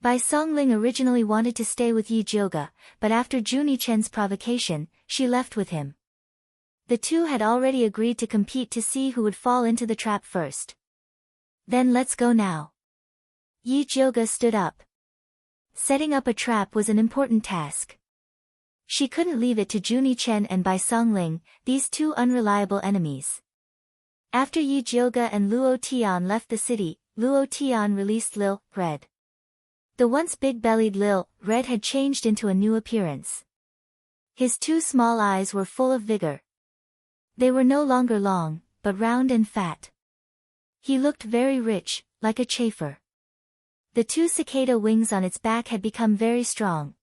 Bai Songling originally wanted to stay with Yi Jioge, but after Juni Chen's provocation, she left with him. The two had already agreed to compete to see who would fall into the trap first. Then let's go now. Yi Jioge stood up. Setting up a trap was an important task. She couldn't leave it to Juni Chen and Bai Songling, these 2 unreliable enemies. After Yi Jioge and Luo Tian left the city, Luo Tian released Lil Red. The once big-bellied Lil Red had changed into a new appearance. His 2 small eyes were full of vigor. They were no longer long, but round and fat. He looked very rich, like a chafer. The 2 cicada wings on its back had become very strong.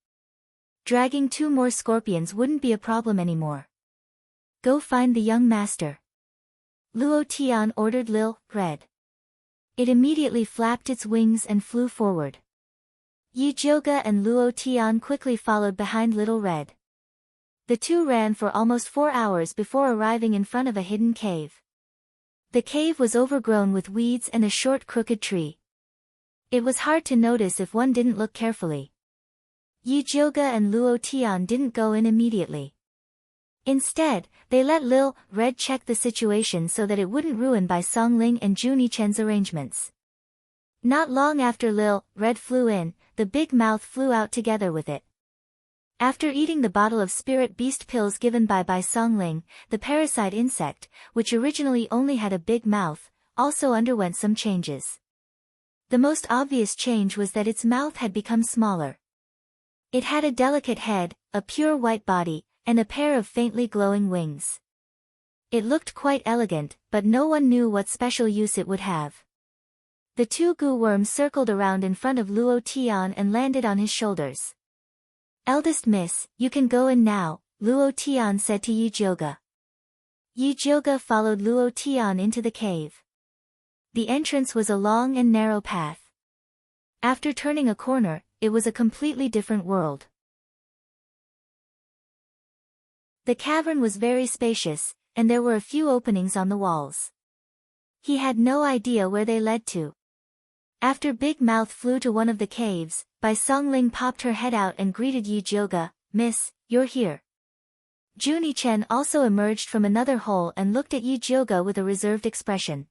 Dragging 2 more scorpions wouldn't be a problem anymore. Go find the young master. Luo Tian ordered Lil Red. It immediately flapped its wings and flew forward. Yi Jioge and Luo Tian quickly followed behind Little Red. The 2 ran for almost 4 hours before arriving in front of a hidden cave. The cave was overgrown with weeds and a short crooked tree. It was hard to notice if one didn't look carefully. Yi Jioge and Luo Tian didn't go in immediately. Instead, they let Lil Red check the situation so that it wouldn't ruin Bai Songling and Juni Chen's arrangements. Not long after Lil Red flew in, the big mouth flew out together with it. After eating the bottle of spirit beast pills given by Bai Songling, the parasite insect, which originally only had a big mouth, also underwent some changes. The most obvious change was that its mouth had become smaller. It had a delicate head, a pure white body, and a pair of faintly glowing wings. It looked quite elegant, but no one knew what special use it would have. The two goo worms circled around in front of Luo Tian and landed on his shoulders. "Eldest miss, you can go in now," Luo Tian said to Yi Jioge. Yi Jioge followed Luo Tian into the cave. The entrance was a long and narrow path. After turning a corner, it was a completely different world. The cavern was very spacious, and there were a few openings on the walls. He had no idea where they led to. After Big Mouth flew to one of the caves, Bai Songling popped her head out and greeted Yi Jioge, "Miss, you're here." Juni Chen also emerged from another hole and looked at Yi Jioge with a reserved expression.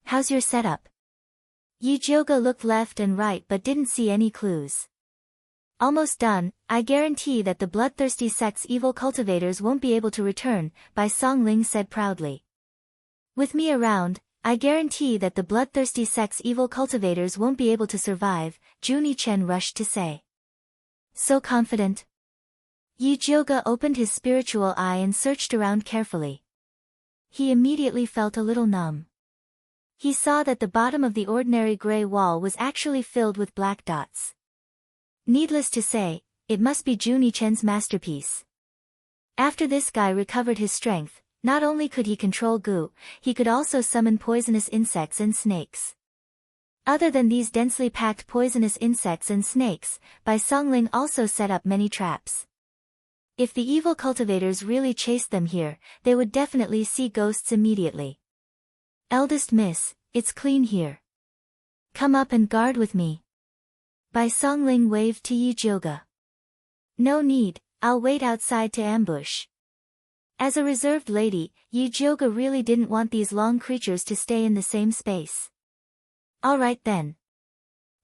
"How's your setup?" Yi Jioge looked left and right but didn't see any clues. "Almost done, I guarantee that the bloodthirsty sect's evil cultivators won't be able to return," Bai Songling said proudly. "With me around, I guarantee that the bloodthirsty sect's evil cultivators won't be able to survive," Juni Chen rushed to say. "So confident?" Yi Jioge opened his spiritual eye and searched around carefully. He immediately felt a little numb. He saw that the bottom of the ordinary gray wall was actually filled with black dots. Needless to say, it must be Juni Chen's masterpiece. After this guy recovered his strength, not only could he control goo, he could also summon poisonous insects and snakes. Other than these densely packed poisonous insects and snakes, Bai Songling also set up many traps. If the evil cultivators really chased them here, they would definitely see ghosts immediately. "Eldest miss, it's clean here. Come up and guard with me." Bai Songling waved to Yi Jioge. "No need, I'll wait outside to ambush." As a reserved lady, Yi Jioge really didn't want these long creatures to stay in the same space. "All right then."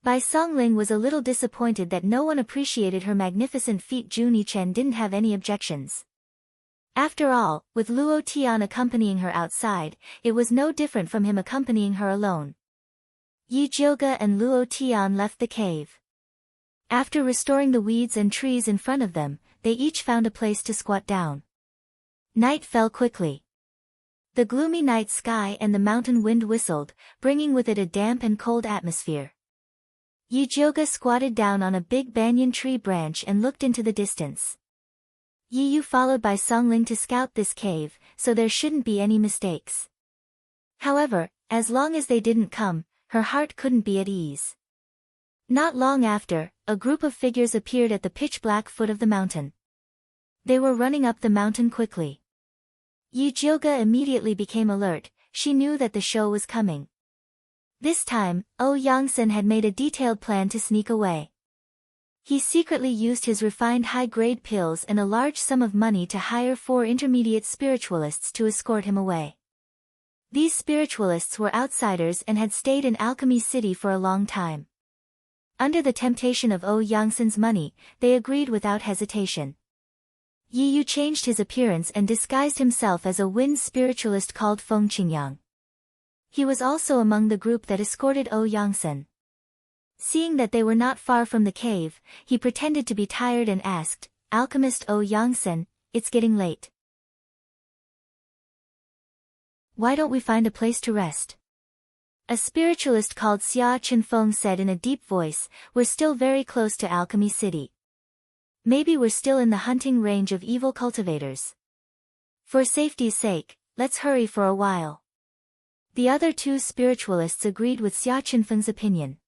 Bai Songling was a little disappointed that no one appreciated her magnificent feat. Juni Chen didn't have any objections. After all, with Luo Tian accompanying her outside, it was no different from him accompanying her alone. Yi Jioge and Luo Tian left the cave. After restoring the weeds and trees in front of them, they each found a place to squat down. Night fell quickly. The gloomy night sky and the mountain wind whistled, bringing with it a damp and cold atmosphere. Yi Jioge squatted down on a big banyan tree branch and looked into the distance. Yi Yu followed Bai Songling to scout this cave, so there shouldn't be any mistakes. However, as long as they didn't come, her heart couldn't be at ease. Not long after, a group of figures appeared at the pitch-black foot of the mountain. They were running up the mountain quickly. Yi Jioge immediately became alert. She knew that the show was coming. This time, Yangsen had made a detailed plan to sneak away. He secretly used his refined high-grade pills and a large sum of money to hire 4 intermediate spiritualists to escort him away. These spiritualists were outsiders and had stayed in Alchemy City for a long time. Under the temptation of Yangsen's money, they agreed without hesitation. Yi Yu changed his appearance and disguised himself as a wind spiritualist called Feng Qingyang. He was also among the group that escorted Yangsen. Seeing that they were not far from the cave, he pretended to be tired and asked, "Alchemist Yangsen, it's getting late. Why don't we find a place to rest?" A spiritualist called Xia Chenfeng said in a deep voice, "We're still very close to Alchemy City. Maybe we're still in the hunting range of evil cultivators. For safety's sake, let's hurry for a while." The other 2 spiritualists agreed with Xia Chenfeng's opinion.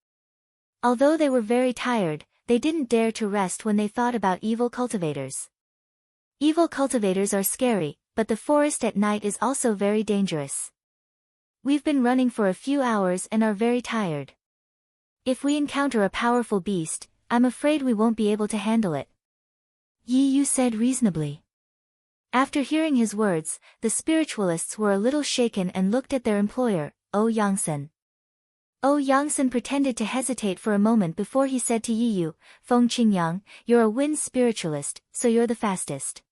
Although they were very tired, they didn't dare to rest when they thought about evil cultivators. Evil cultivators are scary, but the forest at night is also very dangerous. We've been running for a few hours and are very tired. If we encounter a powerful beast, I'm afraid we won't be able to handle it. Yi Yu said reasonably. After hearing his words, the spiritualists were a little shaken and looked at their employer, Yangsen. Yangsen pretended to hesitate for a moment before he said to Yi Yu, Feng Qingyang, you're a wind spiritualist, so you're the fastest.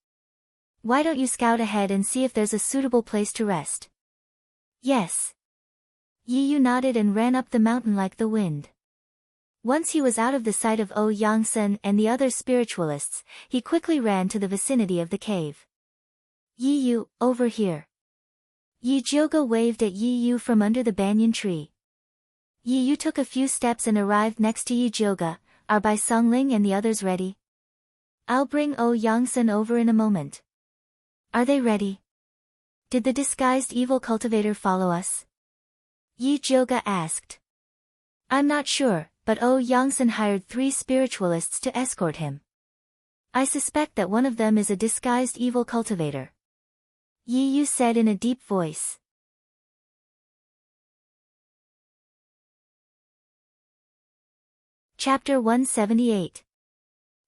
Why don't you scout ahead and see if there's a suitable place to rest? Yes. Yi Yu nodded and ran up the mountain like the wind. Once he was out of the sight of Yangsen and the other spiritualists, he quickly ran to the vicinity of the cave. Yi Yu, over here. Yi Jioga waved at Yi Yu from under the banyan tree. Yi Yu took a few steps and arrived next to Yi Jioga. Are Bai Songling and the others ready? I'll bring Yangsen over in a moment. Are they ready? Did the disguised evil cultivator follow us? Yi Jioga asked. I'm not sure, but Yangsen hired 3 spiritualists to escort him. I suspect that one of them is a disguised evil cultivator. Yi Yu said in a deep voice. Chapter 178.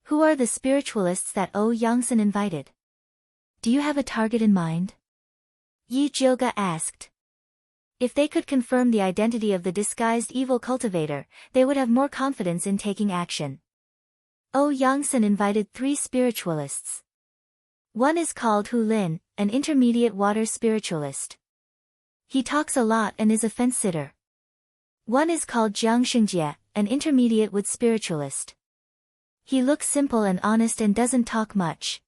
Who are the spiritualists that Yangsen invited? Do you have a target in mind? Yi Jioga asked. If they could confirm the identity of the disguised evil cultivator, they would have more confidence in taking action. Yangsen invited 3 spiritualists. One is called Hu Lin, an intermediate water spiritualist. He talks a lot and is a fence-sitter. One is called Jiang Xingjie, an intermediate wood spiritualist. He looks simple and honest and doesn't talk much.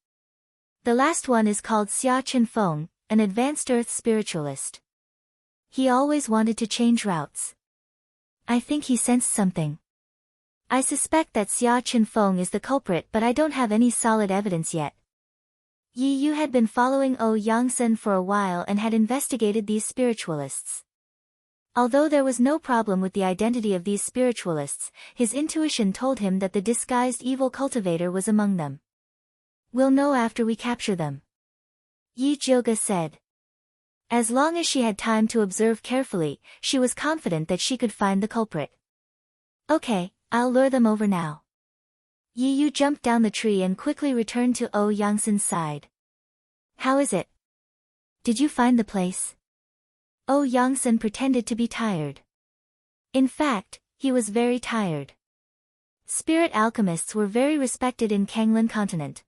The last one is called Xia Qinfeng, an advanced earth spiritualist. He always wanted to change routes. I think he sensed something. I suspect that Xia Qinfeng is the culprit, but I don't have any solid evidence yet. Yi Yu had been following Yangsen for a while and had investigated these spiritualists. Although there was no problem with the identity of these spiritualists, his intuition told him that the disguised evil cultivator was among them. We'll know after we capture them. Yi Jioga said. As long as she had time to observe carefully, she was confident that she could find the culprit. Okay, I'll lure them over now. Yi Yu jumped down the tree and quickly returned to Yangsen's side. How is it? Did you find the place? Yangsen pretended to be tired. In fact, he was very tired. Spirit alchemists were very respected in Kanglin continent.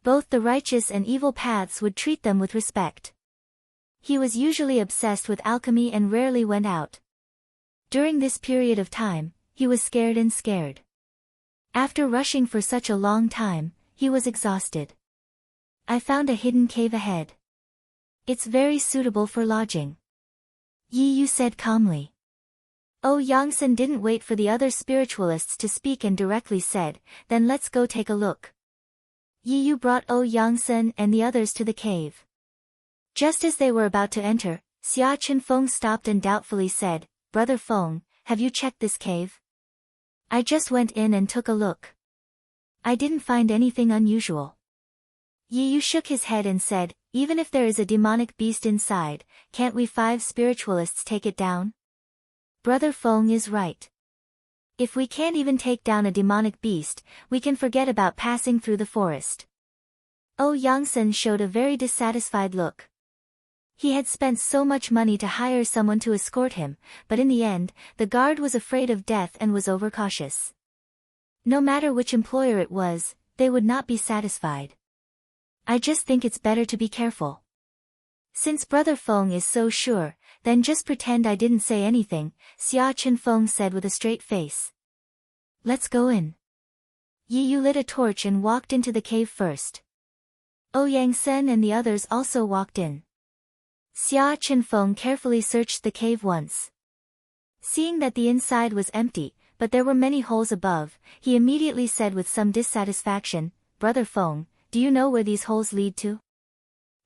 Both the righteous and evil paths would treat them with respect. He was usually obsessed with alchemy and rarely went out. During this period of time, he was scared. After rushing for such a long time, he was exhausted. I found a hidden cave ahead. It's very suitable for lodging. Yi Yu said calmly. Yangsen didn't wait for the other spiritualists to speak and directly said, then let's go take a look. Yi Yu brought Yangsen and the others to the cave. Just as they were about to enter, Xia Qinfeng stopped and doubtfully said, Brother Feng, have you checked this cave? I just went in and took a look. I didn't find anything unusual. Yi Yu shook his head and said, even if there is a demonic beast inside, can't we 5 spiritualists take it down? Brother Feng is right. If we can't even take down a demonic beast, we can forget about passing through the forest. Yangsen showed a very dissatisfied look. He had spent so much money to hire someone to escort him, but in the end, the guard was afraid of death and was overcautious. No matter which employer it was, they would not be satisfied. I just think it's better to be careful. Since Brother Feng is so sure, then just pretend I didn't say anything, Xia Qinfeng said with a straight face. Let's go in. Yi Yu lit a torch and walked into the cave first. Yangsen and the others also walked in. Xia Qinfeng carefully searched the cave once. Seeing that the inside was empty, but there were many holes above, he immediately said with some dissatisfaction, Brother Feng, do you know where these holes lead to?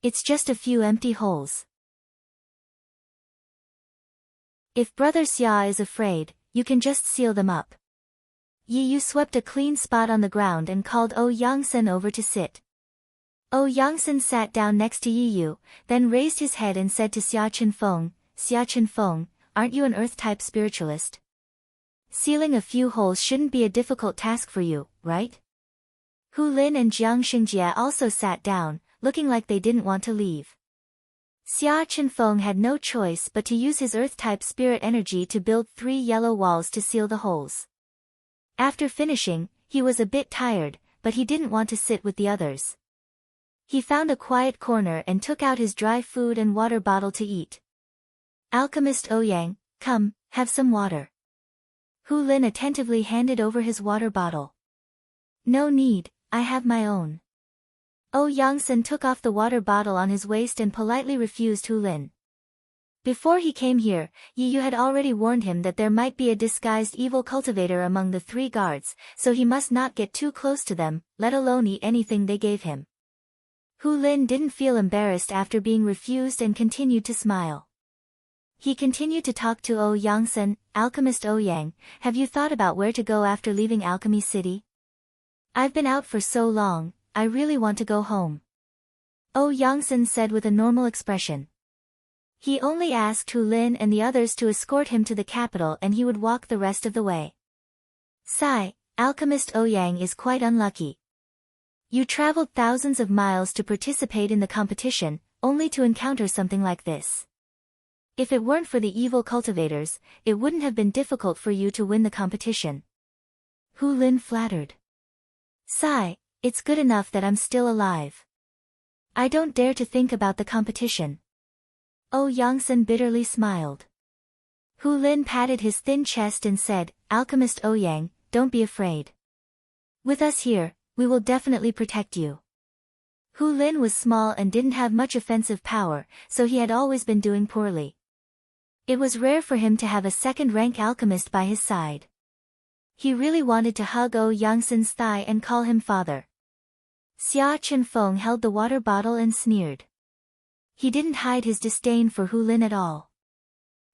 It's just a few empty holes. If Brother Xia is afraid, you can just seal them up. Yi Yu swept a clean spot on the ground and called Yangsen over to sit. Yangsen sat down next to Yi Yu, then raised his head and said to Xia Qinfeng, Xia Qinfeng, aren't you an Earth-type spiritualist? Sealing a few holes shouldn't be a difficult task for you, right? Hu Lin and Jiang Xingjie also sat down, looking like they didn't want to leave. Xia Qinfeng had no choice but to use his Earth-type spirit energy to build 3 yellow walls to seal the holes. After finishing, he was a bit tired, but he didn't want to sit with the others. He found a quiet corner and took out his dry food and water bottle to eat. Alchemist Ouyang, come, have some water. Hu Lin attentively handed over his water bottle. No need, I have my own. Ouyang took off the water bottle on his waist and politely refused Hu Lin. Before he came here, Yi Yu had already warned him that there might be a disguised evil cultivator among the 3 guards, so he must not get too close to them, let alone eat anything they gave him. Hu Lin didn't feel embarrassed after being refused and continued to smile. He continued to talk to Ouyang, Alchemist Ouyang, have you thought about where to go after leaving Alchemy City? I've been out for so long, I really want to go home. Ouyang said with a normal expression. He only asked Hu Lin and the others to escort him to the capital and he would walk the rest of the way. Sigh, Alchemist Ouyang is quite unlucky. You traveled thousands of miles to participate in the competition, only to encounter something like this. If it weren't for the evil cultivators, it wouldn't have been difficult for you to win the competition. Hu Lin flattered. Sigh, it's good enough that I'm still alive. I don't dare to think about the competition. Ouyang bitterly smiled. Hu Lin patted his thin chest and said, Alchemist Ouyang, don't be afraid. With us here, we will definitely protect you. Hu Lin was small and didn't have much offensive power, so he had always been doing poorly. It was rare for him to have a second-rank alchemist by his side. He really wanted to hug Ouyang's thigh and call him father. Xia Qinfeng held the water bottle and sneered. He didn't hide his disdain for Hu Lin at all.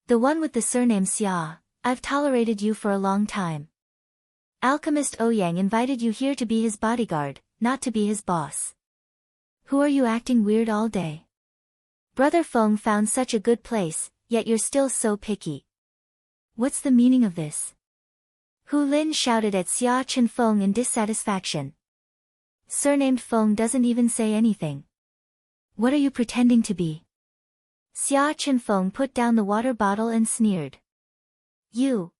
The one with the surname Xia, I've tolerated you for a long time. Alchemist Ouyang invited you here to be his bodyguard, not to be his boss. Who are you acting weird all day? Brother Feng found such a good place, yet you're still so picky. What's the meaning of this? Hu Lin shouted at Xia Qinfeng in dissatisfaction. Surnamed Feng doesn't even say anything. What are you pretending to be? Xia Qinfeng put down the water bottle and sneered. You.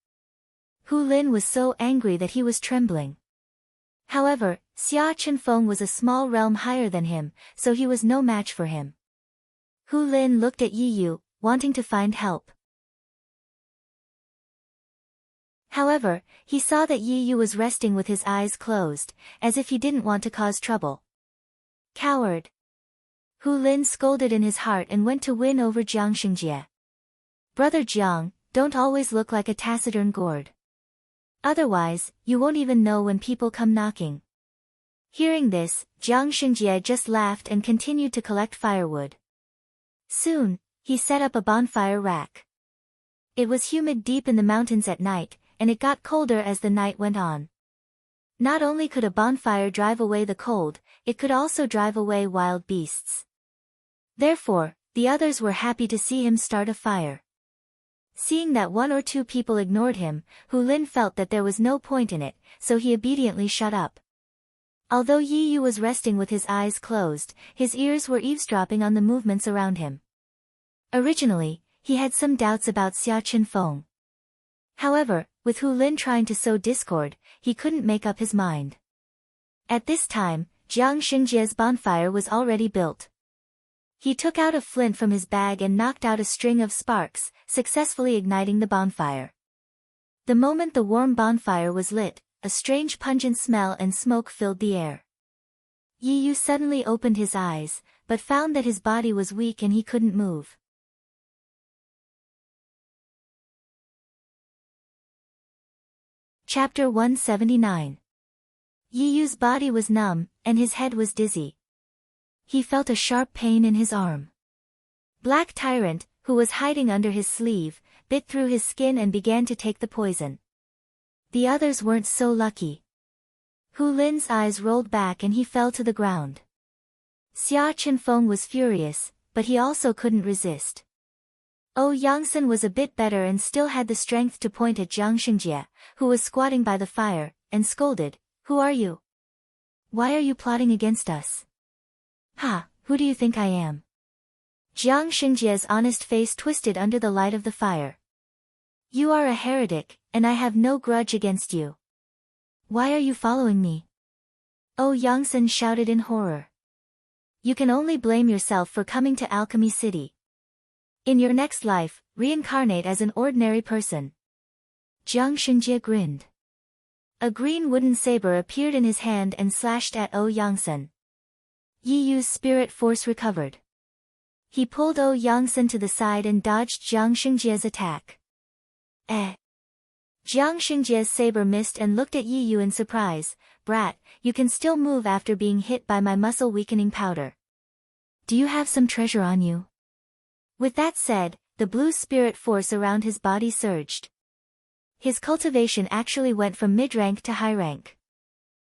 Hu Lin was so angry that he was trembling. However, Xia Qinfeng was a small realm higher than him, so he was no match for him. Hu Lin looked at Yi Yu, wanting to find help. However, he saw that Yi Yu was resting with his eyes closed, as if he didn't want to cause trouble. Coward! Hu Lin scolded in his heart and went to win over Jiang Xingjie. Brother Jiang, don't always look like a taciturn gourd. Otherwise, you won't even know when people come knocking. Hearing this, Jiang Xingjie just laughed and continued to collect firewood. Soon, he set up a bonfire rack. It was humid deep in the mountains at night, and it got colder as the night went on. Not only could a bonfire drive away the cold, it could also drive away wild beasts. Therefore, the others were happy to see him start a fire. Seeing that 1 or 2 people ignored him, Hu Lin felt that there was no point in it, so he obediently shut up. Although Yi Yu was resting with his eyes closed, his ears were eavesdropping on the movements around him. Originally, he had some doubts about Xia Qinfeng. However, with Hu Lin trying to sow discord, he couldn't make up his mind. At this time, Jiang Xingjie's bonfire was already built. He took out a flint from his bag and knocked out a string of sparks, successfully igniting the bonfire. The moment the warm bonfire was lit, a strange pungent smell and smoke filled the air. Yi Yu suddenly opened his eyes, but found that his body was weak and he couldn't move. Chapter 179. Yi Yu's body was numb, and his head was dizzy. He felt a sharp pain in his arm. Black Tyrant, who was hiding under his sleeve, bit through his skin and began to take the poison. The others weren't so lucky. Hu Lin's eyes rolled back and he fell to the ground. Xia Qinfeng was furious, but he also couldn't resist. Oh Yongsan was a bit better and still had the strength to point at Jiang Xingjie, who was squatting by the fire, and scolded, "Who are you? Why are you plotting against us? Ha, who do you think I am?" Jiang Xingjie's honest face twisted under the light of the fire. "You are a heretic, and I have no grudge against you. Why are you following me?" Oh Yongsan shouted in horror. "You can only blame yourself for coming to Alchemy City. In your next life, reincarnate as an ordinary person." Jiang Xingjie grinned. A green wooden saber appeared in his hand and slashed at Oh Yongsan. Yi Yu's spirit force recovered. He pulled Oh Yongsan to the side and dodged Jiang Xingjie's attack. Jiang Xingjie's saber missed and looked at Yi Yu in surprise. "Brat, you can still move after being hit by my muscle-weakening powder. Do you have some treasure on you?" With that said, the blue spirit force around his body surged. His cultivation actually went from mid-rank to high rank.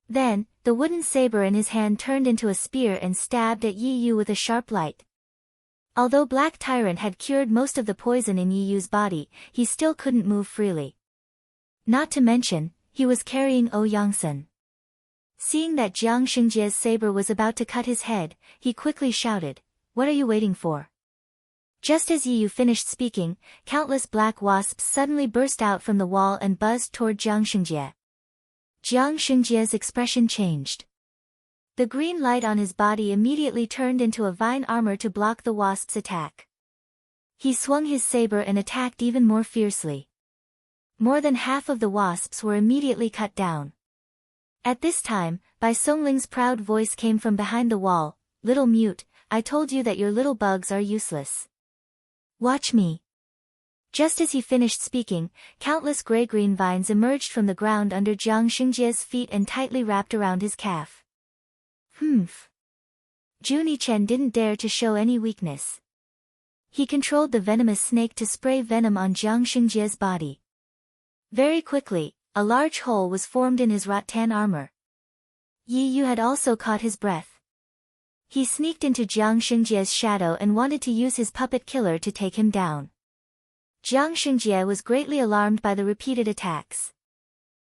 Then, the wooden saber in his hand turned into a spear and stabbed at Yi Yu with a sharp light. Although Black Tyrant had cured most of the poison in Yi Yu's body, he still couldn't move freely. Not to mention, he was carrying Oh Yongsan. Seeing that Jiang Xingjie's saber was about to cut his head, he quickly shouted, "What are you waiting for?" Just as Yi Yu finished speaking, countless black wasps suddenly burst out from the wall and buzzed toward Jiang Xingjie. Jiang Xingjie's expression changed. The green light on his body immediately turned into a vine armor to block the wasp's attack. He swung his saber and attacked even more fiercely. More than half of the wasps were immediately cut down. At this time, Bai Songling's proud voice came from behind the wall, "Little mute, I told you that your little bugs are useless. Watch me." Just as he finished speaking, countless gray-green vines emerged from the ground under Jiang Xingjie's feet and tightly wrapped around his calf. Humph. Juni Chen didn't dare to show any weakness. He controlled the venomous snake to spray venom on Jiang Xingjie's body. Very quickly, a large hole was formed in his rattan armor. Yi Yu had also caught his breath. He sneaked into Jiang Xingjie's shadow and wanted to use his puppet killer to take him down. Jiang Xingjie was greatly alarmed by the repeated attacks.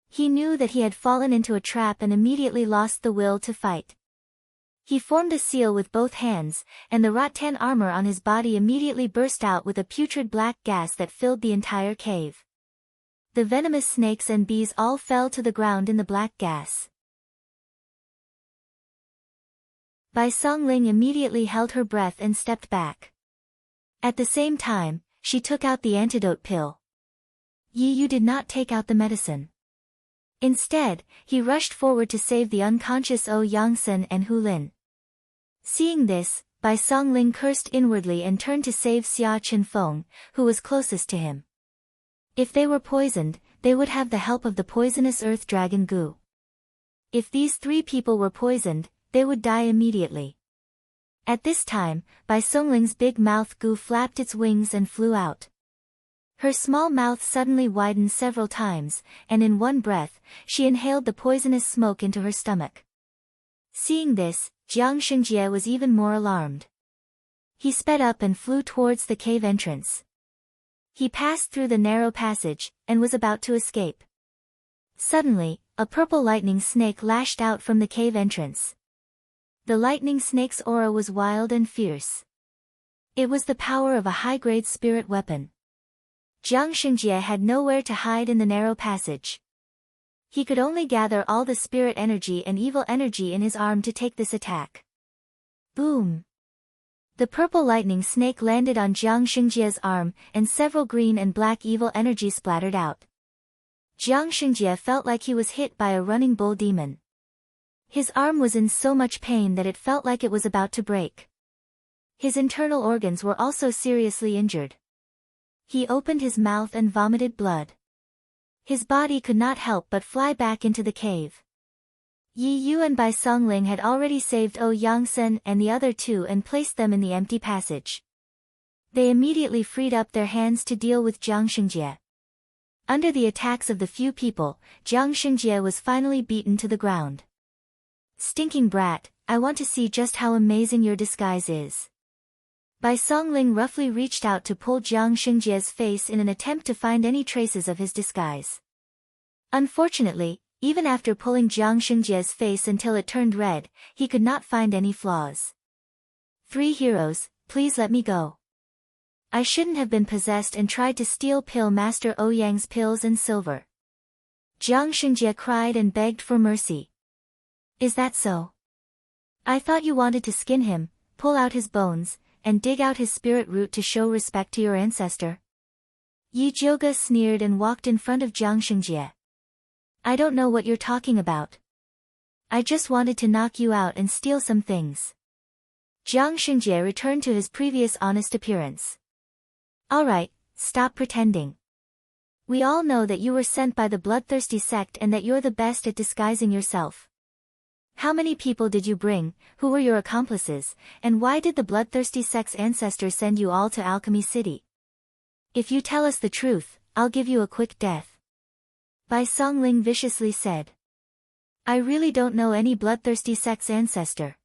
He knew that he had fallen into a trap and immediately lost the will to fight. He formed a seal with both hands, and the rattan armor on his body immediately burst out with a putrid black gas that filled the entire cave. The venomous snakes and bees all fell to the ground in the black gas. Bai Songling immediately held her breath and stepped back. At the same time, she took out the antidote pill. Yi Yu did not take out the medicine. Instead, he rushed forward to save the unconscious Oh Yongsan and Hu Lin. Seeing this, Bai Songling cursed inwardly and turned to save Xia Chenfeng, who was closest to him. If they were poisoned, they would have the help of the poisonous earth dragon Gu. If these three people were poisoned, they would die immediately. At this time, Bai Songling's big mouth Gu flapped its wings and flew out. Her small mouth suddenly widened several times, and in one breath, she inhaled the poisonous smoke into her stomach. Seeing this, Jiang Xingjie was even more alarmed. He sped up and flew towards the cave entrance. He passed through the narrow passage, and was about to escape. Suddenly, a purple lightning snake lashed out from the cave entrance. The lightning snake's aura was wild and fierce. It was the power of a high-grade spirit weapon. Jiang Xingjie had nowhere to hide in the narrow passage. He could only gather all the spirit energy and evil energy in his arm to take this attack. Boom! The purple lightning snake landed on Jiang Xingjie's arm, and several green and black evil energy splattered out. Jiang Xingjie felt like he was hit by a running bull demon. His arm was in so much pain that it felt like it was about to break. His internal organs were also seriously injured. He opened his mouth and vomited blood. His body could not help but fly back into the cave. Yi Yu and Bai Songling had already saved Oh Yongsan and the other two and placed them in the empty passage. They immediately freed up their hands to deal with Jiang Xingjie. Under the attacks of the few people, Jiang Xingjie was finally beaten to the ground. "Stinking brat, I want to see just how amazing your disguise is." Bai Songling roughly reached out to pull Jiang Xingjie's face in an attempt to find any traces of his disguise. Unfortunately, even after pulling Jiang Xingjie's face until it turned red, he could not find any flaws. 3 heroes, please let me go. I shouldn't have been possessed and tried to steal Pill Master Ouyang's pills and silver. Jiang Xingjie cried and begged for mercy. Is that so? I thought you wanted to skin him, pull out his bones, and dig out his spirit root to show respect to your ancestor. Yi Jiuge sneered and walked in front of Jiang Xingjie. I don't know what you're talking about. I just wanted to knock you out and steal some things. Jiang Xingjie returned to his previous honest appearance. Alright, stop pretending. We all know that you were sent by the bloodthirsty sect and that you're the best at disguising yourself. How many people did you bring, who were your accomplices, and why did the bloodthirsty sect's ancestors send you all to Alchemy City? If you tell us the truth, I'll give you a quick death. Bai Songling viciously said. I really don't know any bloodthirsty sect's ancestor.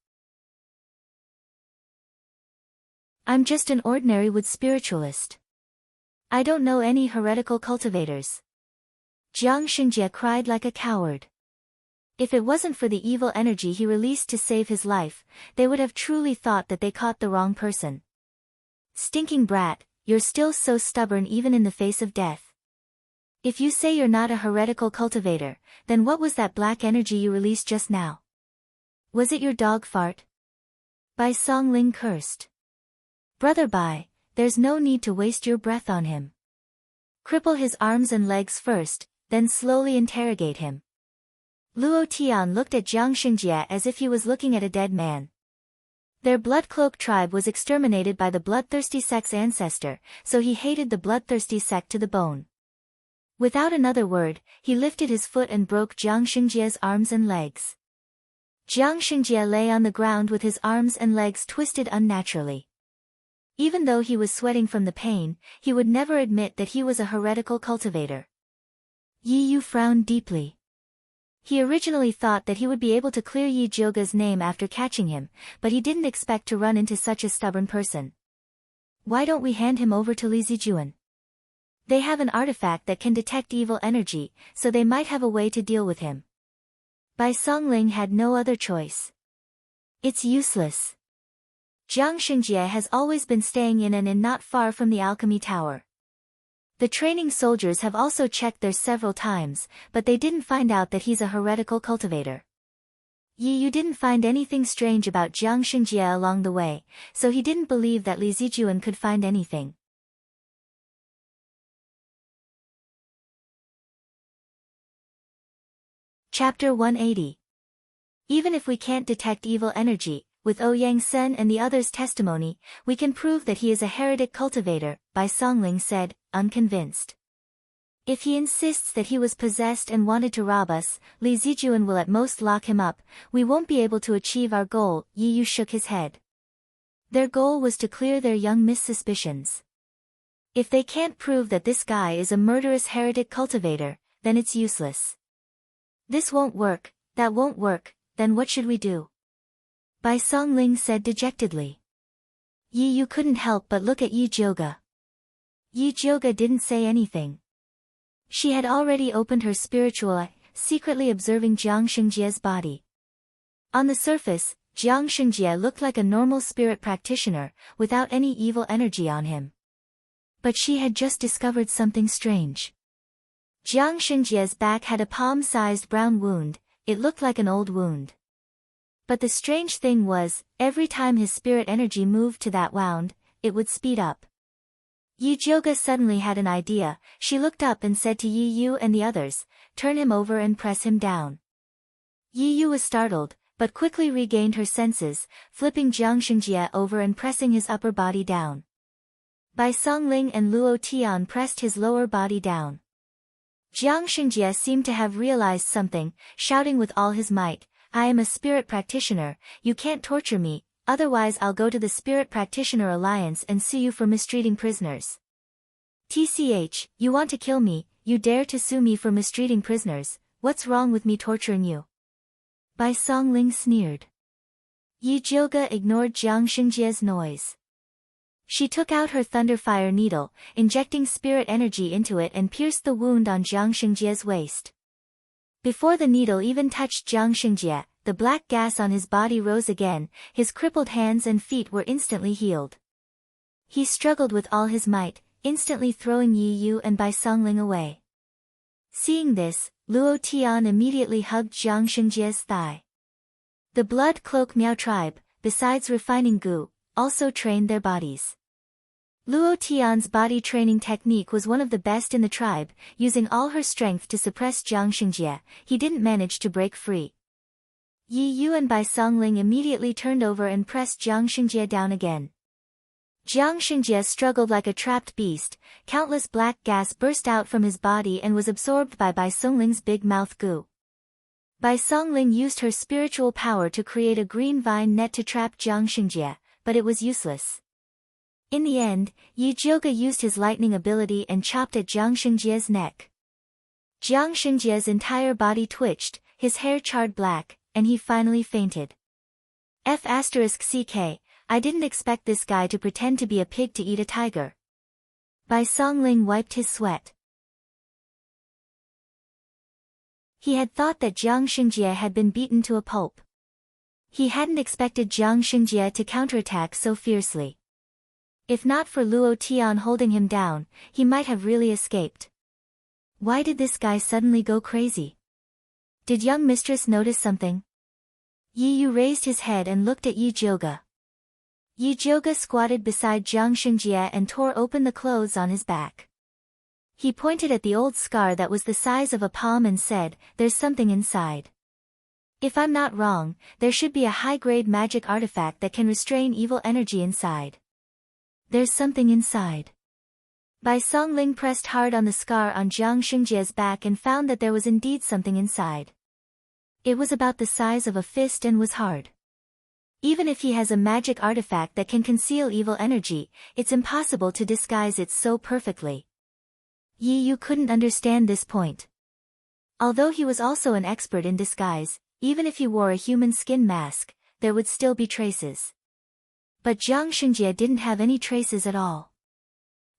I'm just an ordinary wood spiritualist. I don't know any heretical cultivators. Jiang Xingjie cried like a coward. If it wasn't for the evil energy he released to save his life, they would have truly thought that they caught the wrong person. Stinking brat, you're still so stubborn even in the face of death. If you say you're not a heretical cultivator, then what was that black energy you released just now? Was it your dog fart? Bai Songling cursed. Brother Bai, there's no need to waste your breath on him. Cripple his arms and legs first, then slowly interrogate him. Luo Tian looked at Jiang Xingjie as if he was looking at a dead man. Their Bloodcloak tribe was exterminated by the bloodthirsty sect's ancestor, so he hated the bloodthirsty sect to the bone. Without another word, he lifted his foot and broke Jiang Xingjie's arms and legs. Jiang Xingjie lay on the ground with his arms and legs twisted unnaturally. Even though he was sweating from the pain, he would never admit that he was a heretical cultivator. Yi Yu frowned deeply. He originally thought that he would be able to clear Yi Jiuge's name after catching him, but he didn't expect to run into such a stubborn person. Why don't we hand him over to Li Zijuan? They have an artifact that can detect evil energy, so they might have a way to deal with him. Bai Songling had no other choice. It's useless. Jiang Xingjie has always been staying in an inn not far from the alchemy tower. The training soldiers have also checked there several times, but they didn't find out that he's a heretical cultivator. Yi Yu didn't find anything strange about Jiang Xingjie along the way, so he didn't believe that Li Zijuan could find anything. Chapter 180. Even if we can't detect evil energy, with Ouyang Sen and the others' testimony, we can prove that he is a heretic cultivator, Bai Songling said, unconvinced. If he insists that he was possessed and wanted to rob us, Li Zijuan will at most lock him up. We won't be able to achieve our goal. Yi Yu shook his head. Their goal was to clear their young miss suspicions. If they can't prove that this guy is a murderous heretic cultivator, then it's useless. This won't work, that won't work, then what should we do? Bai Songling said dejectedly. Yi Yu couldn't help but look at Yi Jiuge. Yi Jiuge didn't say anything. She had already opened her spiritual eye, secretly observing Jiang Xingjie's body. On the surface, Jiang Xingjie looked like a normal spirit practitioner, without any evil energy on him. But she had just discovered something strange. Jiang Xingjie's back had a palm-sized brown wound. It looked like an old wound. But the strange thing was, every time his spirit energy moved to that wound, it would speed up. Yi Jiuge suddenly had an idea. She looked up and said to Yi Yu and the others, turn him over and press him down. Yi Yu was startled, but quickly regained her senses, flipping Jiang Xingjie over and pressing his upper body down. Bai Songling and Luo Tian pressed his lower body down. Jiang Xingjie seemed to have realized something, shouting with all his might, I am a spirit practitioner, you can't torture me, otherwise I'll go to the Spirit Practitioner Alliance and sue you for mistreating prisoners. TCH, you want to kill me, you dare to sue me for mistreating prisoners, what's wrong with me torturing you? Bai Songling sneered. Yi Jiuge ignored Jiang Xingjie's noise. She took out her thunderfire needle, injecting spirit energy into it and pierced the wound on Jiang Xingjie's waist. Before the needle even touched Jiang Xingjie, the black gas on his body rose again, his crippled hands and feet were instantly healed. He struggled with all his might, instantly throwing Yi Yu and Bai Songling away. Seeing this, Luo Tian immediately hugged Jiang Xingjie's thigh. The Blood Cloak Miao tribe, besides refining Gu, also trained their bodies. Luo Tian's body training technique was one of the best in the tribe, using all her strength to suppress Jiang Xingjie. He didn't manage to break free. Yi Yu and Bai Songling immediately turned over and pressed Jiang Xingjie down again. Jiang Xingjie struggled like a trapped beast, countless black gas burst out from his body and was absorbed by Bai Songling's big mouth Gu. Bai Songling used her spiritual power to create a green vine net to trap Jiang Xingjie, but it was useless. In the end, Yi Jioge used his lightning ability and chopped at Jiang Xingjie's neck. Jiang Xingjie's entire body twitched, his hair charred black, and he finally fainted. F***ck, I didn't expect this guy to pretend to be a pig to eat a tiger. Bai Songling wiped his sweat. He had thought that Jiang Xingjie had been beaten to a pulp. He hadn't expected Jiang Xingjie to counterattack so fiercely. If not for Luo Tian holding him down, he might have really escaped. Why did this guy suddenly go crazy? Did young mistress notice something? Yi Yu raised his head and looked at Yi Jioge. Yi Jioge squatted beside Jiang Xingjie and tore open the clothes on his back. He pointed at the old scar that was the size of a palm and said, "There's something inside. If I'm not wrong, there should be a high-grade magic artifact that can restrain evil energy inside. There's something inside." Bai Songling pressed hard on the scar on Jiang Xingjie's back and found that there was indeed something inside. It was about the size of a fist and was hard. Even if he has a magic artifact that can conceal evil energy, it's impossible to disguise it so perfectly. Yi Yu couldn't understand this point. Although he was also an expert in disguise, even if he wore a human skin mask, there would still be traces. But Jiang Xingjie didn't have any traces at all.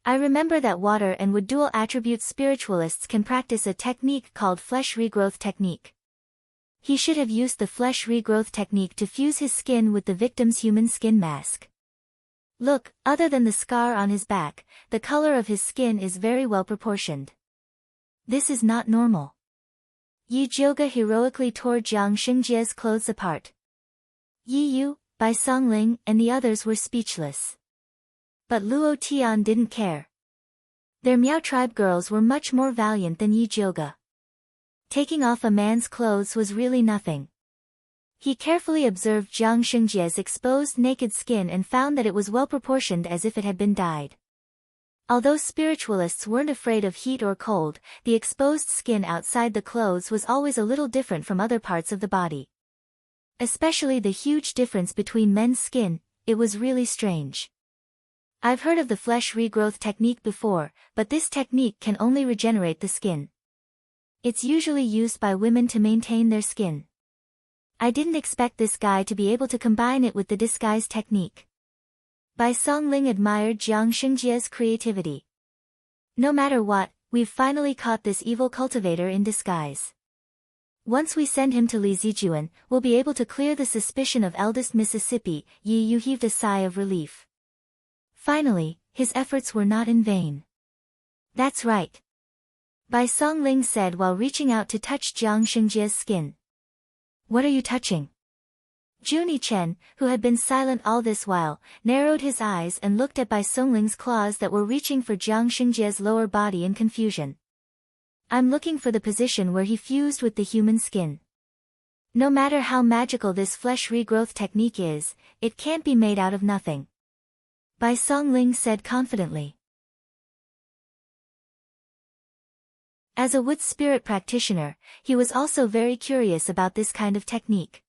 I remember that water and wood dual attribute spiritualists can practice a technique called flesh regrowth technique. He should have used the flesh regrowth technique to fuse his skin with the victim's human skin mask. Look, other than the scar on his back, the color of his skin is very well proportioned. This is not normal. Yi Jioge heroically tore Jiang Xingjie's clothes apart. Yi Yu, Bai Songling, and the others were speechless. But Luo Tian didn't care. Their Miao tribe girls were much more valiant than Yi Jioge. Taking off a man's clothes was really nothing. He carefully observed Jiang Xingjie's exposed naked skin and found that it was well proportioned as if it had been dyed. Although spiritualists weren't afraid of heat or cold, the exposed skin outside the clothes was always a little different from other parts of the body. Especially the huge difference between men's skin, it was really strange. I've heard of the flesh regrowth technique before, but this technique can only regenerate the skin. It's usually used by women to maintain their skin. I didn't expect this guy to be able to combine it with the disguise technique. Bai Songling admired Jiang Xingjie's creativity. No matter what, we've finally caught this evil cultivator in disguise. Once we send him to Li Zijuan, we'll be able to clear the suspicion of eldest Mississippi. Yi Yu heaved a sigh of relief. Finally, his efforts were not in vain. That's right. Bai Songling said while reaching out to touch Jiang Xingjie's skin. What are you touching? Juni Chen, who had been silent all this while, narrowed his eyes and looked at Bai Songling's claws that were reaching for Jiang Xingjie's lower body in confusion. I'm looking for the position where he fused with the human skin. No matter how magical this flesh regrowth technique is, it can't be made out of nothing. Bai Songling said confidently. As a wood spirit practitioner, he was also very curious about this kind of technique.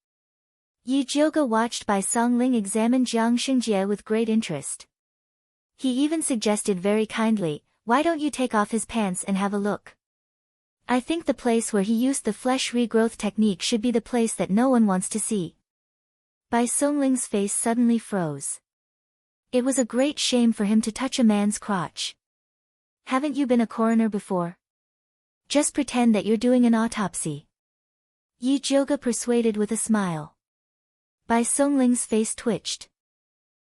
Yi Jioge watched Bai Songling examine Jiang Xingjie with great interest. He even suggested very kindly, "Why don't you take off his pants and have a look? I think the place where he used the flesh regrowth technique should be the place that no one wants to see." Bai Songling's face suddenly froze. It was a great shame for him to touch a man's crotch. Haven't you been a coroner before? Just pretend that you're doing an autopsy. Yi Jioge persuaded with a smile. Bai Songling's face twitched.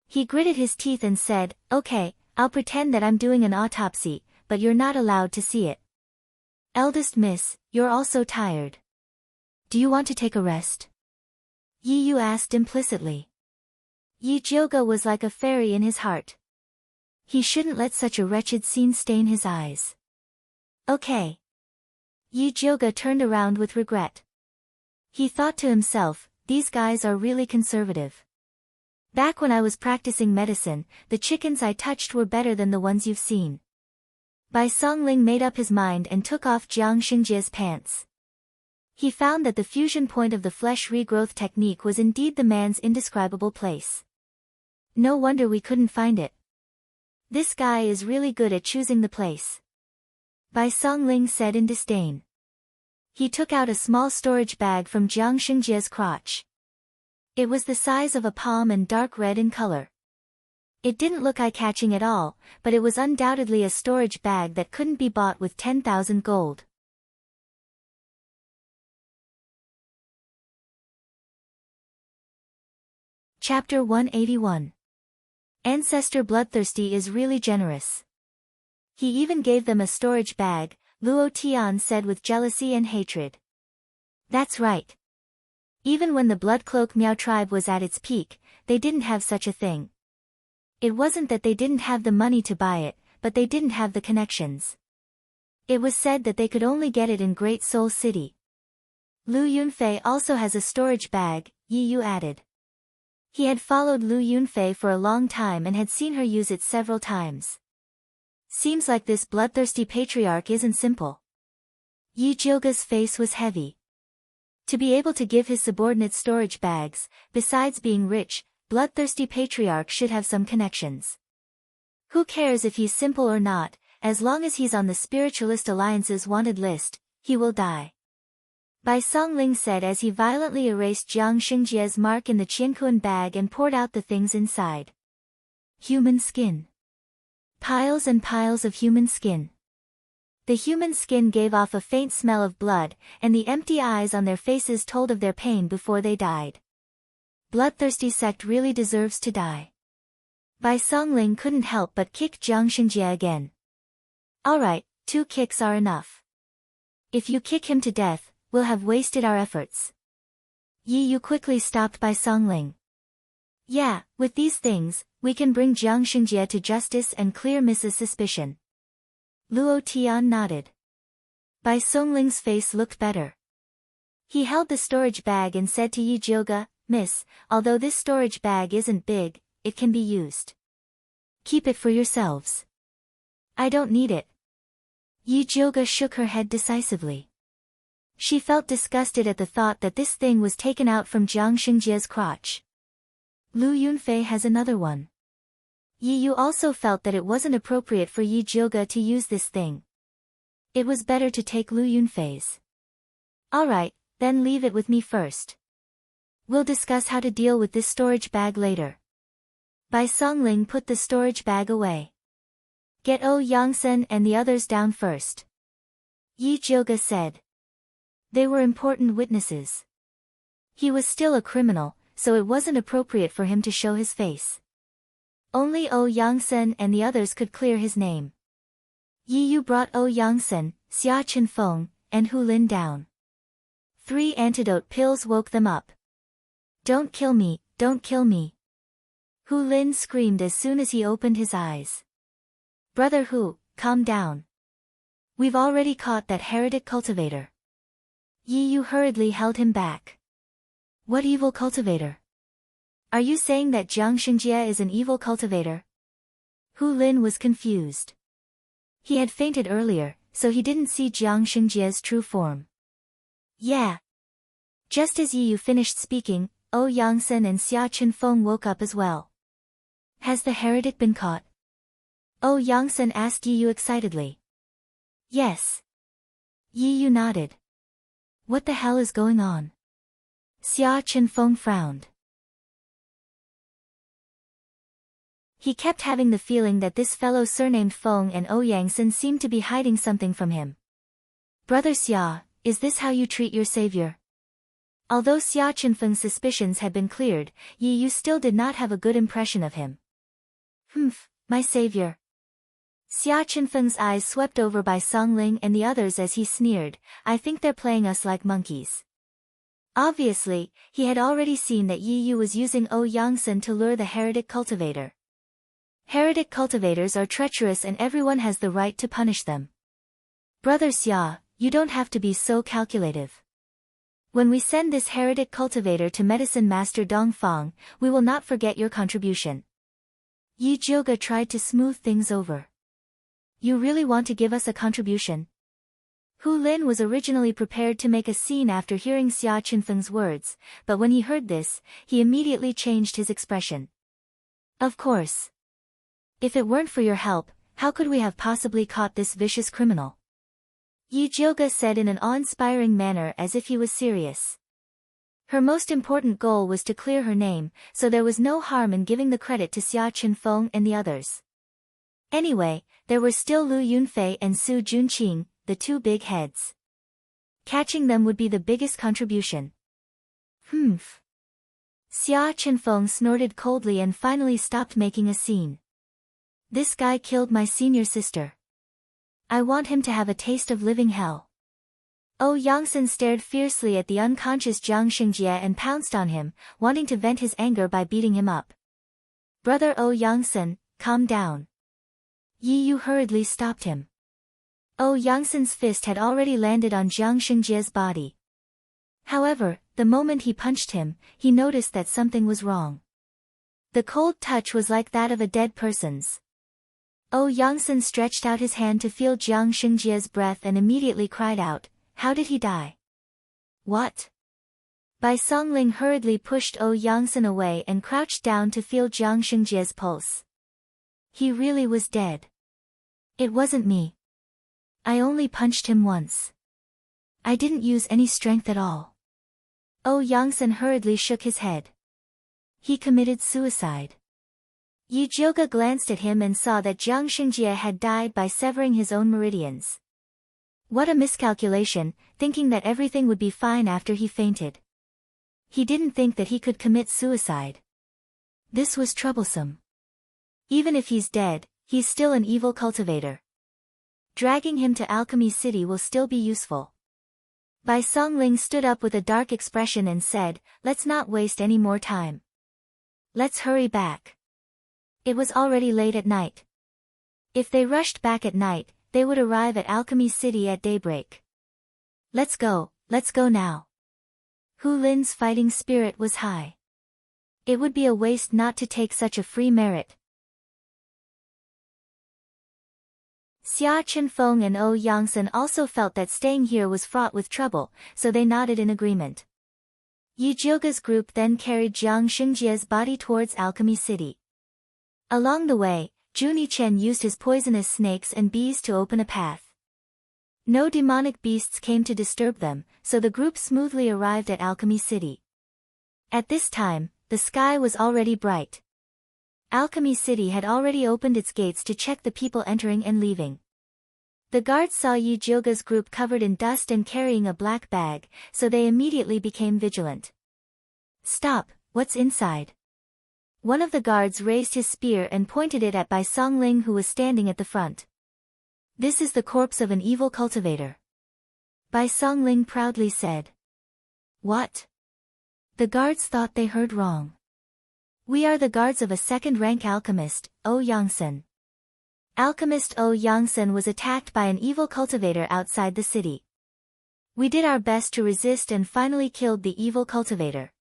He gritted his teeth and said, "Okay, I'll pretend that I'm doing an autopsy, but you're not allowed to see it." "Eldest miss, you're all so tired. Do you want to take a rest?" Yi Yu asked implicitly. Yi Jioge was like a fairy in his heart. He shouldn't let such a wretched scene stain his eyes. "Okay." Yi Jioge turned around with regret. He thought to himself, these guys are really conservative. Back when I was practicing medicine, the chickens I touched were better than the ones you've seen. Bai Songling made up his mind and took off Jiang Xingjie's pants. He found that the fusion point of the flesh regrowth technique was indeed the man's indescribable place. No wonder we couldn't find it. This guy is really good at choosing the place. Bai Songling said in disdain. He took out a small storage bag from Jiang Xingjie's crotch. It was the size of a palm and dark red in color. It didn't look eye-catching at all, but it was undoubtedly a storage bag that couldn't be bought with 10,000 gold. Chapter 181. Ancestor Bloodthirsty is really generous. He even gave them a storage bag, Luo Tian said with jealousy and hatred. That's right. Even when the Bloodcloak Miao tribe was at its peak, they didn't have such a thing. It wasn't that they didn't have the money to buy it, but they didn't have the connections. It was said that they could only get it in Great Soul City. Lu Yunfei also has a storage bag, Yi Yu added. He had followed Lu Yunfei for a long time and had seen her use it several times. Seems like this bloodthirsty patriarch isn't simple. Yi Jioge's face was heavy. To be able to give his subordinates storage bags, besides being rich, bloodthirsty patriarch should have some connections. Who cares if he's simple or not, as long as he's on the Spiritualist Alliance's wanted list, he will die. Bai Songling said as he violently erased Jiang Xingjie's mark in the Qiankuan bag and poured out the things inside. Human skin. Piles and piles of human skin. The human skin gave off a faint smell of blood, and the empty eyes on their faces told of their pain before they died. Bloodthirsty sect really deserves to die. Bai Songling couldn't help but kick Jiang Xingjie again. Alright, 2 kicks are enough. If you kick him to death, we'll have wasted our efforts. Yi Yu quickly stopped Bai Songling. Yeah, with these things, we can bring Jiang Xingjie to justice and clear Mrs. Suspicion. Luo Tian nodded. Bai Songling's face looked better. He held the storage bag and said to Yi Jioge, "Miss, although this storage bag isn't big, it can be used. Keep it for yourselves." "I don't need it." Yi Jioge shook her head decisively. She felt disgusted at the thought that this thing was taken out from Jiang Xingjie's crotch. Lu Yunfei has another one. Yi Yu also felt that it wasn't appropriate for Yi Jioge to use this thing. It was better to take Lu Yunfei's. Alright, then leave it with me first. We'll discuss how to deal with this storage bag later. Bai Songling put the storage bag away. Get O Yangsen and the others down first. Yi Jioge said. They were important witnesses. He was still a criminal, so it wasn't appropriate for him to show his face. Only O Yangsen and the others could clear his name. Yi Yu brought O Yangsen, Xia Chenfeng, and Hu Lin down. 3 antidote pills woke them up. Don't kill me, don't kill me. Hu Lin screamed as soon as he opened his eyes. Brother Hu, calm down. We've already caught that heretic cultivator. Yi Yu hurriedly held him back. What evil cultivator? Are you saying that Jiang Xingjie is an evil cultivator? Hu Lin was confused. He had fainted earlier, so he didn't see Jiang Xingjie's true form. Yeah. Just as Yi Yu finished speaking, O Yangsen and Xia Chenfeng woke up as well. Has the heretic been caught? O Yangsen asked Yi Yu excitedly. Yes. Yi Yu nodded. What the hell is going on? Xia Chenfeng frowned. He kept having the feeling that this fellow surnamed Feng and Ouyangsen seemed to be hiding something from him. Brother Xia, is this how you treat your savior? Although Xia Chenfeng's suspicions had been cleared, Yi Yu still did not have a good impression of him. Humph, my savior. Xia Chenfeng's eyes swept over by Song Ling and the others as he sneered, I think they're playing us like monkeys. Obviously, he had already seen that Yi Yu was using Ouyangsen to lure the heretic cultivator. Heretic cultivators are treacherous and everyone has the right to punish them. Brother Xia, you don't have to be so calculative. When we send this heretic cultivator to Medicine Master Dongfang, we will not forget your contribution. Yi Jioge tried to smooth things over. You really want to give us a contribution? Hu Lin was originally prepared to make a scene after hearing Xia Chenfeng's words, but when he heard this, he immediately changed his expression. Of course. If it weren't for your help, how could we have possibly caught this vicious criminal? Yi Jioge said in an awe-inspiring manner as if he was serious. Her most important goal was to clear her name, so there was no harm in giving the credit to Xia Chenfeng and the others. Anyway, there were still Lu Yunfei and Su Junqing, the two big heads. Catching them would be the biggest contribution. Humph. Xia Chenfeng snorted coldly and finally stopped making a scene. This guy killed my senior sister. I want him to have a taste of living hell. Ouyangsen stared fiercely at the unconscious Jiang Xingjie and pounced on him, wanting to vent his anger by beating him up. Brother Ouyangsen, calm down. Yi Yu hurriedly stopped him. Ouyangsen's fist had already landed on Jiang Xingjie's body. However, the moment he punched him, he noticed that something was wrong. The cold touch was like that of a dead person's. Ouyangsen stretched out his hand to feel Jiang Xingjie's breath and immediately cried out, how did he die? What? Bai Songling hurriedly pushed Ouyangsen away and crouched down to feel Jiang Xingjie's pulse. He really was dead. It wasn't me. I only punched him once. I didn't use any strength at all. Ouyangsen hurriedly shook his head. He committed suicide. Yi Jioge glanced at him and saw that Jiang Xingjie had died by severing his own meridians. What a miscalculation, thinking that everything would be fine after he fainted. He didn't think that he could commit suicide. This was troublesome. Even if he's dead, he's still an evil cultivator. Dragging him to Alchemy City will still be useful. Bai Songling stood up with a dark expression and said, let's not waste any more time. Let's hurry back. It was already late at night. If they rushed back at night, they would arrive at Alchemy City at daybreak. Let's go now. Hu Lin's fighting spirit was high. It would be a waste not to take such a free merit. Xia Chenfeng and Ouyangsen also felt that staying here was fraught with trouble, so they nodded in agreement. Yi Jioge's group then carried Jiang Xingjie's body towards Alchemy City. Along the way, Jun Yichen used his poisonous snakes and bees to open a path. No demonic beasts came to disturb them, so the group smoothly arrived at Alchemy City. At this time, the sky was already bright. Alchemy City had already opened its gates to check the people entering and leaving. The guards saw Yi Jioge's group covered in dust and carrying a black bag, so they immediately became vigilant. Stop, what's inside? One of the guards raised his spear and pointed it at Bai Songling, who was standing at the front. This is the corpse of an evil cultivator. Bai Songling proudly said. What? The guards thought they heard wrong. We are the guards of a second-rank alchemist, Ouyangsen. Alchemist Ouyangsen was attacked by an evil cultivator outside the city. We did our best to resist and finally killed the evil cultivator.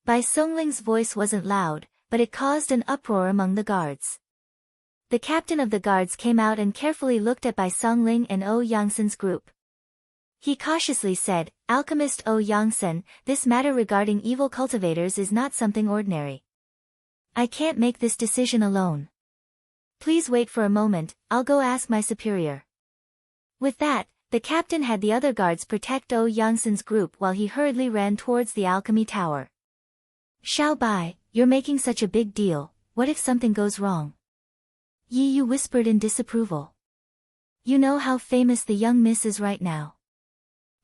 Bai Songling's voice wasn't loud, but it caused an uproar among the guards. The captain of the guards came out and carefully looked at Bai Songling and Ouyangsen's group. He cautiously said, Alchemist Ouyangsen, this matter regarding evil cultivators is not something ordinary. I can't make this decision alone. Please wait for a moment, I'll go ask my superior. With that, the captain had the other guards protect Ouyangsen's group while he hurriedly ran towards the alchemy tower. Xiao Bai, you're making such a big deal, What if something goes wrong? Yi Yu whispered in disapproval. You know how famous the young miss is right now.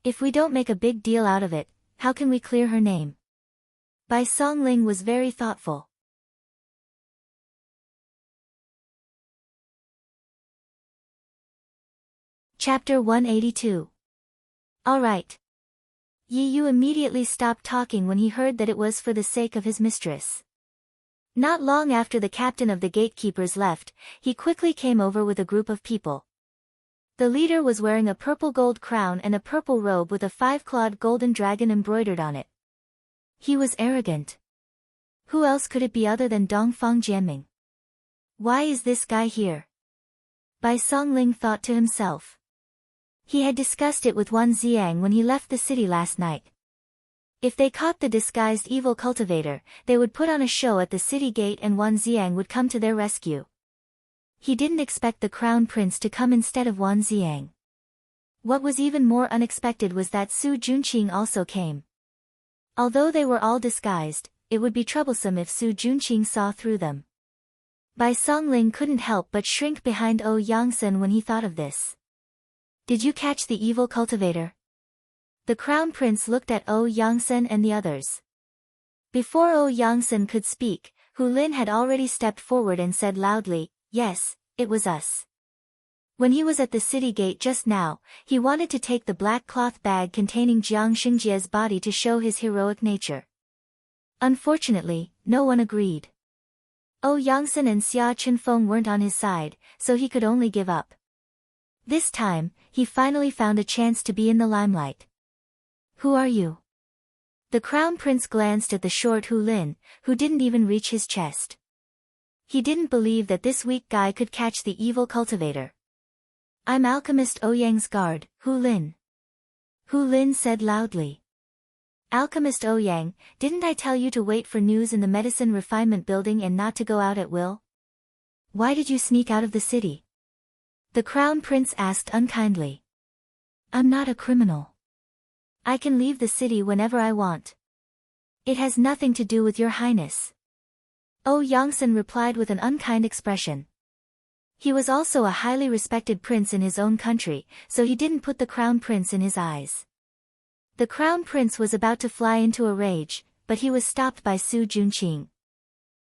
If we don't make a big deal out of it, how can we clear her name? Bai Songling was very thoughtful. Chapter 182. All right. Yi Yu immediately stopped talking when he heard that it was for the sake of his mistress. Not long after the captain of the gatekeepers left, he quickly came over with a group of people. The leader was wearing a purple gold crown and a purple robe with a 5-clawed golden dragon embroidered on it. He was arrogant. Who else could it be other than Dongfang Jianming? Why is this guy here? Bai Songling thought to himself. He had discussed it with Wan Xiang when he left the city last night. If they caught the disguised evil cultivator, they would put on a show at the city gate and Wan Xiang would come to their rescue. He didn't expect the crown prince to come instead of Wan Xiang. What was even more unexpected was that Su Junqing also came. Although they were all disguised, it would be troublesome if Su Junqing saw through them. Bai Songling couldn't help but shrink behind O Yangsen when he thought of this. Did you catch the evil cultivator? The crown prince looked at O Yangsen and the others. Before O Yangsen could speak, Hu Lin had already stepped forward and said loudly, "Yes, it was us." When he was at the city gate just now, he wanted to take the black cloth bag containing Jiang Xingjie's body to show his heroic nature. Unfortunately, no one agreed. O Yangsen and Xia Chunfeng weren't on his side, so he could only give up. This time, he finally found a chance to be in the limelight. Who are you? The crown prince glanced at the short Hu Lin, who didn't even reach his chest. He didn't believe that this weak guy could catch the evil cultivator. I'm alchemist Ouyang's guard, Hu Lin. Hu Lin said loudly. Alchemist Ouyang, didn't I tell you to wait for news in the medicine refinement building and not to go out at will? Why did you sneak out of the city? The crown prince asked unkindly. I'm not a criminal. I can leave the city whenever I want. It has nothing to do with your highness. O Yangsen replied with an unkind expression. He was also a highly respected prince in his own country, so he didn't put the crown prince in his eyes. The crown prince was about to fly into a rage, but he was stopped by Su Junqing.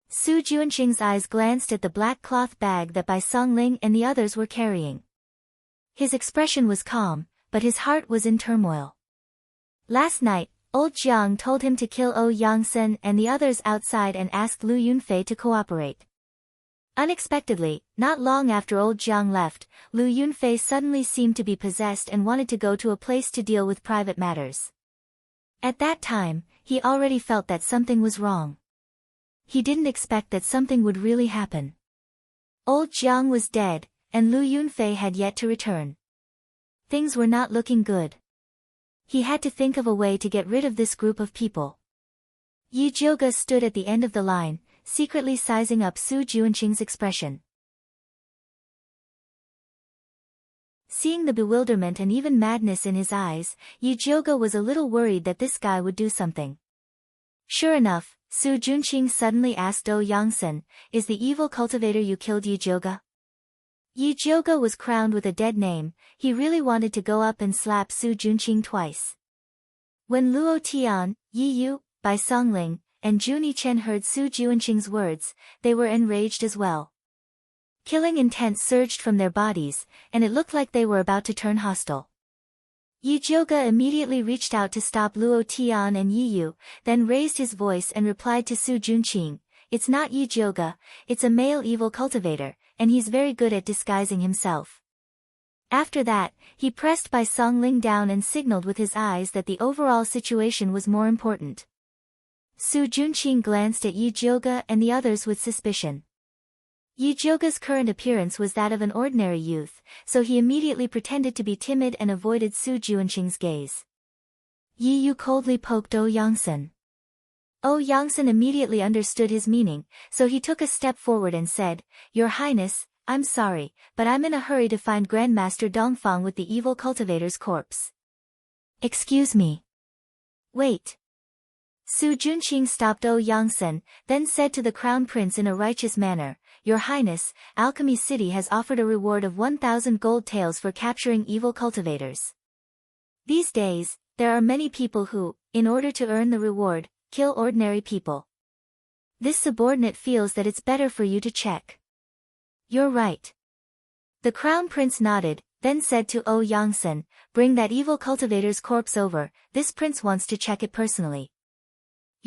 Su Junqing's eyes glanced at the black cloth bag that Bai Songling and the others were carrying. His expression was calm, but his heart was in turmoil. Last night, old Jiang told him to kill O Yangsen and the others outside and asked Lu Yunfei to cooperate. Unexpectedly, not long after old Jiang left, Lu Yunfei suddenly seemed to be possessed and wanted to go to a place to deal with private matters. At that time, he already felt that something was wrong. He didn't expect that something would really happen. Old Jiang was dead, and Lu Yunfei had yet to return. Things were not looking good. He had to think of a way to get rid of this group of people. Yi Jioga stood at the end of the line, secretly sizing up Su Junqing's expression. Seeing the bewilderment and even madness in his eyes, Yi Jioga was a little worried that this guy would do something. Sure enough, Su Junqing suddenly asked O Yangsen, "Is the evil cultivator you killed Yi Jioga?" Yi Jioga was crowned with a dead name. He really wanted to go up and slap Su Junqing twice. When Luo Tian, Yi Yu, Bai Songling, and Juni Chen heard Su Junqing's words, they were enraged as well. Killing intent surged from their bodies, and it looked like they were about to turn hostile. Yi Jioga immediately reached out to stop Luo Tian and Yi Yu, then raised his voice and replied to Su Junqing, "It's not Yi Jioga, it's a male evil cultivator, and he's very good at disguising himself." After that, he pressed Bai Songling down and signaled with his eyes that the overall situation was more important. Su Junqing glanced at Yi Jioga and the others with suspicion. Yi Jioga's current appearance was that of an ordinary youth, so he immediately pretended to be timid and avoided Su Junqing's gaze. Yi Yu coldly poked O Yangsen. O Yangsen immediately understood his meaning, so he took a step forward and said, "Your Highness, I'm sorry, but I'm in a hurry to find Grandmaster Dongfang with the evil cultivator's corpse." "Excuse me." "Wait." Su Junqing stopped O Yangsen, then said to the crown prince in a righteous manner, Your Highness, Alchemy City has offered a reward of 1,000 gold taels for capturing evil cultivators. These days, there are many people who, in order to earn the reward, kill ordinary people. This subordinate feels that it's better for you to check. You're right. The crown prince nodded, then said to O Yangsen, Bring that evil cultivator's corpse over, this prince wants to check it personally.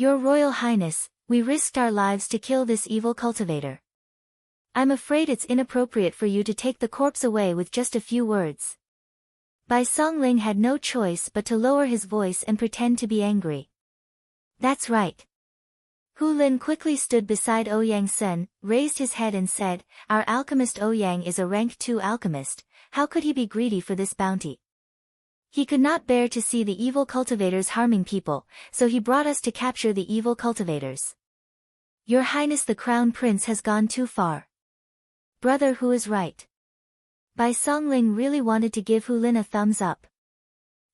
Your Royal Highness, we risked our lives to kill this evil cultivator. I'm afraid it's inappropriate for you to take the corpse away with just a few words. Bai Songling had no choice but to lower his voice and pretend to be angry. That's right. Hu Lin quickly stood beside Ouyang Sen, raised his head and said, Our alchemist Ouyang is a rank 2 alchemist, how could he be greedy for this bounty? He could not bear to see the evil cultivators harming people, so he brought us to capture the evil cultivators. Your Highness the Crown Prince has gone too far. Brother Hu is right. Bai Songling really wanted to give Hu Lin a thumbs up.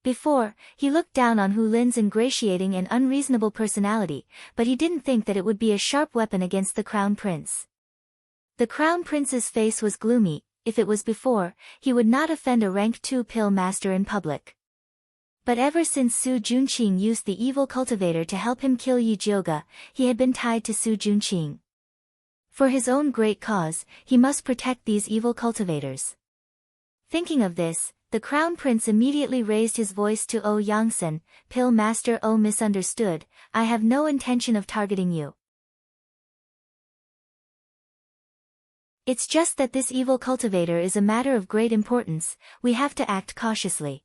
Before, he looked down on Hu Lin's ingratiating and unreasonable personality, but he didn't think that it would be a sharp weapon against the Crown Prince. The Crown Prince's face was gloomy. If it was before, he would not offend a rank 2 pill master in public. But ever since Su Junqing used the evil cultivator to help him kill Yi Jioge, he had been tied to Su Junqing. For his own great cause, he must protect these evil cultivators. Thinking of this, the Crown Prince immediately raised his voice to O Yangsen, Pill Master O misunderstood, I have no intention of targeting you. It's just that this evil cultivator is a matter of great importance, we have to act cautiously.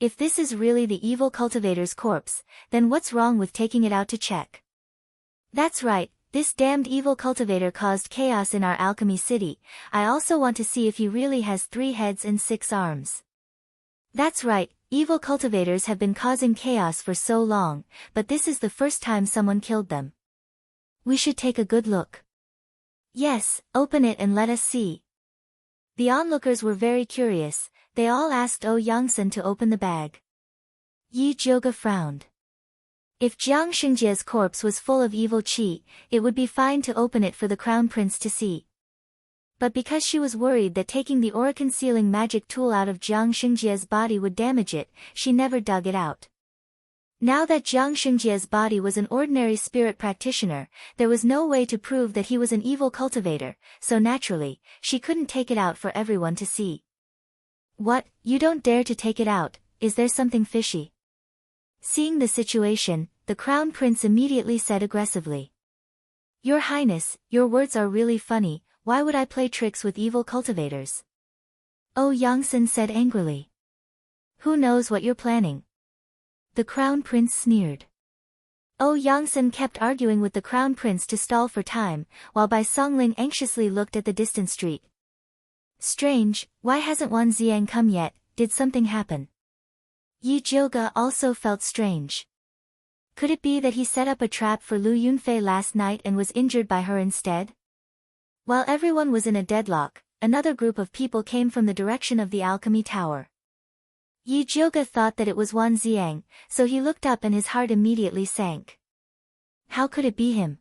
If this is really the evil cultivator's corpse, then what's wrong with taking it out to check? That's right, this damned evil cultivator caused chaos in our alchemy city, I also want to see if he really has 3 heads and 6 arms. That's right, evil cultivators have been causing chaos for so long, but this is the first time someone killed them. We should take a good look. Yes, open it and let us see. The onlookers were very curious, they all asked O Yangsen to open the bag. Yi Jioge frowned. If Jiang Xingjie's corpse was full of evil qi, it would be fine to open it for the Crown Prince to see. But because she was worried that taking the aura-concealing magic tool out of Jiang Xingjie's body would damage it, she never dug it out. Now that Jiang Xingjie's body was an ordinary spirit practitioner, there was no way to prove that he was an evil cultivator, so naturally, she couldn't take it out for everyone to see. What, you don't dare to take it out, is there something fishy? Seeing the situation, the Crown Prince immediately said aggressively. Your Highness, your words are really funny, why would I play tricks with evil cultivators? O Yangsen said angrily. Who knows what you're planning? The Crown Prince sneered. O Yangsen kept arguing with the Crown Prince to stall for time, while Bai Songling anxiously looked at the distant street. Strange, why hasn't Wan Ziang come yet, did something happen? Yi Jioge also felt strange. Could it be that he set up a trap for Lu Yunfei last night and was injured by her instead? While everyone was in a deadlock, another group of people came from the direction of the alchemy tower. Yi Jioge thought that it was Wan Ziang, so he looked up and his heart immediately sank. How could it be him?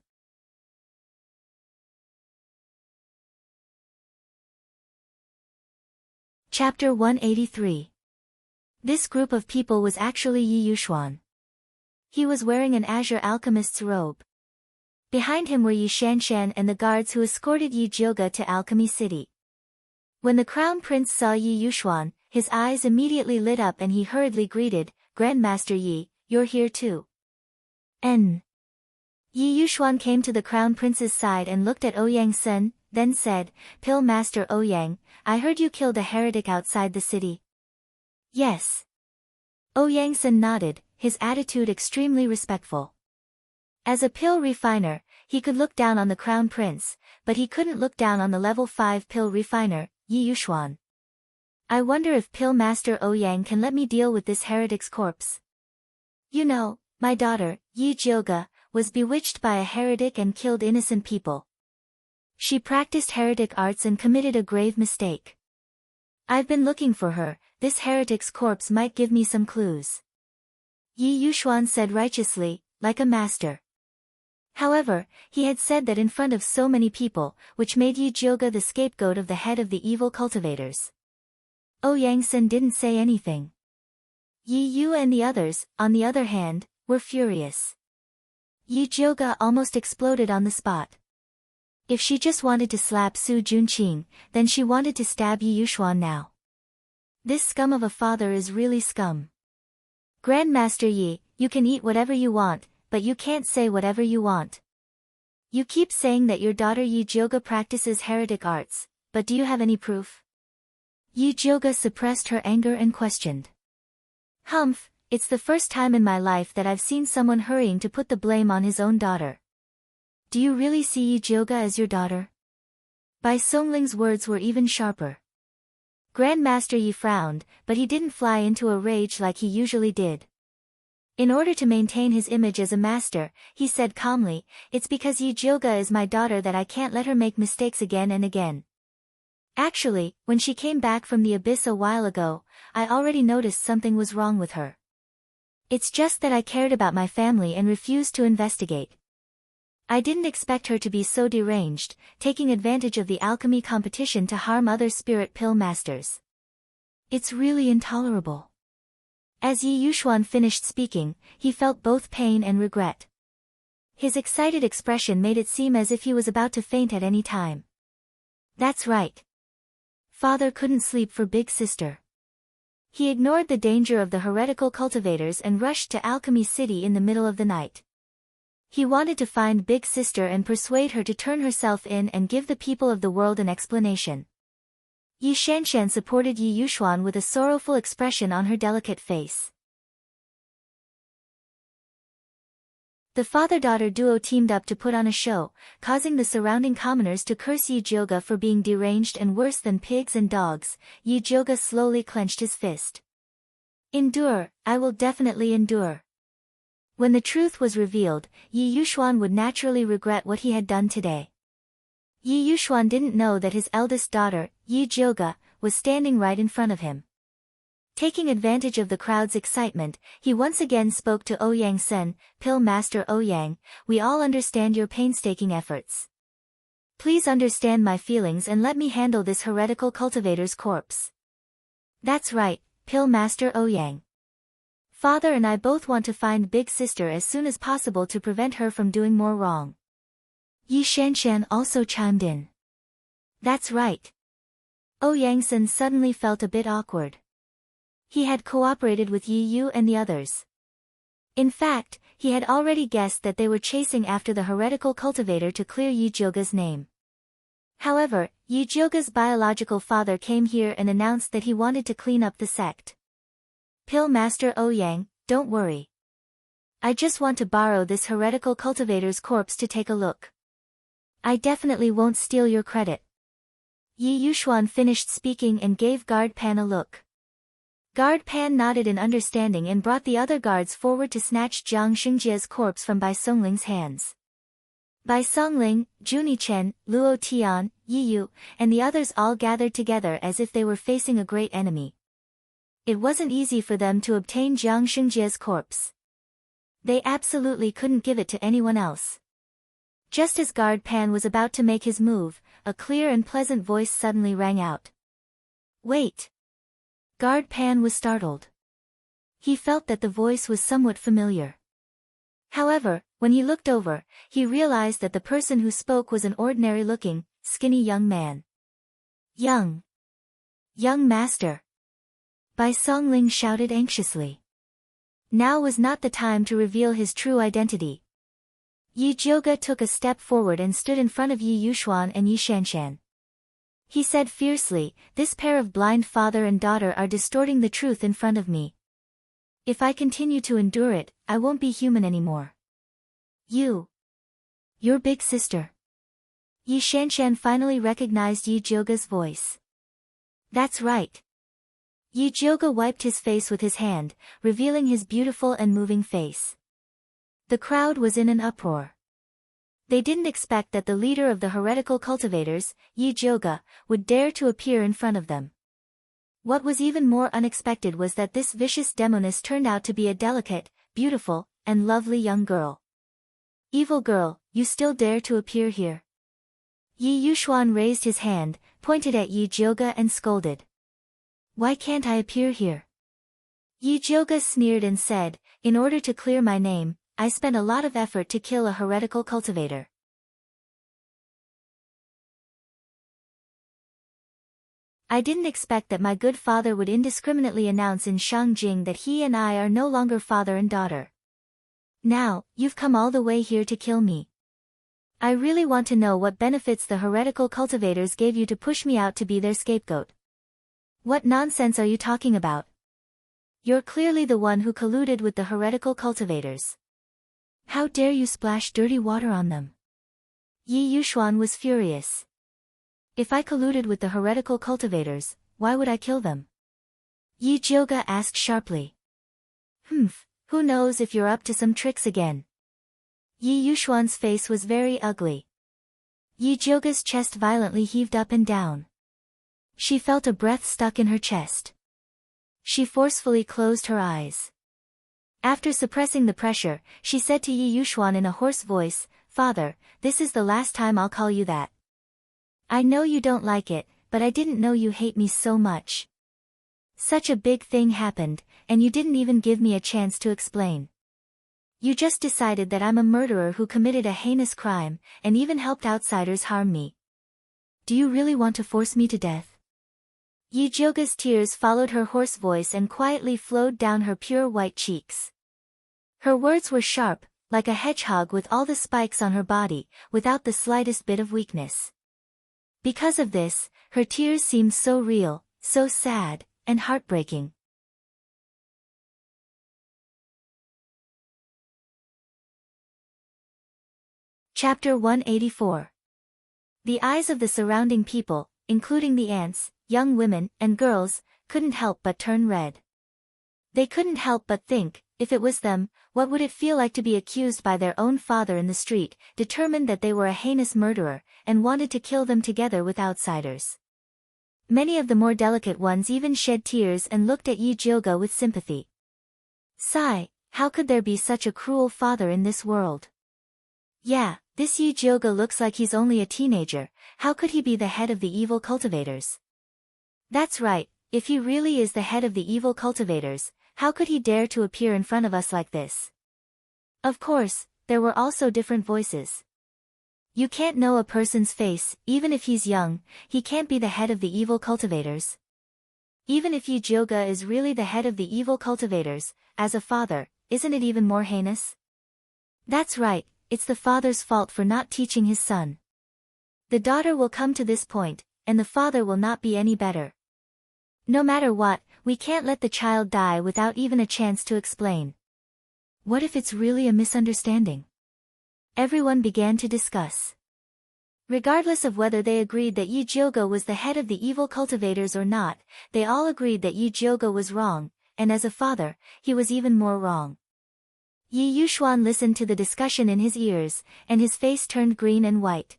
Chapter 183. This group of people was actually Yi Yuxuan. He was wearing an azure alchemist's robe. Behind him were Yi Shanshan and the guards who escorted Yi Jioge to Alchemy City. When the Crown Prince saw Yi Yuxuan, his eyes immediately lit up and he hurriedly greeted, Grandmaster Yi, you're here too. Yi Yuxuan came to the Crown Prince's side and looked at Ouyang Sen, then said, Pill Master Ouyang, I heard you killed a heretic outside the city. Yes. Ouyang Sen nodded, his attitude extremely respectful. As a pill refiner, he could look down on the Crown Prince, but he couldn't look down on the level 5 pill refiner, Yi Yuxuan. I wonder if Pill Master Ouyang can let me deal with this heretic's corpse. You know, my daughter, Yi Jioge, was bewitched by a heretic and killed innocent people. She practiced heretic arts and committed a grave mistake. I've been looking for her, this heretic's corpse might give me some clues. Yi Yuxuan said righteously, like a master. However, he had said that in front of so many people, which made Yi Jioga the scapegoat of the head of the evil cultivators. Ouyang Sen didn't say anything. Yi Yu and the others, on the other hand, were furious. Yi Jioga almost exploded on the spot. If she just wanted to slap Su Junqing, then she wanted to stab Yi Yuxuan now. This scum of a father is really scum. Grandmaster Yi, you can eat whatever you want, but you can't say whatever you want. You keep saying that your daughter Yi Jioga practices heretic arts, but do you have any proof? Yi Jioga suppressed her anger and questioned. Humph, it's the first time in my life that I've seen someone hurrying to put the blame on his own daughter. Do you really see Yi Jioga as your daughter? Bai Songling's words were even sharper. Grandmaster Yi frowned, but he didn't fly into a rage like he usually did. In order to maintain his image as a master, he said calmly, it's because Yi Jioga is my daughter that I can't let her make mistakes again and again. Actually, when she came back from the abyss a while ago, I already noticed something was wrong with her. It's just that I cared about my family and refused to investigate. I didn't expect her to be so deranged, taking advantage of the alchemy competition to harm other spirit pill masters. It's really intolerable. As Yi Yuxuan finished speaking, he felt both pain and regret. His excited expression made it seem as if he was about to faint at any time. That's right. Father couldn't sleep for big sister. He ignored the danger of the heretical cultivators and rushed to Alchemy City in the middle of the night. He wanted to find big sister and persuade her to turn herself in and give the people of the world an explanation. Yi Shanshan supported Yi Yuxuan with a sorrowful expression on her delicate face. The father-daughter duo teamed up to put on a show, causing the surrounding commoners to curse Yi Jioga for being deranged and worse than pigs and dogs. Yi Jioga slowly clenched his fist. Endure, I will definitely endure. When the truth was revealed, Yi Yuxuan would naturally regret what he had done today. Yi Yuxuan didn't know that his eldest daughter, Yi Jioga, was standing right in front of him. Taking advantage of the crowd's excitement, he once again spoke to Ouyang Sen, Pill Master Ouyang, we all understand your painstaking efforts. Please understand my feelings and let me handle this heretical cultivator's corpse. That's right, Pill Master Ouyang. Father and I both want to find big sister as soon as possible to prevent her from doing more wrong. Yi Shanshan also chimed in. That's right. Ouyang Sen suddenly felt a bit awkward. He had cooperated with Yi Yu and the others. In fact, he had already guessed that they were chasing after the heretical cultivator to clear Yi Jioga's name. However, Yi Jioga's biological father came here and announced that he wanted to clean up the sect. Pill Master Ouyang, don't worry. I just want to borrow this heretical cultivator's corpse to take a look. I definitely won't steal your credit. Yi Yuxuan finished speaking and gave Guard Pan a look. Guard Pan nodded in understanding and brought the other guards forward to snatch Jiang Xingjie's corpse from Bai Songling's hands. Bai Songling, Juni Chen, Luo Tian, Yi Yu, and the others all gathered together as if they were facing a great enemy. It wasn't easy for them to obtain Jiang Xingjie's corpse. They absolutely couldn't give it to anyone else. Just as Guard Pan was about to make his move, a clear and pleasant voice suddenly rang out. Wait! Guard Pan was startled. He felt that the voice was somewhat familiar. However, when he looked over, he realized that the person who spoke was an ordinary-looking, skinny young man. Young master! Bai Songling shouted anxiously. Now was not the time to reveal his true identity. Yi Jioga took a step forward and stood in front of Yi Yuxuan and Yi Shanshan. He said fiercely, this pair of blind father and daughter are distorting the truth in front of me. If I continue to endure it, I won't be human anymore. Your big sister. Yi Shanshan finally recognized Yi Jioga's voice. That's right. Yi Jioga wiped his face with his hand, revealing his beautiful and moving face. The crowd was in an uproar. They didn't expect that the leader of the heretical cultivators, Yi Jioga, would dare to appear in front of them. What was even more unexpected was that this vicious demoness turned out to be a delicate, beautiful, and lovely young girl. Evil girl, you still dare to appear here? Yi Yuxuan raised his hand, pointed at Yi Jioge and scolded. Why can't I appear here? Yi Jioge sneered and said, in order to clear my name, I spent a lot of effort to kill a heretical cultivator. I didn't expect that my good father would indiscriminately announce in Shangjing that he and I are no longer father and daughter. Now, you've come all the way here to kill me. I really want to know what benefits the heretical cultivators gave you to push me out to be their scapegoat. What nonsense are you talking about? You're clearly the one who colluded with the heretical cultivators. How dare you splash dirty water on them? Yi Yuxuan was furious. If I colluded with the heretical cultivators, why would I kill them? Yi Jioge asked sharply. Who knows if you're up to some tricks again? Yi Yuxuan's face was very ugly. Yi Jioge's chest violently heaved up and down. She felt a breath stuck in her chest. She forcefully closed her eyes. After suppressing the pressure, she said to Yi Yuxuan in a hoarse voice, Father, this is the last time I'll call you that. I know you don't like it, but I didn't know you hate me so much. Such a big thing happened, and you didn't even give me a chance to explain. You just decided that I'm a murderer who committed a heinous crime, and even helped outsiders harm me. Do you really want to force me to death? Yi Jioge's tears followed her hoarse voice and quietly flowed down her pure white cheeks. Her words were sharp, like a hedgehog with all the spikes on her body, without the slightest bit of weakness. Because of this, her tears seemed so real, so sad, and heartbreaking. Chapter 184. The eyes of the surrounding people, including the ants, young women, and girls, couldn't help but turn red. They couldn't help but think, if it was them, what would it feel like to be accused by their own father in the street, determined that they were a heinous murderer, and wanted to kill them together with outsiders. Many of the more delicate ones even shed tears and looked at Yi Jioge with sympathy. Sigh, how could there be such a cruel father in this world? Yeah, this Yi Jioge looks like he's only a teenager, how could he be the head of the evil cultivators? That's right, if he really is the head of the evil cultivators, how could he dare to appear in front of us like this? Of course, there were also different voices. You can't know a person's face, even if he's young, he can't be the head of the evil cultivators. Even if Yi Jioge is really the head of the evil cultivators, as a father, isn't it even more heinous? That's right, it's the father's fault for not teaching his son. The daughter will come to this point, and the father will not be any better. No matter what, we can't let the child die without even a chance to explain. What if it's really a misunderstanding? Everyone began to discuss. Regardless of whether they agreed that Yi Jioge was the head of the evil cultivators or not, they all agreed that Yi Jioge was wrong, and as a father, he was even more wrong. Yi Yuxuan listened to the discussion in his ears, and his face turned green and white.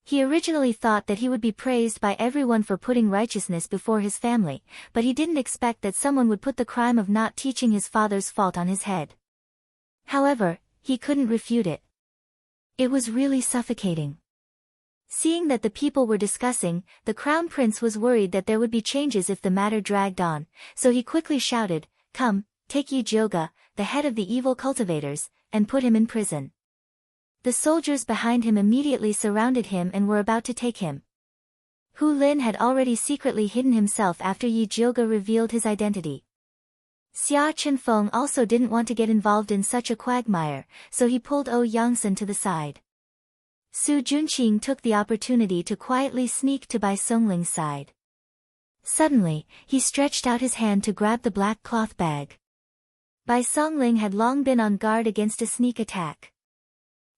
He originally thought that he would be praised by everyone for putting righteousness before his family, but he didn't expect that someone would put the crime of not teaching his father's fault on his head. However, he couldn't refute it. It was really suffocating. Seeing that the people were discussing, the crown prince was worried that there would be changes if the matter dragged on, so he quickly shouted, "Come, take Yi Jioge, the head of the evil cultivators, and put him in prison." The soldiers behind him immediately surrounded him and were about to take him. Hu Lin had already secretly hidden himself after Yi Jioge revealed his identity. Xia Chenfeng also didn't want to get involved in such a quagmire, so he pulled Ou Yangsan to the side. Su Junqing took the opportunity to quietly sneak to Bai Songling's side. Suddenly, he stretched out his hand to grab the black cloth bag. Bai Songling had long been on guard against a sneak attack.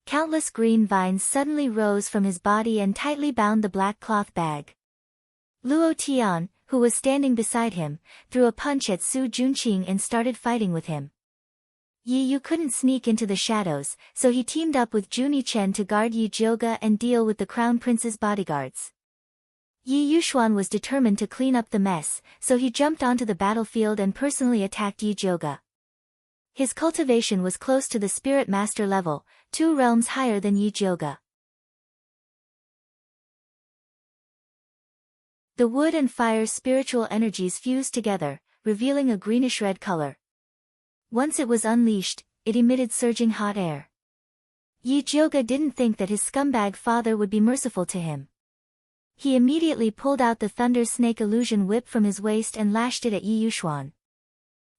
Countless green vines suddenly rose from his body and tightly bound the black cloth bag. Luo Tian, who was standing beside him, threw a punch at Su Junqing and started fighting with him. Yi Yu couldn't sneak into the shadows, so he teamed up with Juni Chen to guard Yi Jioge and deal with the crown prince's bodyguards. Yi Yuxuan was determined to clean up the mess, so he jumped onto the battlefield and personally attacked Yi Jioge. His cultivation was close to the spirit master level, 2 realms higher than Yi Jioge. The wood and fire's spiritual energies fused together, revealing a greenish-red color. Once it was unleashed, it emitted surging hot air. Yi Jioge didn't think that his scumbag father would be merciful to him. He immediately pulled out the Thunder Snake illusion whip from his waist and lashed it at Yi Yuxuan.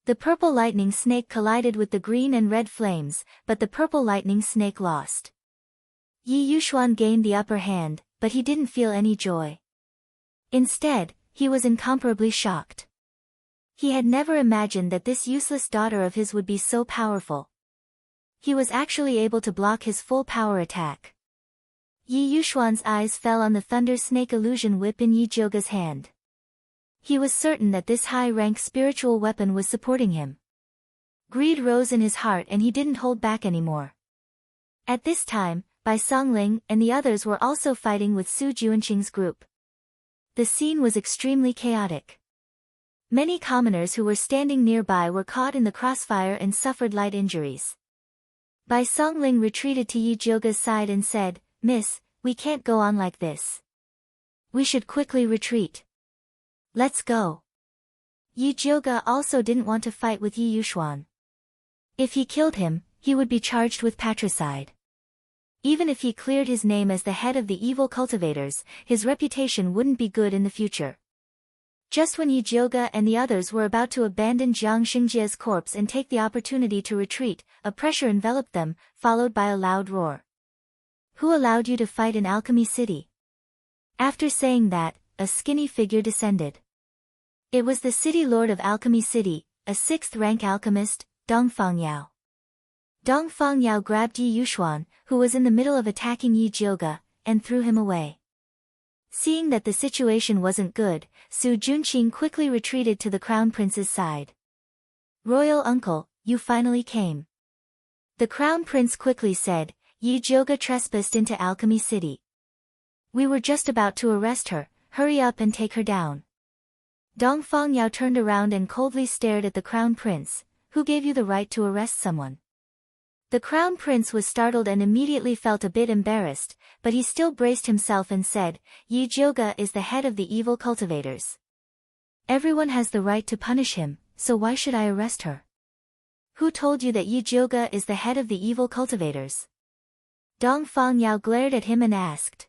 The purple lightning snake collided with the green and red flames, but the purple lightning snake lost. Yi Yuxuan gained the upper hand, but he didn't feel any joy. Instead, he was incomparably shocked. He had never imagined that this useless daughter of his would be so powerful. He was actually able to block his full power attack. Yi Yuxuan's eyes fell on the Thunder Snake illusion whip in Yi Jioge's hand. He was certain that this high-rank spiritual weapon was supporting him. Greed rose in his heart and he didn't hold back anymore. At this time, Bai Songling and the others were also fighting with Su Juanqing's group. The scene was extremely chaotic. Many commoners who were standing nearby were caught in the crossfire and suffered light injuries. Bai Songling retreated to Yi Jioge's side and said, "Miss, we can't go on like this. We should quickly retreat. Let's go." Yi Jioge also didn't want to fight with Yi Yuxuan. If he killed him, he would be charged with patricide. Even if he cleared his name as the head of the evil cultivators, his reputation wouldn't be good in the future. Just when Yi Jioge and the others were about to abandon Jiang Xingjie's corpse and take the opportunity to retreat, a pressure enveloped them, followed by a loud roar. "Who allowed you to fight in Alchemy City?" After saying that, a skinny figure descended. It was the city lord of Alchemy City, a 6th-rank alchemist, Dongfang Yao. Dongfang Yao grabbed Yi Yuxuan, who was in the middle of attacking Yi Jioge, and threw him away. Seeing that the situation wasn't good, Su Juanqing quickly retreated to the crown prince's side. "Royal uncle, you finally came." The crown prince quickly said, "Yi Jioge trespassed into Alchemy City. We were just about to arrest her, hurry up and take her down." Dongfang Yao turned around and coldly stared at the crown prince. "Who gave you the right to arrest someone?" The crown prince was startled and immediately felt a bit embarrassed, but he still braced himself and said, "Yi Jioge is the head of the evil cultivators. Everyone has the right to punish him, so why should I arrest her?" "Who told you that Yi Jioge is the head of the evil cultivators?" Dongfang Yao glared at him and asked.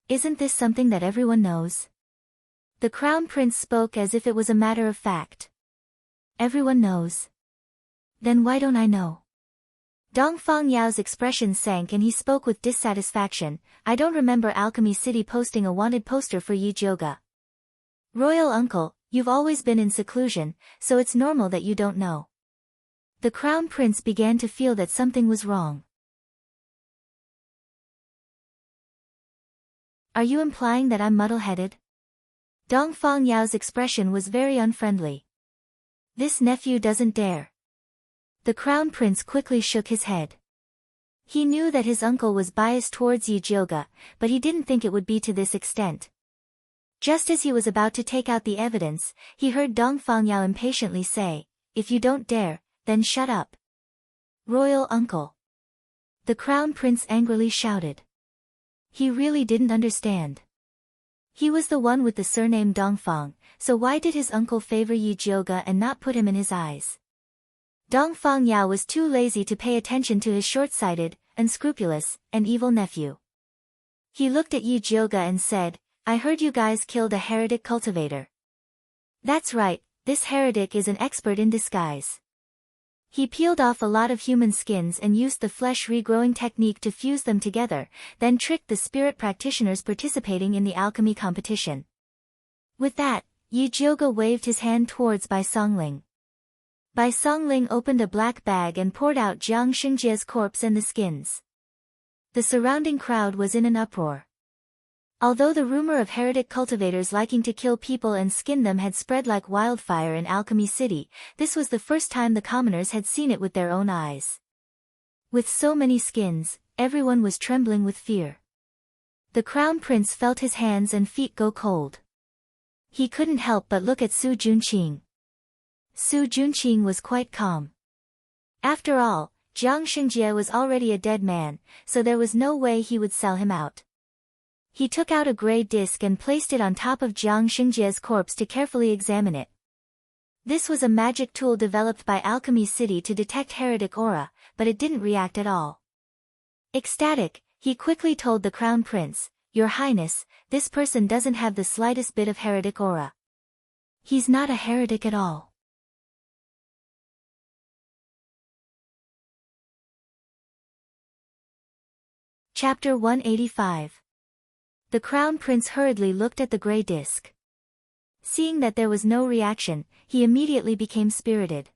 "Isn't this something that everyone knows?" The crown prince spoke as if it was a matter of fact. "Everyone knows. Then why don't I know?" Dongfang Yao's expression sank and he spoke with dissatisfaction. "I don't remember Alchemy City posting a wanted poster for Yi Jioge." "Royal uncle, you've always been in seclusion, so it's normal that you don't know." The crown prince began to feel that something was wrong. "Are you implying that I'm muddle-headed?" Dongfang Yao's expression was very unfriendly. "This nephew doesn't dare." The crown prince quickly shook his head. He knew that his uncle was biased towards Yi Jioge, but he didn't think it would be to this extent. Just as he was about to take out the evidence, he heard Dongfang Yao impatiently say, "If you don't dare, then shut up." "Royal uncle." The crown prince angrily shouted. He really didn't understand. He was the one with the surname Dongfang, so why did his uncle favor Yi Jioge and not put him in his eyes? Dongfang Yao was too lazy to pay attention to his short-sighted, unscrupulous, and evil nephew. He looked at Yi Jioge and said, "I heard you guys killed a heretic cultivator." "That's right, this heretic is an expert in disguise. He peeled off a lot of human skins and used the flesh regrowing technique to fuse them together, then tricked the spirit practitioners participating in the alchemy competition." With that, Yi Jioge waved his hand towards Bai Songling. Bai Songling opened a black bag and poured out Jiang Xingjie's corpse and the skins. The surrounding crowd was in an uproar. Although the rumor of heretic cultivators liking to kill people and skin them had spread like wildfire in Alchemy City, this was the first time the commoners had seen it with their own eyes. With so many skins, everyone was trembling with fear. The crown prince felt his hands and feet go cold. He couldn't help but look at Su Juanqing. Su Juanqing was quite calm. After all, Jiang Xingjie was already a dead man, so there was no way he would sell him out. He took out a gray disc and placed it on top of Jiang Xingjie's corpse to carefully examine it. This was a magic tool developed by Alchemy City to detect heretic aura, but it didn't react at all. Ecstatic, he quickly told the Crown Prince, "Your Highness, this person doesn't have the slightest bit of heretic aura. He's not a heretic at all." Chapter 185. The Crown Prince hurriedly looked at the gray disc. Seeing that there was no reaction, he immediately became spirited.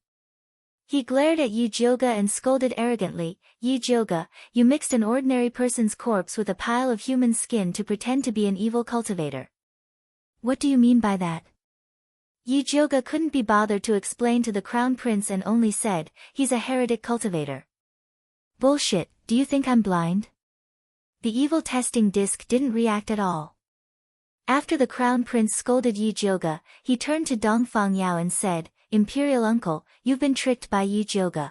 He glared at Yu Jioge and scolded arrogantly, "Yu Jioge, you mixed an ordinary person's corpse with a pile of human skin to pretend to be an evil cultivator. What do you mean by that?" Yu Jioge couldn't be bothered to explain to the Crown Prince and only said, "He's a heretic cultivator." "Bullshit, do you think I'm blind?" The evil testing disc didn't react at all. After the Crown Prince scolded Yu Jioge, he turned to Dongfang Yao and said, "Imperial uncle, you've been tricked by Yu Jioge.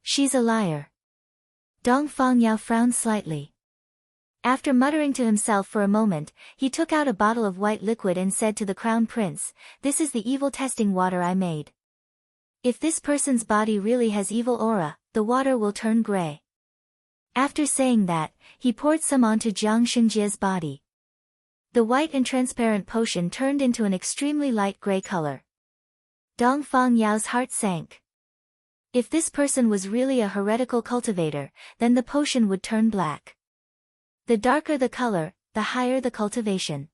She's a liar." Dongfang Yao frowned slightly. After muttering to himself for a moment, he took out a bottle of white liquid and said to the Crown Prince, "This is the evil testing water I made. If this person's body really has evil aura, the water will turn gray." After saying that, he poured some onto Jiang Xingjie's body. The white and transparent potion turned into an extremely light gray color. Dongfang Yao's heart sank. If this person was really a heretical cultivator, then the potion would turn black. The darker the color, the higher the cultivation.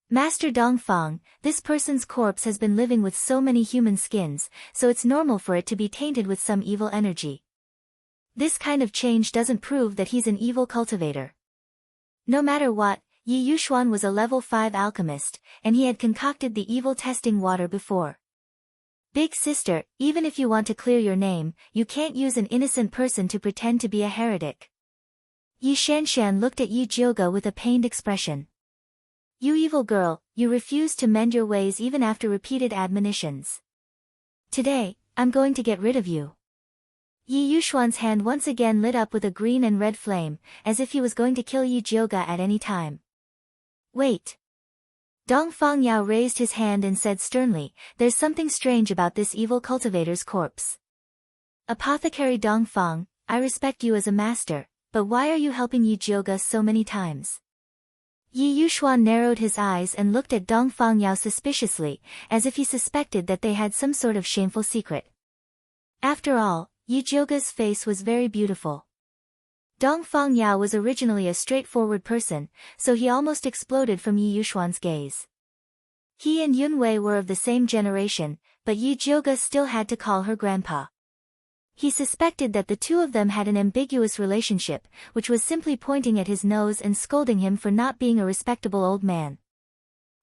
"Master Dongfang, this person's corpse has been living with so many human skins, so it's normal for it to be tainted with some evil energy. This kind of change doesn't prove that he's an evil cultivator." No matter what, Yi Yuxuan was a level 5 alchemist, and he had concocted the evil testing water before. "Big sister, even if you want to clear your name, you can't use an innocent person to pretend to be a heretic." Yi Shanshan looked at Yu Jioge with a pained expression. "You evil girl, you refuse to mend your ways even after repeated admonitions. Today, I'm going to get rid of you." Yi Yuxuan's hand once again lit up with a green and red flame, as if he was going to kill Yu Jioge at any time. "Wait." Dongfang Yao raised his hand and said sternly, "There's something strange about this evil cultivator's corpse. Apothecary Dongfang, I respect you as a master, but why are you helping Yu Jioge so many times?" Yi Yuxuan narrowed his eyes and looked at Dongfang Yao suspiciously, as if he suspected that they had some sort of shameful secret. After all, Yu Jioge's face was very beautiful. Dongfang Yao was originally a straightforward person, so he almost exploded from Yi Yuxuan's gaze. He and Yun Wei were of the same generation, but Yu Jioge still had to call her grandpa. He suspected that the two of them had an ambiguous relationship, which was simply pointing at his nose and scolding him for not being a respectable old man.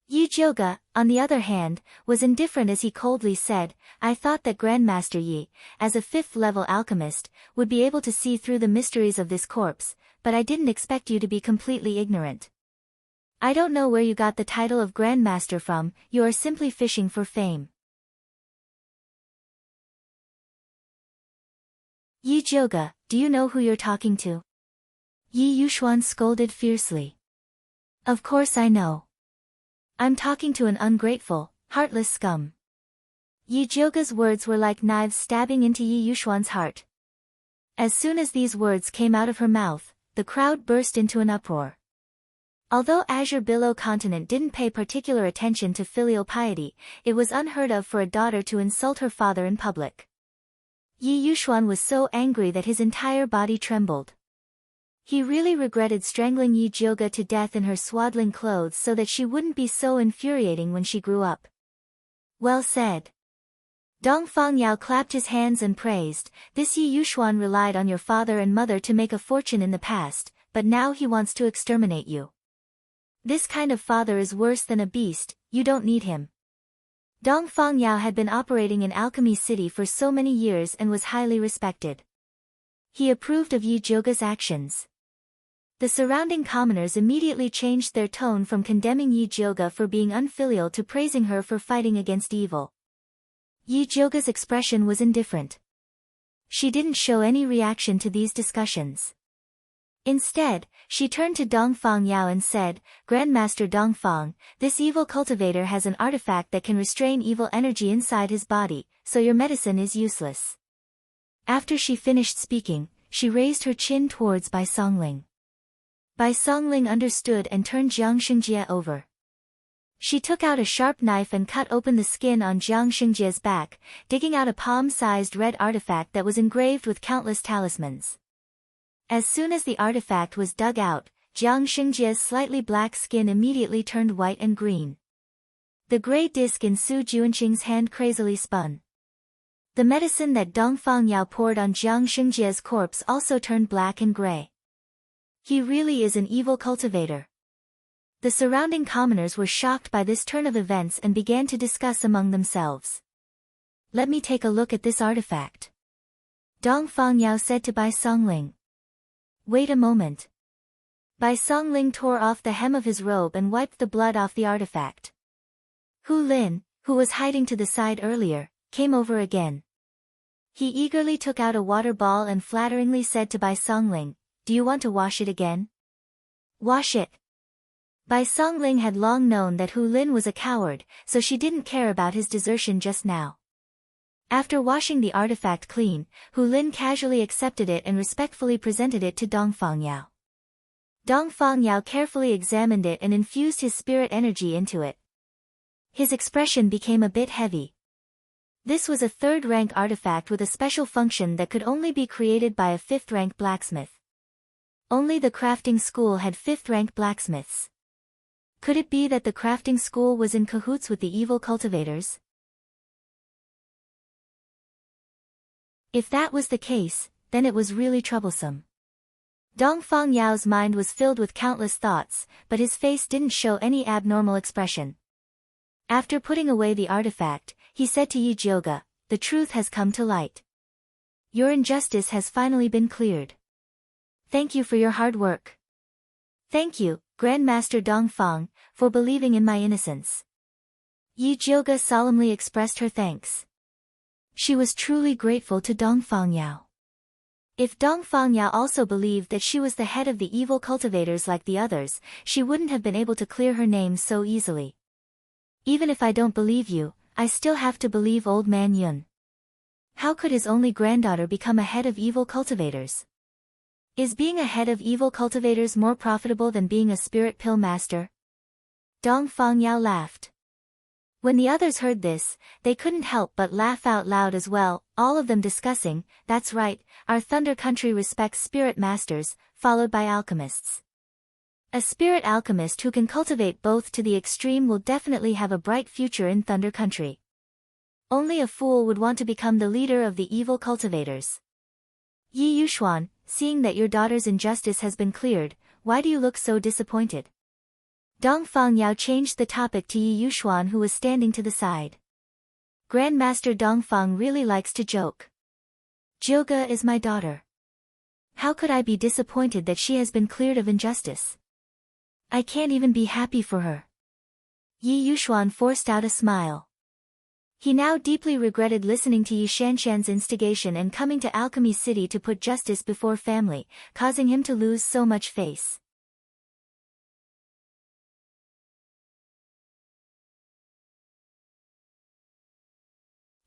Yu Jioge, on the other hand, was indifferent as he coldly said, "I thought that Grandmaster Yi, as a 5th-level alchemist, would be able to see through the mysteries of this corpse, but I didn't expect you to be completely ignorant. I don't know where you got the title of Grandmaster from, you are simply fishing for fame." "Yi Jioge, do you know who you're talking to?" Yi Yuxuan scolded fiercely. "Of course I know. I'm talking to an ungrateful, heartless scum." Yi Jioge's words were like knives stabbing into Yi Yuxuan's heart. As soon as these words came out of her mouth, the crowd burst into an uproar. Although Azure Billow Continent didn't pay particular attention to filial piety, it was unheard of for a daughter to insult her father in public. Yi Yuxuan was so angry that his entire body trembled. He really regretted strangling Yi Jioge to death in her swaddling clothes so that she wouldn't be so infuriating when she grew up. "Well said." Dongfang Yao clapped his hands and praised, "This Yi Yuxuan relied on your father and mother to make a fortune in the past, but now he wants to exterminate you. This kind of father is worse than a beast, you don't need him." Dongfang Yao had been operating in Alchemy City for so many years and was highly respected. He approved of Yi Jioge's actions. The surrounding commoners immediately changed their tone from condemning Yi Jioge for being unfilial to praising her for fighting against evil. Yi Jioge's expression was indifferent. She didn't show any reaction to these discussions. Instead, she turned to Dongfang Yao and said, Grandmaster Dongfang, this evil cultivator has an artifact that can restrain evil energy inside his body, so your medicine is useless. After she finished speaking, she raised her chin towards Bai Songling. Bai Songling understood and turned Jiang Xingjie over. She took out a sharp knife and cut open the skin on Jiang Xingjie's back, digging out a palm-sized red artifact that was engraved with countless talismans. As soon as the artifact was dug out, Jiang Xingjie's slightly black skin immediately turned white and green. The gray disc in Su Juanqing's hand crazily spun. The medicine that Dongfang Yao poured on Jiang Xingjie's corpse also turned black and gray. He really is an evil cultivator. The surrounding commoners were shocked by this turn of events and began to discuss among themselves. Let me take a look at this artifact. Dongfang Yao said to Bai Songling. Wait a moment. Bai Songling tore off the hem of his robe and wiped the blood off the artifact. Hu Lin, who was hiding to the side earlier, came over again. He eagerly took out a water ball and flatteringly said to Bai Songling, Do you want to wash it again? Wash it. Bai Songling had long known that Hu Lin was a coward, so she didn't care about his desertion just now. After washing the artifact clean, Hu Lin casually accepted it and respectfully presented it to Dongfang Yao. Dongfang Yao carefully examined it and infused his spirit energy into it. His expression became a bit heavy. This was a third-rank artifact with a special function that could only be created by a fifth-rank blacksmith. Only the crafting school had fifth-rank blacksmiths. Could it be that the crafting school was in cahoots with the evil cultivators? If that was the case, then it was really troublesome. Dongfang Yao's mind was filled with countless thoughts, but his face didn't show any abnormal expression. After putting away the artifact, he said to Yi Jioge, The truth has come to light. Your injustice has finally been cleared. Thank you for your hard work. Thank you, Grandmaster Dongfang, for believing in my innocence. Yi Jioge solemnly expressed her thanks. She was truly grateful to Dongfang Yao. If Dongfang Yao also believed that she was the head of the evil cultivators like the others, she wouldn't have been able to clear her name so easily. Even if I don't believe you, I still have to believe old man Yun. How could his only granddaughter become a head of evil cultivators? Is being a head of evil cultivators more profitable than being a spirit pill master? Dongfang Yao laughed. When the others heard this, they couldn't help but laugh out loud as well, all of them discussing, That's right, our Thunder Country respects spirit masters, followed by alchemists. A spirit alchemist who can cultivate both to the extreme will definitely have a bright future in Thunder Country. Only a fool would want to become the leader of the evil cultivators. Yi Yuxuan, seeing that your daughter's injustice has been cleared, why do you look so disappointed? Dongfang Yao changed the topic to Yi Yuxuan who was standing to the side. Grandmaster Dongfang really likes to joke. Jioge is my daughter. How could I be disappointed that she has been cleared of injustice? I can't even be happy for her. Yi Yuxuan forced out a smile. He now deeply regretted listening to Yi Shanshan's instigation and coming to Alchemy City to put justice before family, causing him to lose so much face.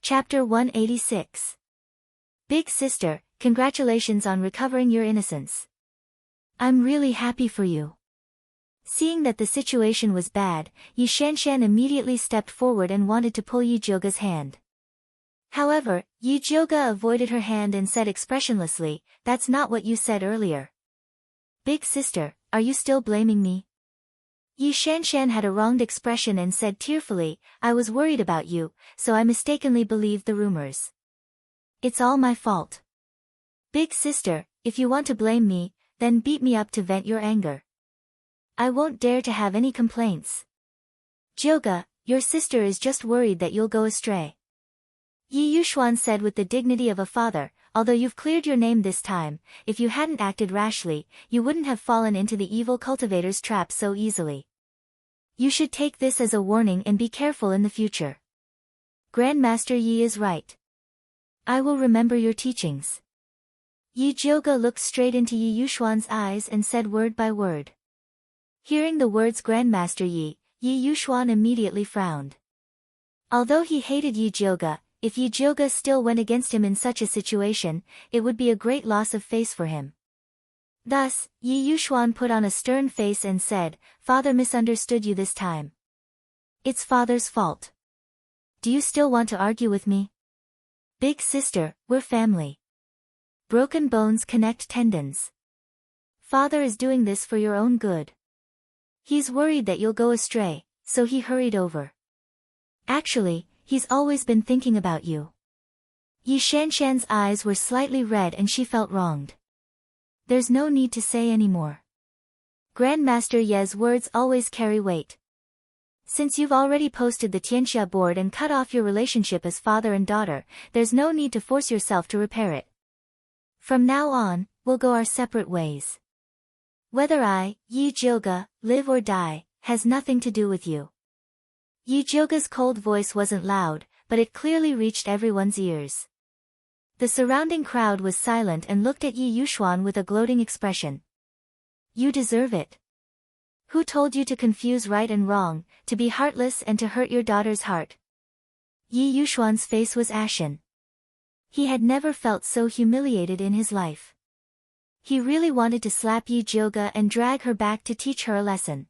Chapter 186. Big sister, congratulations on recovering your innocence. I'm really happy for you. Seeing that the situation was bad, Yi Shanshan immediately stepped forward and wanted to pull Yi Jioge's hand. However, Yi Jioge avoided her hand and said expressionlessly, That's not what you said earlier. Big sister, are you still blaming me? Yi Shanshan had a wronged expression and said tearfully, I was worried about you, so I mistakenly believed the rumors. It's all my fault. Big sister, if you want to blame me, then beat me up to vent your anger. I won't dare to have any complaints. Jioge, your sister is just worried that you'll go astray. Yi Yuxuan said with the dignity of a father, although you've cleared your name this time, if you hadn't acted rashly, you wouldn't have fallen into the evil cultivator's trap so easily. You should take this as a warning and be careful in the future. Grandmaster Yi is right. I will remember your teachings. Yi Jiuge looked straight into Yi Yuxuan's eyes and said word by word. Hearing the words Grandmaster Yi, Yi Yuxuan immediately frowned. Although he hated Yi Jiuge, if Yi Jiuge still went against him in such a situation, it would be a great loss of face for him. Thus, Yi Yuxuan put on a stern face and said, Father misunderstood you this time. It's Father's fault. Do you still want to argue with me? Big sister, we're family. Broken bones connect tendons. Father is doing this for your own good. He's worried that you'll go astray, so he hurried over. Actually, he's always been thinking about you. Yi Shanshan's eyes were slightly red and she felt wronged. There's no need to say any more. Grandmaster Ye's words always carry weight. Since you've already posted the Tianxia board and cut off your relationship as father and daughter, there's no need to force yourself to repair it. From now on, we'll go our separate ways. Whether I, Yi Jiuge, live or die, has nothing to do with you. Yi Jiuge's cold voice wasn't loud, but it clearly reached everyone's ears. The surrounding crowd was silent and looked at Yi Yuxuan with a gloating expression. You deserve it. Who told you to confuse right and wrong, to be heartless and to hurt your daughter's heart? Yi Yuxuan's face was ashen. He had never felt so humiliated in his life. He really wanted to slap Yi Jiuge and drag her back to teach her a lesson.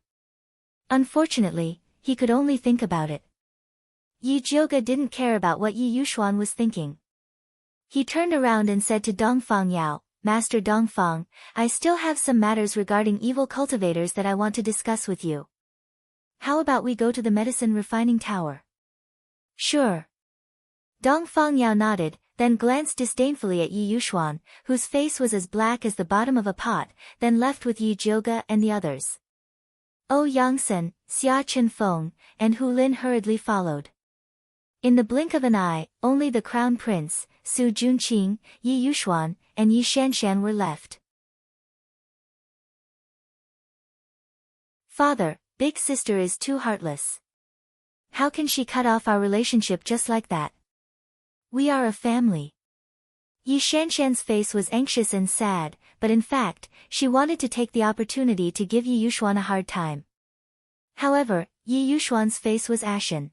Unfortunately, he could only think about it. Yi Jiuge didn't care about what Yi Yuxuan was thinking. He turned around and said to Dongfang Yao, Master Dongfang, I still have some matters regarding evil cultivators that I want to discuss with you. How about we go to the medicine refining tower? Sure. Dongfang Yao nodded, then glanced disdainfully at Yi Yuxuan, whose face was as black as the bottom of a pot, then left with Yi Jiuge and the others. O Yangsen, Xia Chenfeng, and Hu Lin hurriedly followed. In the blink of an eye, only the Crown Prince, Su Junqing, Yi Yuxuan, and Yi Shanshan were left. Father, big sister is too heartless. How can she cut off our relationship just like that? We are a family. Yi Shanshan's face was anxious and sad, but in fact, she wanted to take the opportunity to give Yi Yuxuan a hard time. However, Yi Yuxuan's face was ashen.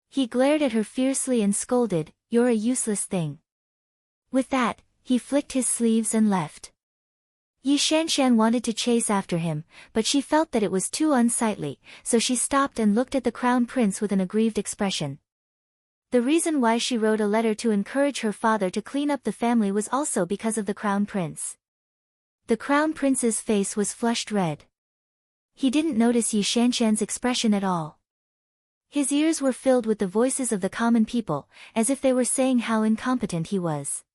He glared at her fiercely and scolded, You're a useless thing. With that, he flicked his sleeves and left. Yi Shanshan wanted to chase after him, but she felt that it was too unsightly, so she stopped and looked at the Crown Prince with an aggrieved expression. The reason why she wrote a letter to encourage her father to clean up the family was also because of the Crown Prince. The Crown Prince's face was flushed red. He didn't notice Yi Shanshan's expression at all. His ears were filled with the voices of the common people, as if they were saying how incompetent he was.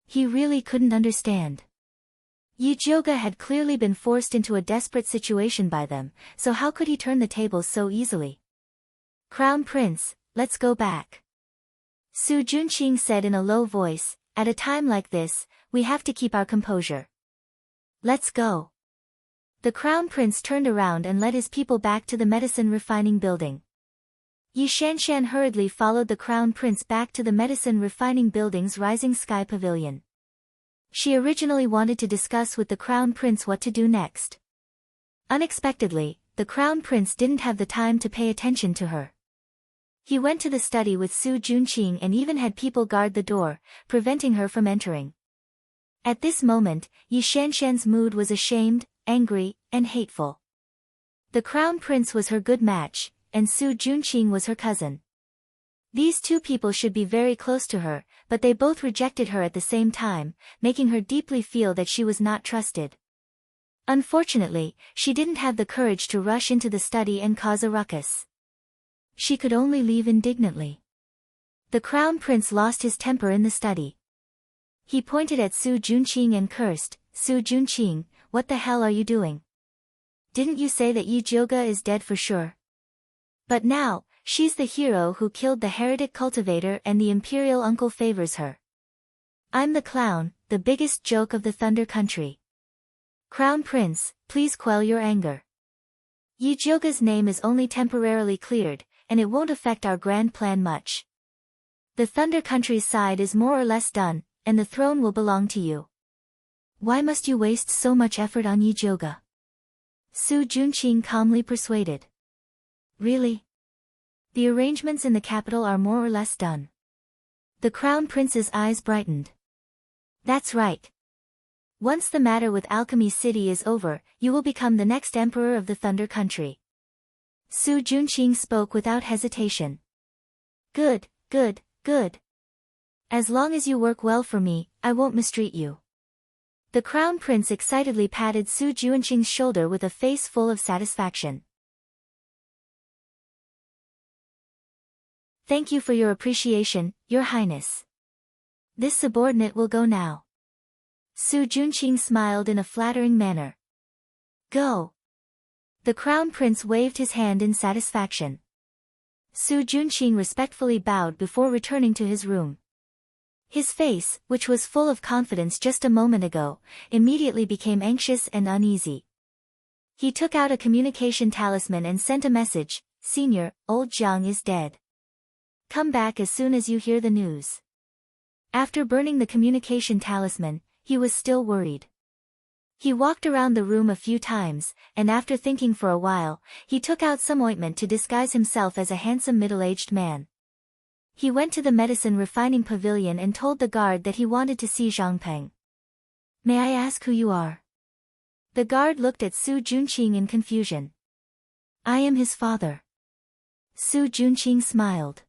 He really couldn't understand. Yi Jiuge had clearly been forced into a desperate situation by them, so how could he turn the tables so easily? Crown Prince, let's go back. Su Junqing said in a low voice, at a time like this, we have to keep our composure. Let's go. The Crown Prince turned around and led his people back to the medicine refining building. Yi Shanshan hurriedly followed the Crown Prince back to the medicine refining building's rising sky pavilion. She originally wanted to discuss with the Crown Prince what to do next. Unexpectedly, the Crown Prince didn't have the time to pay attention to her. He went to the study with Su Junqing and even had people guard the door, preventing her from entering. At this moment, Yi Shanshan's mood was ashamed, angry, and hateful. The Crown Prince was her good match, and Su Junqing was her cousin. These two people should be very close to her, but they both rejected her at the same time, making her deeply feel that she was not trusted. Unfortunately, she didn't have the courage to rush into the study and cause a ruckus. She could only leave indignantly. The Crown Prince lost his temper in the study. He pointed at Su Junqing and cursed, Su Junqing, what the hell are you doing? Didn't you say that Yi Jiuge is dead for sure? But now, she's the hero who killed the heretic cultivator and the imperial uncle favors her. I'm the clown, the biggest joke of the Thunder Country. Crown Prince, please quell your anger. Yi Jiuge's name is only temporarily cleared, and it won't affect our grand plan much. The Thunder Country's side is more or less done, and the throne will belong to you. Why must you waste so much effort on Yi Jioge? Su Junqing calmly persuaded. Really? The arrangements in the capital are more or less done. The Crown Prince's eyes brightened. That's right. Once the matter with Alchemy City is over, you will become the next emperor of the Thunder Country. Su Junqing spoke without hesitation. Good, good, good. As long as you work well for me, I won't mistreat you. The Crown Prince excitedly patted Su Junqing's shoulder with a face full of satisfaction. Thank you for your appreciation, Your Highness. This subordinate will go now. Su Junqing smiled in a flattering manner. Go. The Crown Prince waved his hand in satisfaction. Su Junqing respectfully bowed before returning to his room. His face, which was full of confidence just a moment ago, immediately became anxious and uneasy. He took out a communication talisman and sent a message, Senior, old Jiang is dead. Come back as soon as you hear the news. After burning the communication talisman, he was still worried. He walked around the room a few times, and after thinking for a while, he took out some ointment to disguise himself as a handsome middle-aged man. He went to the medicine refining pavilion and told the guard that he wanted to see Zhang Peng. May I ask who you are? The guard looked at Su Junqing in confusion. I am his father. Su Junqing smiled.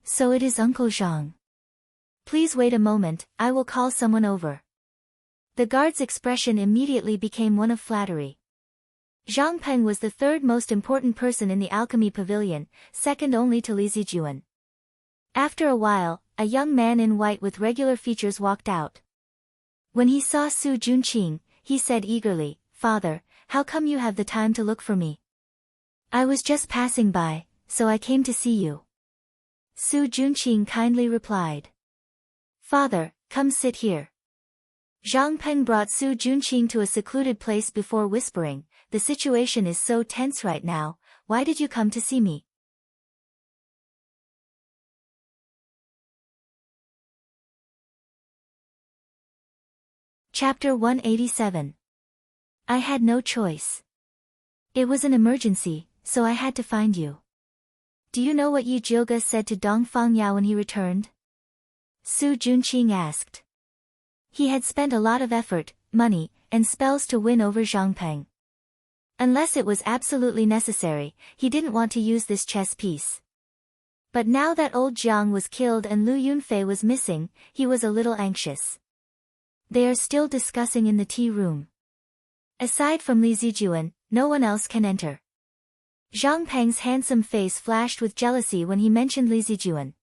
So it is Uncle Zhang. Please wait a moment, I will call someone over. The guard's expression immediately became one of flattery. Zhang Peng was the third most important person in the alchemy pavilion, second only to Li Zijuan. After a while, a young man in white with regular features walked out. When he saw Su Junqing, he said eagerly, Father, how come you have the time to look for me? I was just passing by, so I came to see you. Su Junqing kindly replied. Father, come sit here. Zhang Peng brought Su Junqing to a secluded place before whispering, the situation is so tense right now, why did you come to see me? Chapter 187. I had no choice. It was an emergency, so I had to find you. Do you know what Yi Jioge said to Dong Fangyao when he returned? Su Junqing asked. He had spent a lot of effort, money, and spells to win over Zhang Peng. Unless it was absolutely necessary, he didn't want to use this chess piece. But now that old Jiang was killed and Lu Yunfei was missing, he was a little anxious. They are still discussing in the tea room. Aside from Li Zijuan, no one else can enter. Zhang Peng's handsome face flashed with jealousy when he mentioned Li Zijuan.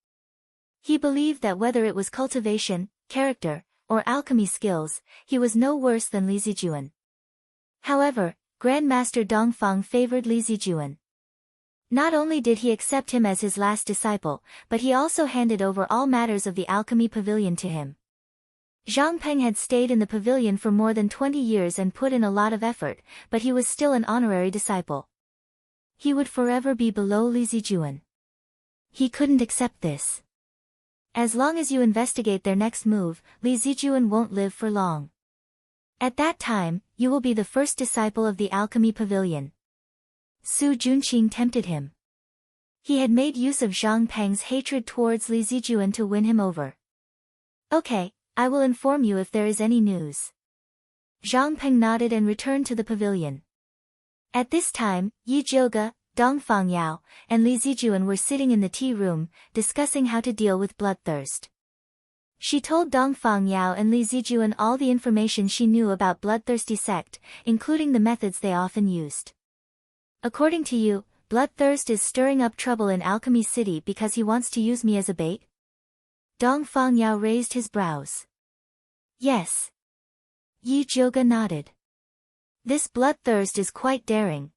He believed that whether it was cultivation, character, or alchemy skills, he was no worse than Li Zijuan. However, Grandmaster Dongfang favored Li Zijuan. Not only did he accept him as his last disciple, but he also handed over all matters of the alchemy pavilion to him. Zhang Peng had stayed in the pavilion for more than 20 years and put in a lot of effort, but he was still an honorary disciple. He would forever be below Li Zijuan. He couldn't accept this. As long as you investigate their next move, Li Zijuan won't live for long. At that time, you will be the first disciple of the alchemy pavilion. Su Junqing tempted him. He had made use of Zhang Peng's hatred towards Li Zijuan to win him over. Okay, I will inform you if there is any news. Zhang Peng nodded and returned to the pavilion. At this time, Yi Jioge, Dong Fangyao, and Li Zijuan were sitting in the tea room, discussing how to deal with bloodthirst. She told Dong Fangyao and Li Zijuan all the information she knew about bloodthirsty sect, including the methods they often used. According to you, bloodthirst is stirring up trouble in Alchemy City because he wants to use me as a bait? Dong Fangyao raised his brows. Yes. Yi Jioge nodded. This bloodthirst is quite daring.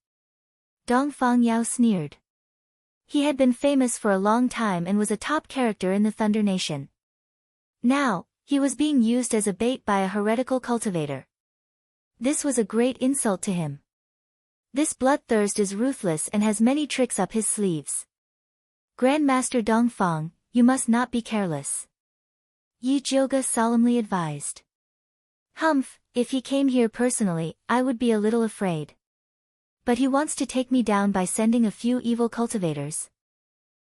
Dong Fangyao sneered. He had been famous for a long time and was a top character in the Thunder Nation. Now, he was being used as a bait by a heretical cultivator. This was a great insult to him. This bloodthirst is ruthless and has many tricks up his sleeves. Grandmaster Dongfang, you must not be careless. Yi Jioge solemnly advised. Humph, if he came here personally, I would be a little afraid. But he wants to take me down by sending a few evil cultivators.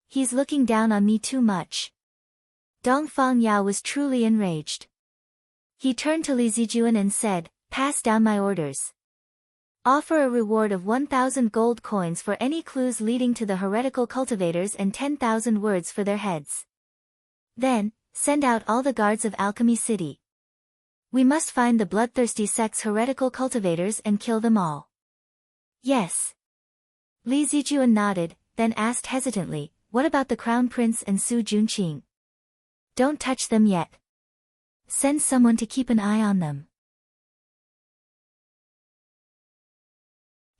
He's looking down on me too much. Dongfang Yao was truly enraged. He turned to Li Zijuan and said, pass down my orders. Offer a reward of 1,000 gold coins for any clues leading to the heretical cultivators and 10,000 words for their heads. Then, send out all the guards of Alchemy City. We must find the bloodthirsty sect's heretical cultivators and kill them all. Yes. Li Zijuan nodded, then asked hesitantly, what about the Crown Prince and Su Junqing? Don't touch them yet. Send someone to keep an eye on them.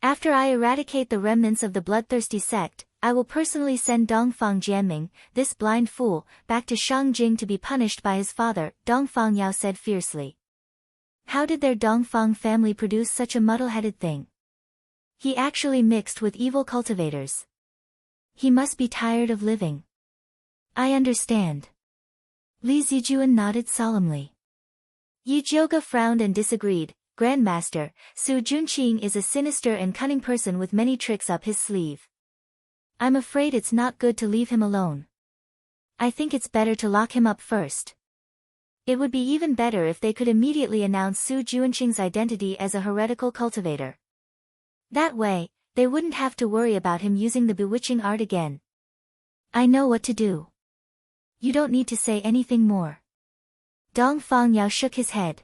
After I eradicate the remnants of the bloodthirsty sect, I will personally send Dongfang Jianming, this blind fool, back to Shangjing to be punished by his father, Dongfang Yao said fiercely. How did their Dongfang family produce such a muddle-headed thing? He actually mixed with evil cultivators. He must be tired of living. I understand. Li Zijuan nodded solemnly. Yi Jioge frowned and disagreed. Grandmaster, Su Junqing is a sinister and cunning person with many tricks up his sleeve. I'm afraid it's not good to leave him alone. I think it's better to lock him up first. It would be even better if they could immediately announce Su Junqing's identity as a heretical cultivator. That way, they wouldn't have to worry about him using the bewitching art again. I know what to do. You don't need to say anything more. Dongfang Yao shook his head.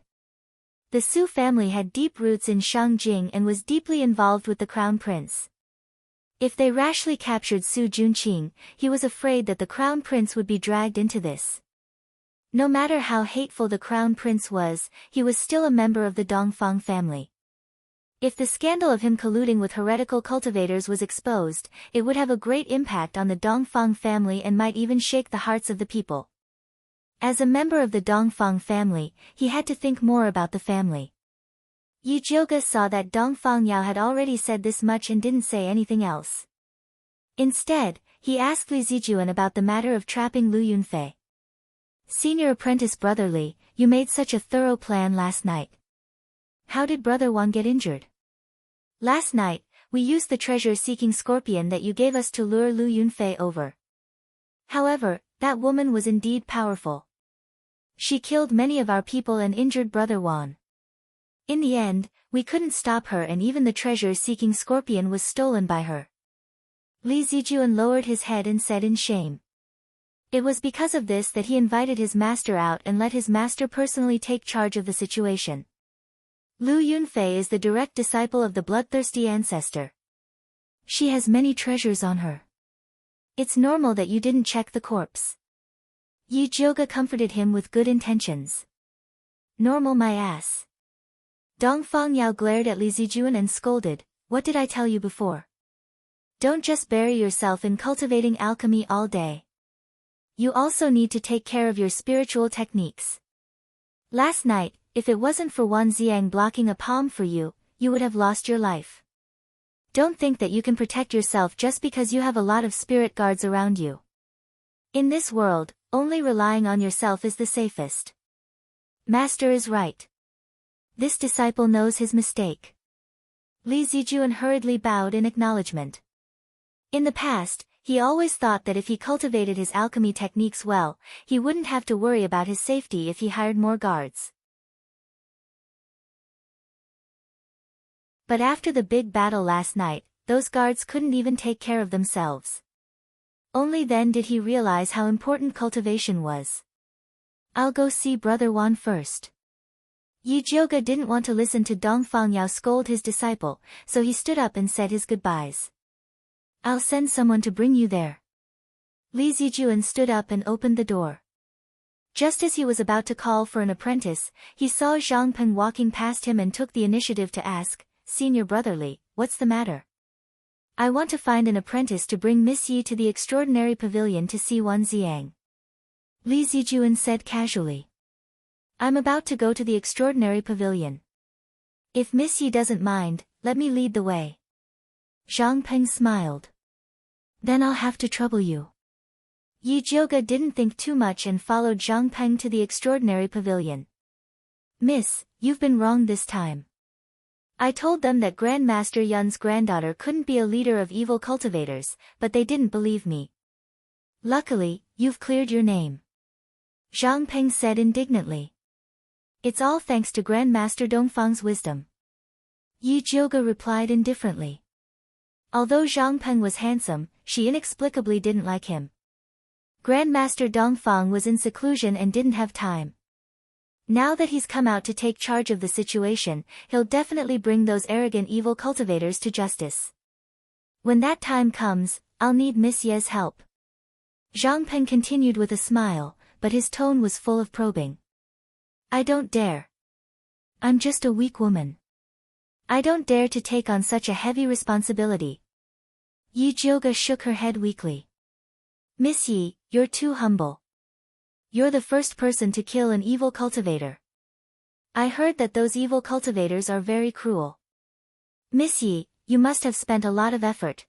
The Su family had deep roots in Shangjing and was deeply involved with the Crown Prince. If they rashly captured Su Junqing, he was afraid that the Crown Prince would be dragged into this. No matter how hateful the Crown Prince was, he was still a member of the Dongfang family. If the scandal of him colluding with heretical cultivators was exposed, it would have a great impact on the Dongfang family and might even shake the hearts of the people. As a member of the Dongfang family, he had to think more about the family. Yi Jioge saw that Dongfang Yao had already said this much and didn't say anything else. Instead, he asked Li Zijuan about the matter of trapping Lu Yunfei. Senior apprentice Brother Li, you made such a thorough plan last night. How did Brother Wan get injured? Last night, we used the treasure-seeking scorpion that you gave us to lure Lu Yunfei over. However, that woman was indeed powerful. She killed many of our people and injured Brother Wan. In the end, we couldn't stop her and even the treasure-seeking scorpion was stolen by her. Li Zijuan lowered his head and said in shame. It was because of this that he invited his master out and let his master personally take charge of the situation. Lu Yunfei is the direct disciple of the bloodthirsty ancestor. She has many treasures on her. It's normal that you didn't check the corpse. Yi Jioge comforted him with good intentions. Normal my ass. Dongfang Yao glared at Li Zijuan and scolded, what did I tell you before? Don't just bury yourself in cultivating alchemy all day. You also need to take care of your spiritual techniques. Last night, if it wasn't for Wan Xiang blocking a palm for you, you would have lost your life. Don't think that you can protect yourself just because you have a lot of spirit guards around you. In this world, only relying on yourself is the safest. Master is right. This disciple knows his mistake. Li Zijuan hurriedly bowed in acknowledgement. In the past, he always thought that if he cultivated his alchemy techniques well, he wouldn't have to worry about his safety if he hired more guards. But after the big battle last night, those guards couldn't even take care of themselves. Only then did he realize how important cultivation was. I'll go see Brother Wan first. Yi Jioge didn't want to listen to Dongfang Yao scold his disciple, so he stood up and said his goodbyes. I'll send someone to bring you there. Li Zijuan stood up and opened the door. Just as he was about to call for an apprentice, he saw Zhang Peng walking past him and took the initiative to ask, Senior Brother Li, what's the matter? I want to find an apprentice to bring Miss Yi to the extraordinary pavilion to see Wan Xiang. Li Zijuan said casually. I'm about to go to the extraordinary pavilion. If Miss Yi doesn't mind, let me lead the way. Zhang Peng smiled. Then I'll have to trouble you. Yi Jioga didn't think too much and followed Zhang Peng to the extraordinary pavilion. Miss, you've been wrong this time. I told them that Grandmaster Yun's granddaughter couldn't be a leader of evil cultivators, but they didn't believe me. Luckily, you've cleared your name. Zhang Peng said indignantly. It's all thanks to Grandmaster Dongfang's wisdom. Yi Jioga replied indifferently. Although Zhang Peng was handsome, she inexplicably didn't like him. Grandmaster Dongfang was in seclusion and didn't have time. Now that he's come out to take charge of the situation, he'll definitely bring those arrogant evil cultivators to justice. When that time comes, I'll need Miss Ye's help. Zhang Peng continued with a smile, but his tone was full of probing. I don't dare. I'm just a weak woman. I don't dare to take on such a heavy responsibility. Yi Jioga shook her head weakly. Miss Yi, you're too humble. You're the first person to kill an evil cultivator. I heard that those evil cultivators are very cruel. Miss Yi, you must have spent a lot of effort.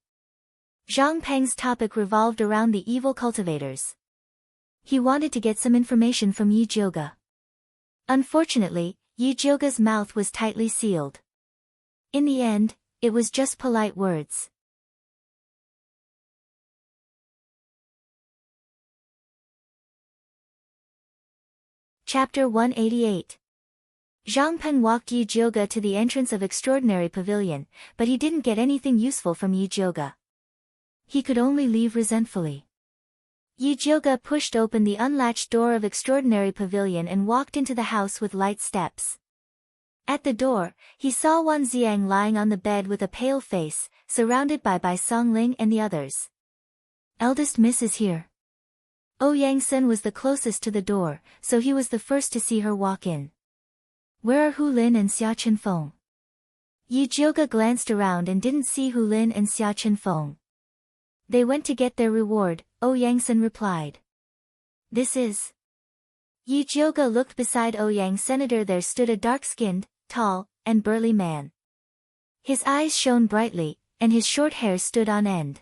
Zhang Peng's topic revolved around the evil cultivators. He wanted to get some information from Yi Jioga. Unfortunately, Yi Jioga's mouth was tightly sealed. In the end, it was just polite words. Chapter 188. Zhang Peng walked Yi Jioga to the entrance of Extraordinary Pavilion, but he didn't get anything useful from Yi Jioga. He could only leave resentfully. Yi Jioga pushed open the unlatched door of Extraordinary Pavilion and walked into the house with light steps. At the door, he saw Wan Xiang lying on the bed with a pale face, surrounded by Bai Songling and the others. Eldest Miss is here. Ouyang Sen was the closest to the door, so he was the first to see her walk in. Where are Hu Lin and Xia Chenfeng? Yi Jioga glanced around and didn't see Hu Lin and Xia Chenfeng. They went to get their reward, Ouyang Sen replied. This is... Yi Jioga looked beside Ouyang Senator. There stood a dark-skinned, tall, and burly man. His eyes shone brightly, and his short hair stood on end.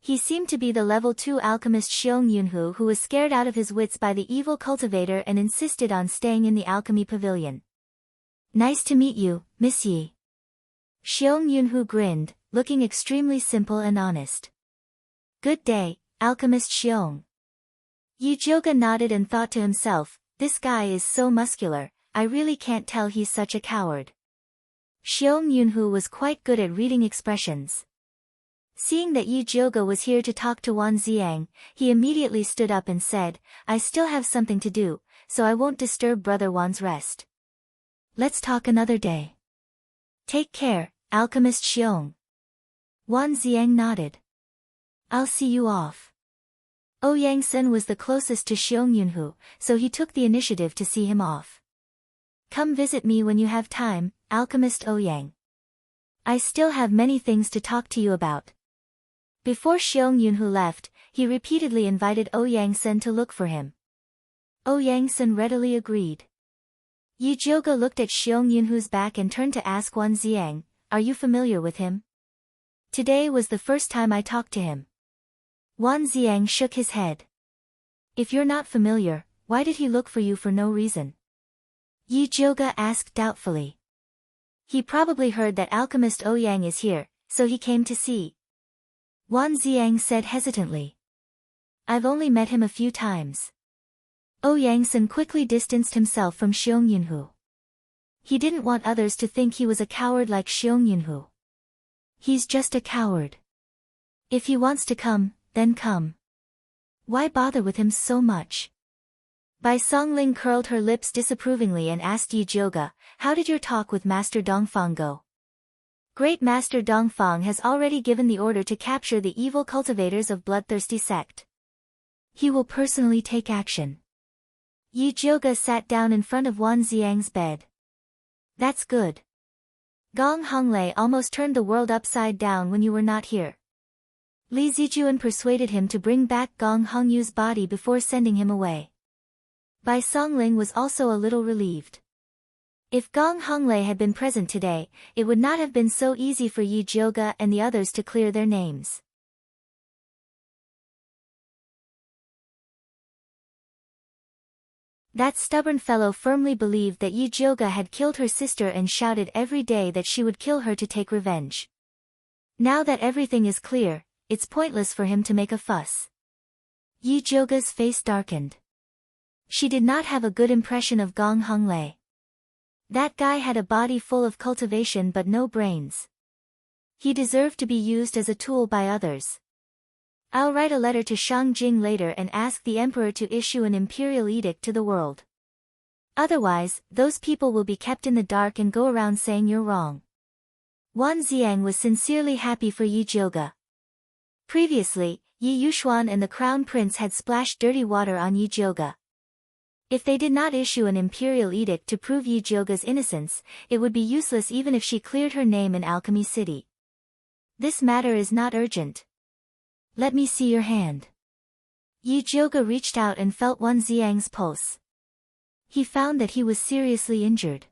He seemed to be the level 2 alchemist Xiong Yunhu, who was scared out of his wits by the evil cultivator and insisted on staying in the alchemy pavilion. Nice to meet you, Miss Yi. Xiong Yunhu grinned, looking extremely simple and honest. Good day, alchemist Xiong. Yi Jioga nodded and thought to himself, this guy is so muscular, I really can't tell he's such a coward. Xiong Yunhu was quite good at reading expressions. Seeing that Yi Jioga was here to talk to Wan Xiang, he immediately stood up and said, I still have something to do, so I won't disturb Brother Wan's rest. Let's talk another day. Take care, alchemist Xiong. Wan Xiang nodded. I'll see you off. Ouyang Sen was the closest to Xiong Yunhu, so he took the initiative to see him off. Come visit me when you have time, alchemist Ouyang. I still have many things to talk to you about. Before Xiong Yunhu left, he repeatedly invited Ouyang Sen to look for him. Ouyang Sen readily agreed. Yi Jioga looked at Xiong Yunhu's back and turned to ask Wan Xiang, are you familiar with him? Today was the first time I talked to him. Wan Xiang shook his head. If you're not familiar, why did he look for you for no reason? Yi Jioga asked doubtfully. He probably heard that alchemist Ouyang is here, so he came to see. Wan Xiang said hesitantly. I've only met him a few times. Ouyang Sen quickly distanced himself from Xiong Yunhu. He didn't want others to think he was a coward like Xiong Yunhu. He's just a coward. If he wants to come, then come. Why bother with him so much? Bai Songling curled her lips disapprovingly and asked Yi Jioga, how did your talk with Master Dongfang go? Great Master Dongfang has already given the order to capture the evil cultivators of Bloodthirsty Sect. He will personally take action. Yi Jioga sat down in front of Wan Xiang's bed. That's good. Gong Honglei almost turned the world upside down when you were not here. Li Zijuan persuaded him to bring back Gong Hongyu's body before sending him away. Bai Songling was also a little relieved. If Gong Honglei had been present today, it would not have been so easy for Yi Jioga and the others to clear their names. That stubborn fellow firmly believed that Yi Jioga had killed her sister and shouted every day that she would kill her to take revenge. Now that everything is clear, it's pointless for him to make a fuss. Yi Jioga's face darkened. She did not have a good impression of Gong Honglei. That guy had a body full of cultivation but no brains. He deserved to be used as a tool by others. I'll write a letter to Shang Jing later and ask the emperor to issue an imperial edict to the world. Otherwise, those people will be kept in the dark and go around saying you're wrong. Wan Xiang was sincerely happy for Yi Jioga. Previously, Yi Yuxuan and the crown prince had splashed dirty water on Yi Jioga. If they did not issue an imperial edict to prove Yi Jioga's innocence, it would be useless even if she cleared her name in Alchemy City. This matter is not urgent. Let me see your hand. Yi Jioga reached out and felt Wan Xiang's pulse. He found that he was seriously injured.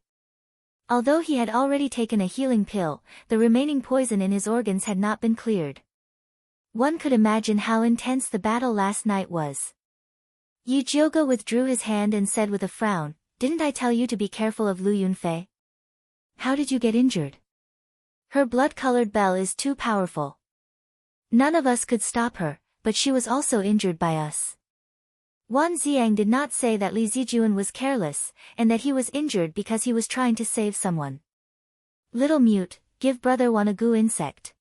Although he had already taken a healing pill, the remaining poison in his organs had not been cleared. One could imagine how intense the battle last night was. Yi Jioga withdrew his hand and said with a frown, "Didn't I tell you to be careful of Lu Yunfei? How did you get injured? Her blood-colored bell is too powerful. None of us could stop her, but she was also injured by us." Wan Xiang did not say that Li Zijuan was careless, and that he was injured because he was trying to save someone. Little mute, give brother one a goo insect.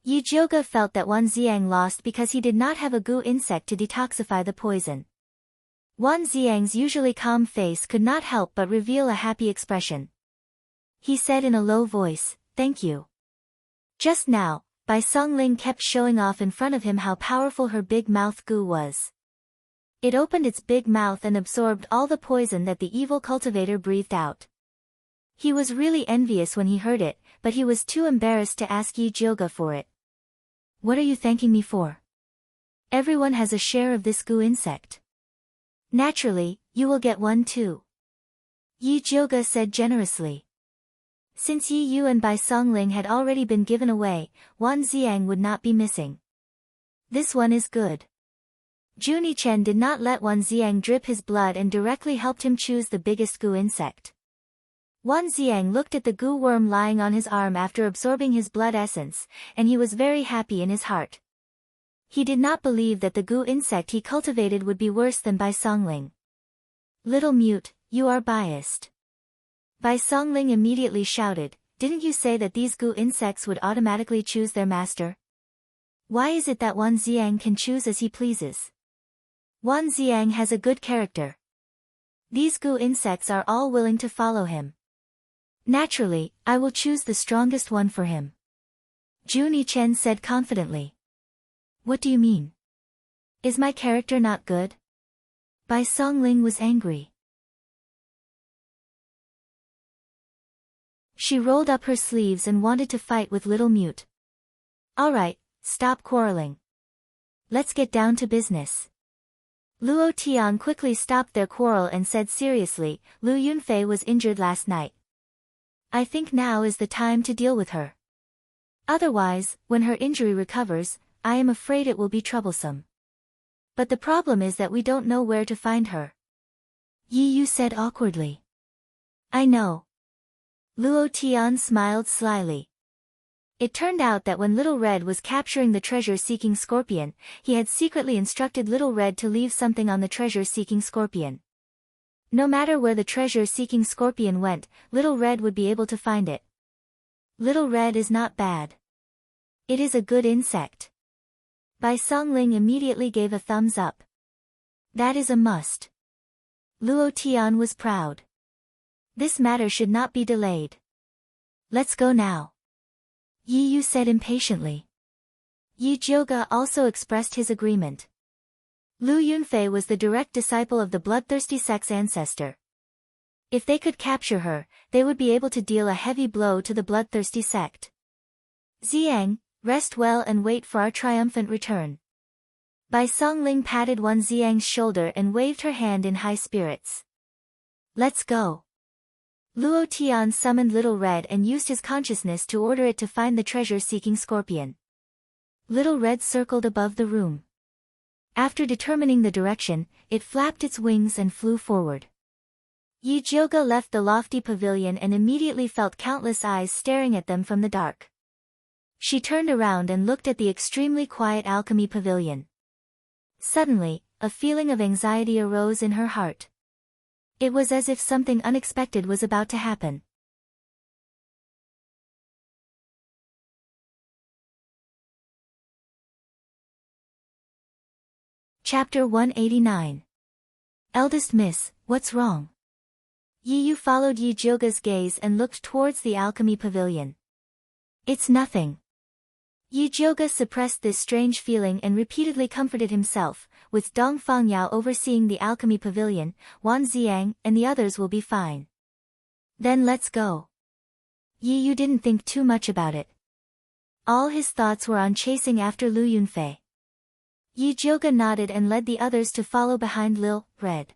Yi Jioga felt that Wan Xiang lost because he did not have a goo insect to detoxify the poison. Wan Xiang's usually calm face could not help but reveal a happy expression. He said in a low voice, "Thank you." Just now, Bai Songling kept showing off in front of him how powerful her big mouth goo was. It opened its big mouth and absorbed all the poison that the evil cultivator breathed out. He was really envious when he heard it, but he was too embarrassed to ask Yi Jioga for it. "What are you thanking me for? Everyone has a share of this goo insect. Naturally, you will get one too," Yi Jioga said generously. Since Yi Yu and Bai Songling had already been given away, Wan Xiang would not be missing. This one is good. Juni Chen did not let Wan Xiang drip his blood and directly helped him choose the biggest goo insect. Wan Xiang looked at the goo worm lying on his arm after absorbing his blood essence, and he was very happy in his heart. He did not believe that the goo insect he cultivated would be worse than Bai Songling. "Little mute, you are biased." Bai Songling immediately shouted, "Didn't you say that these goo insects would automatically choose their master? Why is it that Wan Xiang can choose as he pleases? Wan Xiang has a good character. These goo insects are all willing to follow him. Naturally, I will choose the strongest one for him," Juni Chen said confidently. "What do you mean? Is my character not good?" Bai Songling was angry. She rolled up her sleeves and wanted to fight with Little Mute. "All right, stop quarreling. Let's get down to business." Luo Tian quickly stopped their quarrel and said seriously, "Lu Yunfei was injured last night. I think now is the time to deal with her. Otherwise, when her injury recovers, I am afraid it will be troublesome. But the problem is that we don't know where to find her." Yi Yu said awkwardly. "I know." Luo Tian smiled slyly. It turned out that when Little Red was capturing the treasure-seeking scorpion, he had secretly instructed Little Red to leave something on the treasure-seeking scorpion. No matter where the treasure-seeking scorpion went, Little Red would be able to find it. Little Red is not bad. It is a good insect. Bai Songling immediately gave a thumbs up. That is a must. Luo Tian was proud. This matter should not be delayed. Let's go now, Yi Yu said impatiently. Yi Jioga also expressed his agreement. Lu Yunfei was the direct disciple of the bloodthirsty sect's ancestor. If they could capture her, they would be able to deal a heavy blow to the bloodthirsty sect. Xiang, rest well and wait for our triumphant return. Bai Songling patted Wan Xiang's shoulder and waved her hand in high spirits. Let's go. Luo Tian summoned Little Red and used his consciousness to order it to find the treasure-seeking scorpion. Little Red circled above the room. After determining the direction, it flapped its wings and flew forward. Yijioga left the lofty pavilion and immediately felt countless eyes staring at them from the dark. She turned around and looked at the extremely quiet alchemy pavilion. Suddenly, a feeling of anxiety arose in her heart. It was as if something unexpected was about to happen. Chapter 189. Eldest Miss, what's wrong? Yiyu followed Yijioga's gaze and looked towards the alchemy pavilion. It's nothing. Yijioga suppressed this strange feeling and repeatedly comforted himself, with Dong Fangyao overseeing the alchemy pavilion, Wan Xiang and the others will be fine. Then let's go. Yiyu didn't think too much about it. All his thoughts were on chasing after Lu Yunfei. Yijioga nodded and led the others to follow behind Lil Red.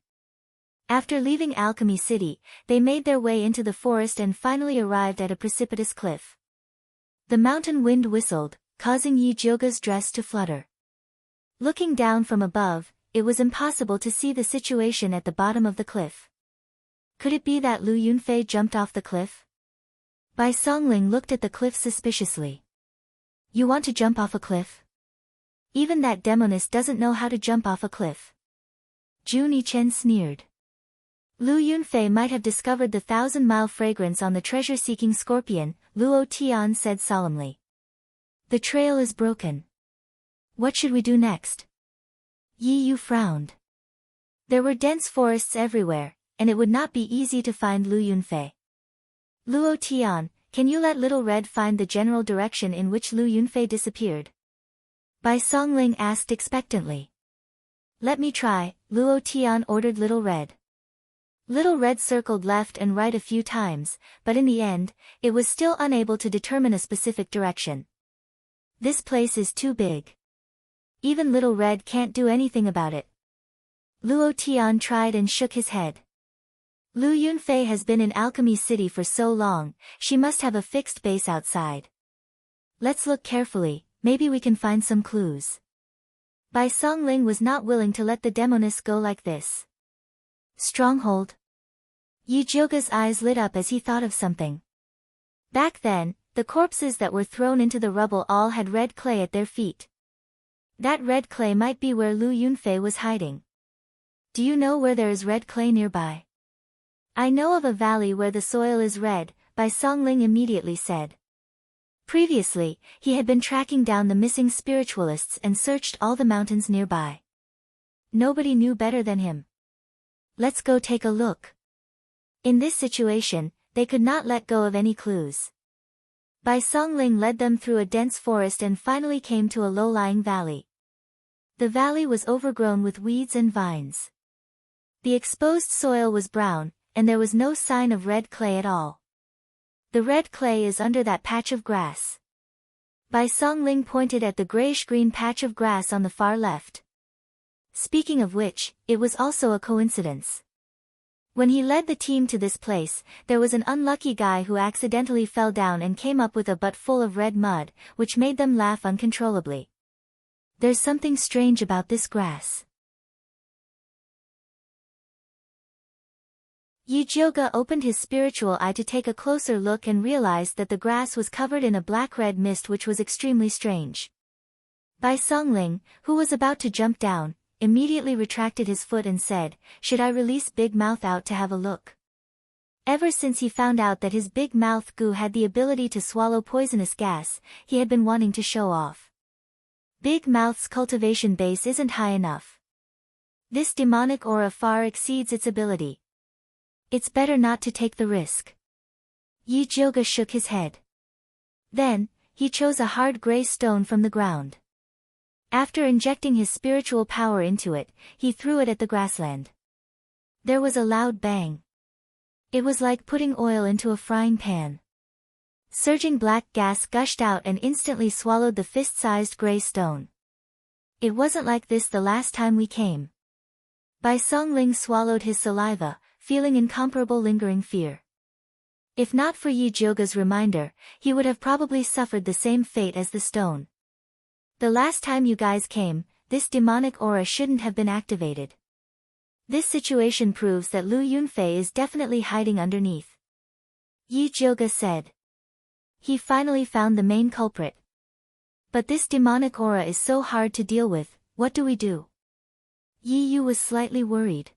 After leaving Alchemy City, they made their way into the forest and finally arrived at a precipitous cliff. The mountain wind whistled, causing Yijioga's dress to flutter. Looking down from above, it was impossible to see the situation at the bottom of the cliff. Could it be that Lu Yunfei jumped off the cliff? Bai Songling looked at the cliff suspiciously. You want to jump off a cliff? Even that demoness doesn't know how to jump off a cliff. Jun Yichen sneered. Lu Yunfei might have discovered the 1,000-mile fragrance on the treasure-seeking scorpion, Luo Tian said solemnly. The trail is broken. What should we do next? Yi Yu frowned. There were dense forests everywhere, and it would not be easy to find Lu Yunfei. Luo Tian, can you let Little Red find the general direction in which Lu Yunfei disappeared? Bai Songling asked expectantly. Let me try, Luo Tian ordered Little Red. Little Red circled left and right a few times, but in the end, it was still unable to determine a specific direction. This place is too big. Even Little Red can't do anything about it. Luo Tian tried and shook his head. Lu Yunfei has been in Alchemy City for so long, she must have a fixed base outside. Let's look carefully, maybe we can find some clues. Bai Songling was not willing to let the demoness go like this. Stronghold? Yijioga's eyes lit up as he thought of something. Back then, the corpses that were thrown into the rubble all had red clay at their feet. That red clay might be where Lu Yunfei was hiding. Do you know where there is red clay nearby? I know of a valley where the soil is red, Bai Songling immediately said. Previously, he had been tracking down the missing spiritualists and searched all the mountains nearby. Nobody knew better than him. Let's go take a look. In this situation, they could not let go of any clues. Bai Songling led them through a dense forest and finally came to a low-lying valley. The valley was overgrown with weeds and vines. The exposed soil was brown, and there was no sign of red clay at all. The red clay is under that patch of grass. Bai Songling pointed at the grayish-green patch of grass on the far left. Speaking of which, it was also a coincidence. When he led the team to this place, there was an unlucky guy who accidentally fell down and came up with a butt full of red mud, which made them laugh uncontrollably. There's something strange about this grass. Yijioga opened his spiritual eye to take a closer look and realized that the grass was covered in a black-red mist which was extremely strange. Bai Songling, who was about to jump down, immediately retracted his foot and said, should I release Big Mouth out to have a look? Ever since he found out that his Big Mouth goo had the ability to swallow poisonous gas, he had been wanting to show off. Big Mouth's cultivation base isn't high enough. This demonic aura far exceeds its ability. It's better not to take the risk. Yijioga shook his head. Then, he chose a hard gray stone from the ground. After injecting his spiritual power into it, he threw it at the grassland. There was a loud bang. It was like putting oil into a frying pan. Surging black gas gushed out and instantly swallowed the fist-sized gray stone. It wasn't like this the last time we came. Bai Songling swallowed his saliva, feeling incomparable lingering fear. If not for Yijioga's reminder, he would have probably suffered the same fate as the stone. The last time you guys came, this demonic aura shouldn't have been activated. This situation proves that Lu Yunfei is definitely hiding underneath. Yi Jiuge said. He finally found the main culprit. But this demonic aura is so hard to deal with, what do we do? Yi Yu was slightly worried.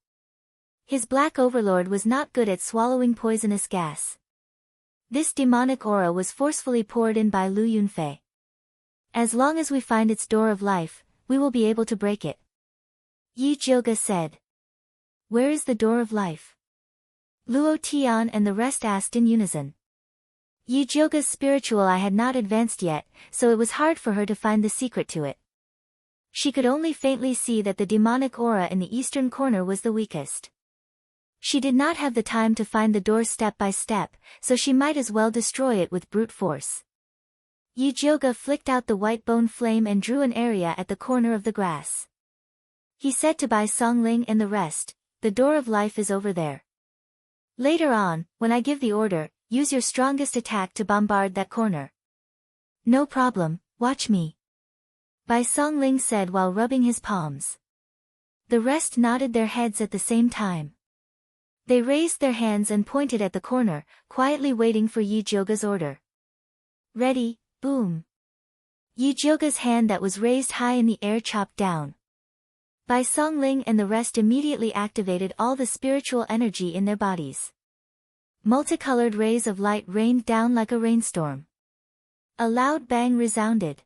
His black overlord was not good at swallowing poisonous gas. This demonic aura was forcefully poured in by Lu Yunfei. As long as we find its door of life, we will be able to break it. Yi Jiuge said. Where is the door of life? Luo Tian and the rest asked in unison. Yi Jiuge's spiritual eye had not advanced yet, so it was hard for her to find the secret to it. She could only faintly see that the demonic aura in the eastern corner was the weakest. She did not have the time to find the door step by step, so she might as well destroy it with brute force. Yi Jiuge flicked out the white bone flame and drew an area at the corner of the grass. He said to Bai Songling and the rest, the door of life is over there. Later on, when I give the order, use your strongest attack to bombard that corner. No problem, watch me. Bai Songling said while rubbing his palms. The rest nodded their heads at the same time. They raised their hands and pointed at the corner, quietly waiting for Yi Jiuge's order. Ready, boom. Yi Jiuge's hand that was raised high in the air chopped down. Bai Songling and the rest immediately activated all the spiritual energy in their bodies. Multicolored rays of light rained down like a rainstorm. A loud bang resounded.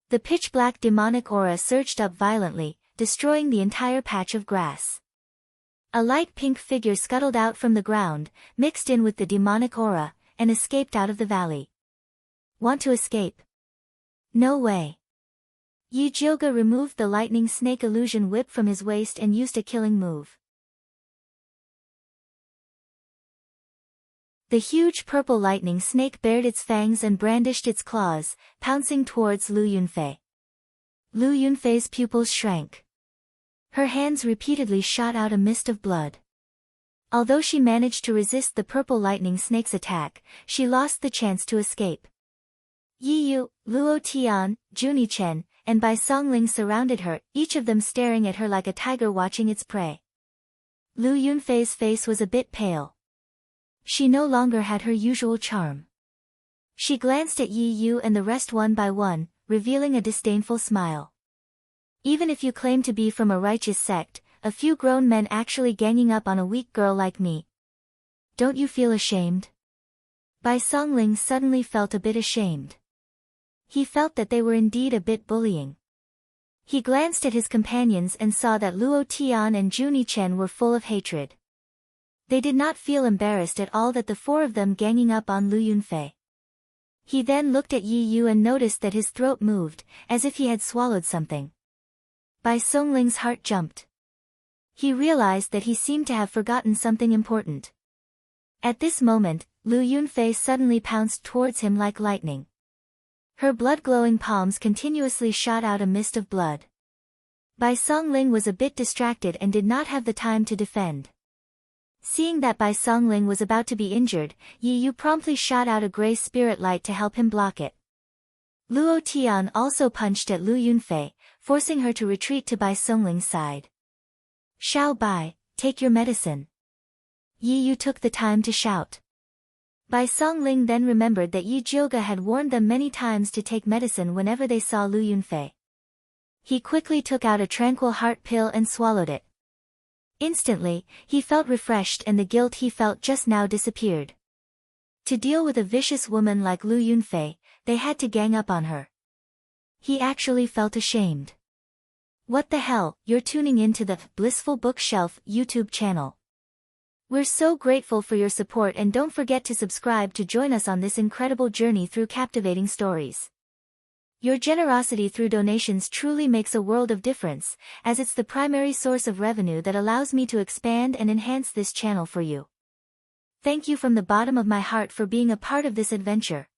The pitch-black demonic aura surged up violently, destroying the entire patch of grass. A light pink figure scuttled out from the ground, mixed in with the demonic aura, and escaped out of the valley. Want to escape? No way. Yi Jiuge removed the lightning snake illusion whip from his waist and used a killing move. The huge purple lightning snake bared its fangs and brandished its claws, pouncing towards Lu Yunfei. Lu Yunfei's pupils shrank. Her hands repeatedly shot out a mist of blood. Although she managed to resist the purple lightning snake's attack, she lost the chance to escape. Yi Yu, Luo Tian, Juni Chen, and Bai Songling surrounded her, each of them staring at her like a tiger watching its prey. Lu Yunfei's face was a bit pale. She no longer had her usual charm. She glanced at Yi Yu and the rest one by one, revealing a disdainful smile. Even if you claim to be from a righteous sect, a few grown men actually ganging up on a weak girl like me. Don't you feel ashamed? Bai Songling suddenly felt a bit ashamed. He felt that they were indeed a bit bullying. He glanced at his companions and saw that Luo Tian and Juni Chen were full of hatred. They did not feel embarrassed at all that the four of them ganging up on Lu Yunfei. He then looked at Yi Yu and noticed that his throat moved, as if he had swallowed something. Bai Songling's heart jumped. He realized that he seemed to have forgotten something important. At this moment, Lu Yunfei suddenly pounced towards him like lightning. Her blood-glowing palms continuously shot out a mist of blood. Bai Songling was a bit distracted and did not have the time to defend. Seeing that Bai Songling was about to be injured, Yi Yu promptly shot out a gray spirit light to help him block it. Luo Tian also punched at Lu Yunfei, forcing her to retreat to Bai Songling's side. Xiao Bai, take your medicine. Yi Yu took the time to shout. Bai Songling then remembered that Yi Jiuge had warned them many times to take medicine whenever they saw Lu Yunfei. He quickly took out a tranquil heart pill and swallowed it. Instantly, he felt refreshed and the guilt he felt just now disappeared. To deal with a vicious woman like Lu Yunfei, they had to gang up on her. He actually felt ashamed. What the hell, you're tuning into the Blissful Bookshelf YouTube channel. We're so grateful for your support and don't forget to subscribe to join us on this incredible journey through captivating stories. Your generosity through donations truly makes a world of difference, as it's the primary source of revenue that allows me to expand and enhance this channel for you. Thank you from the bottom of my heart for being a part of this adventure.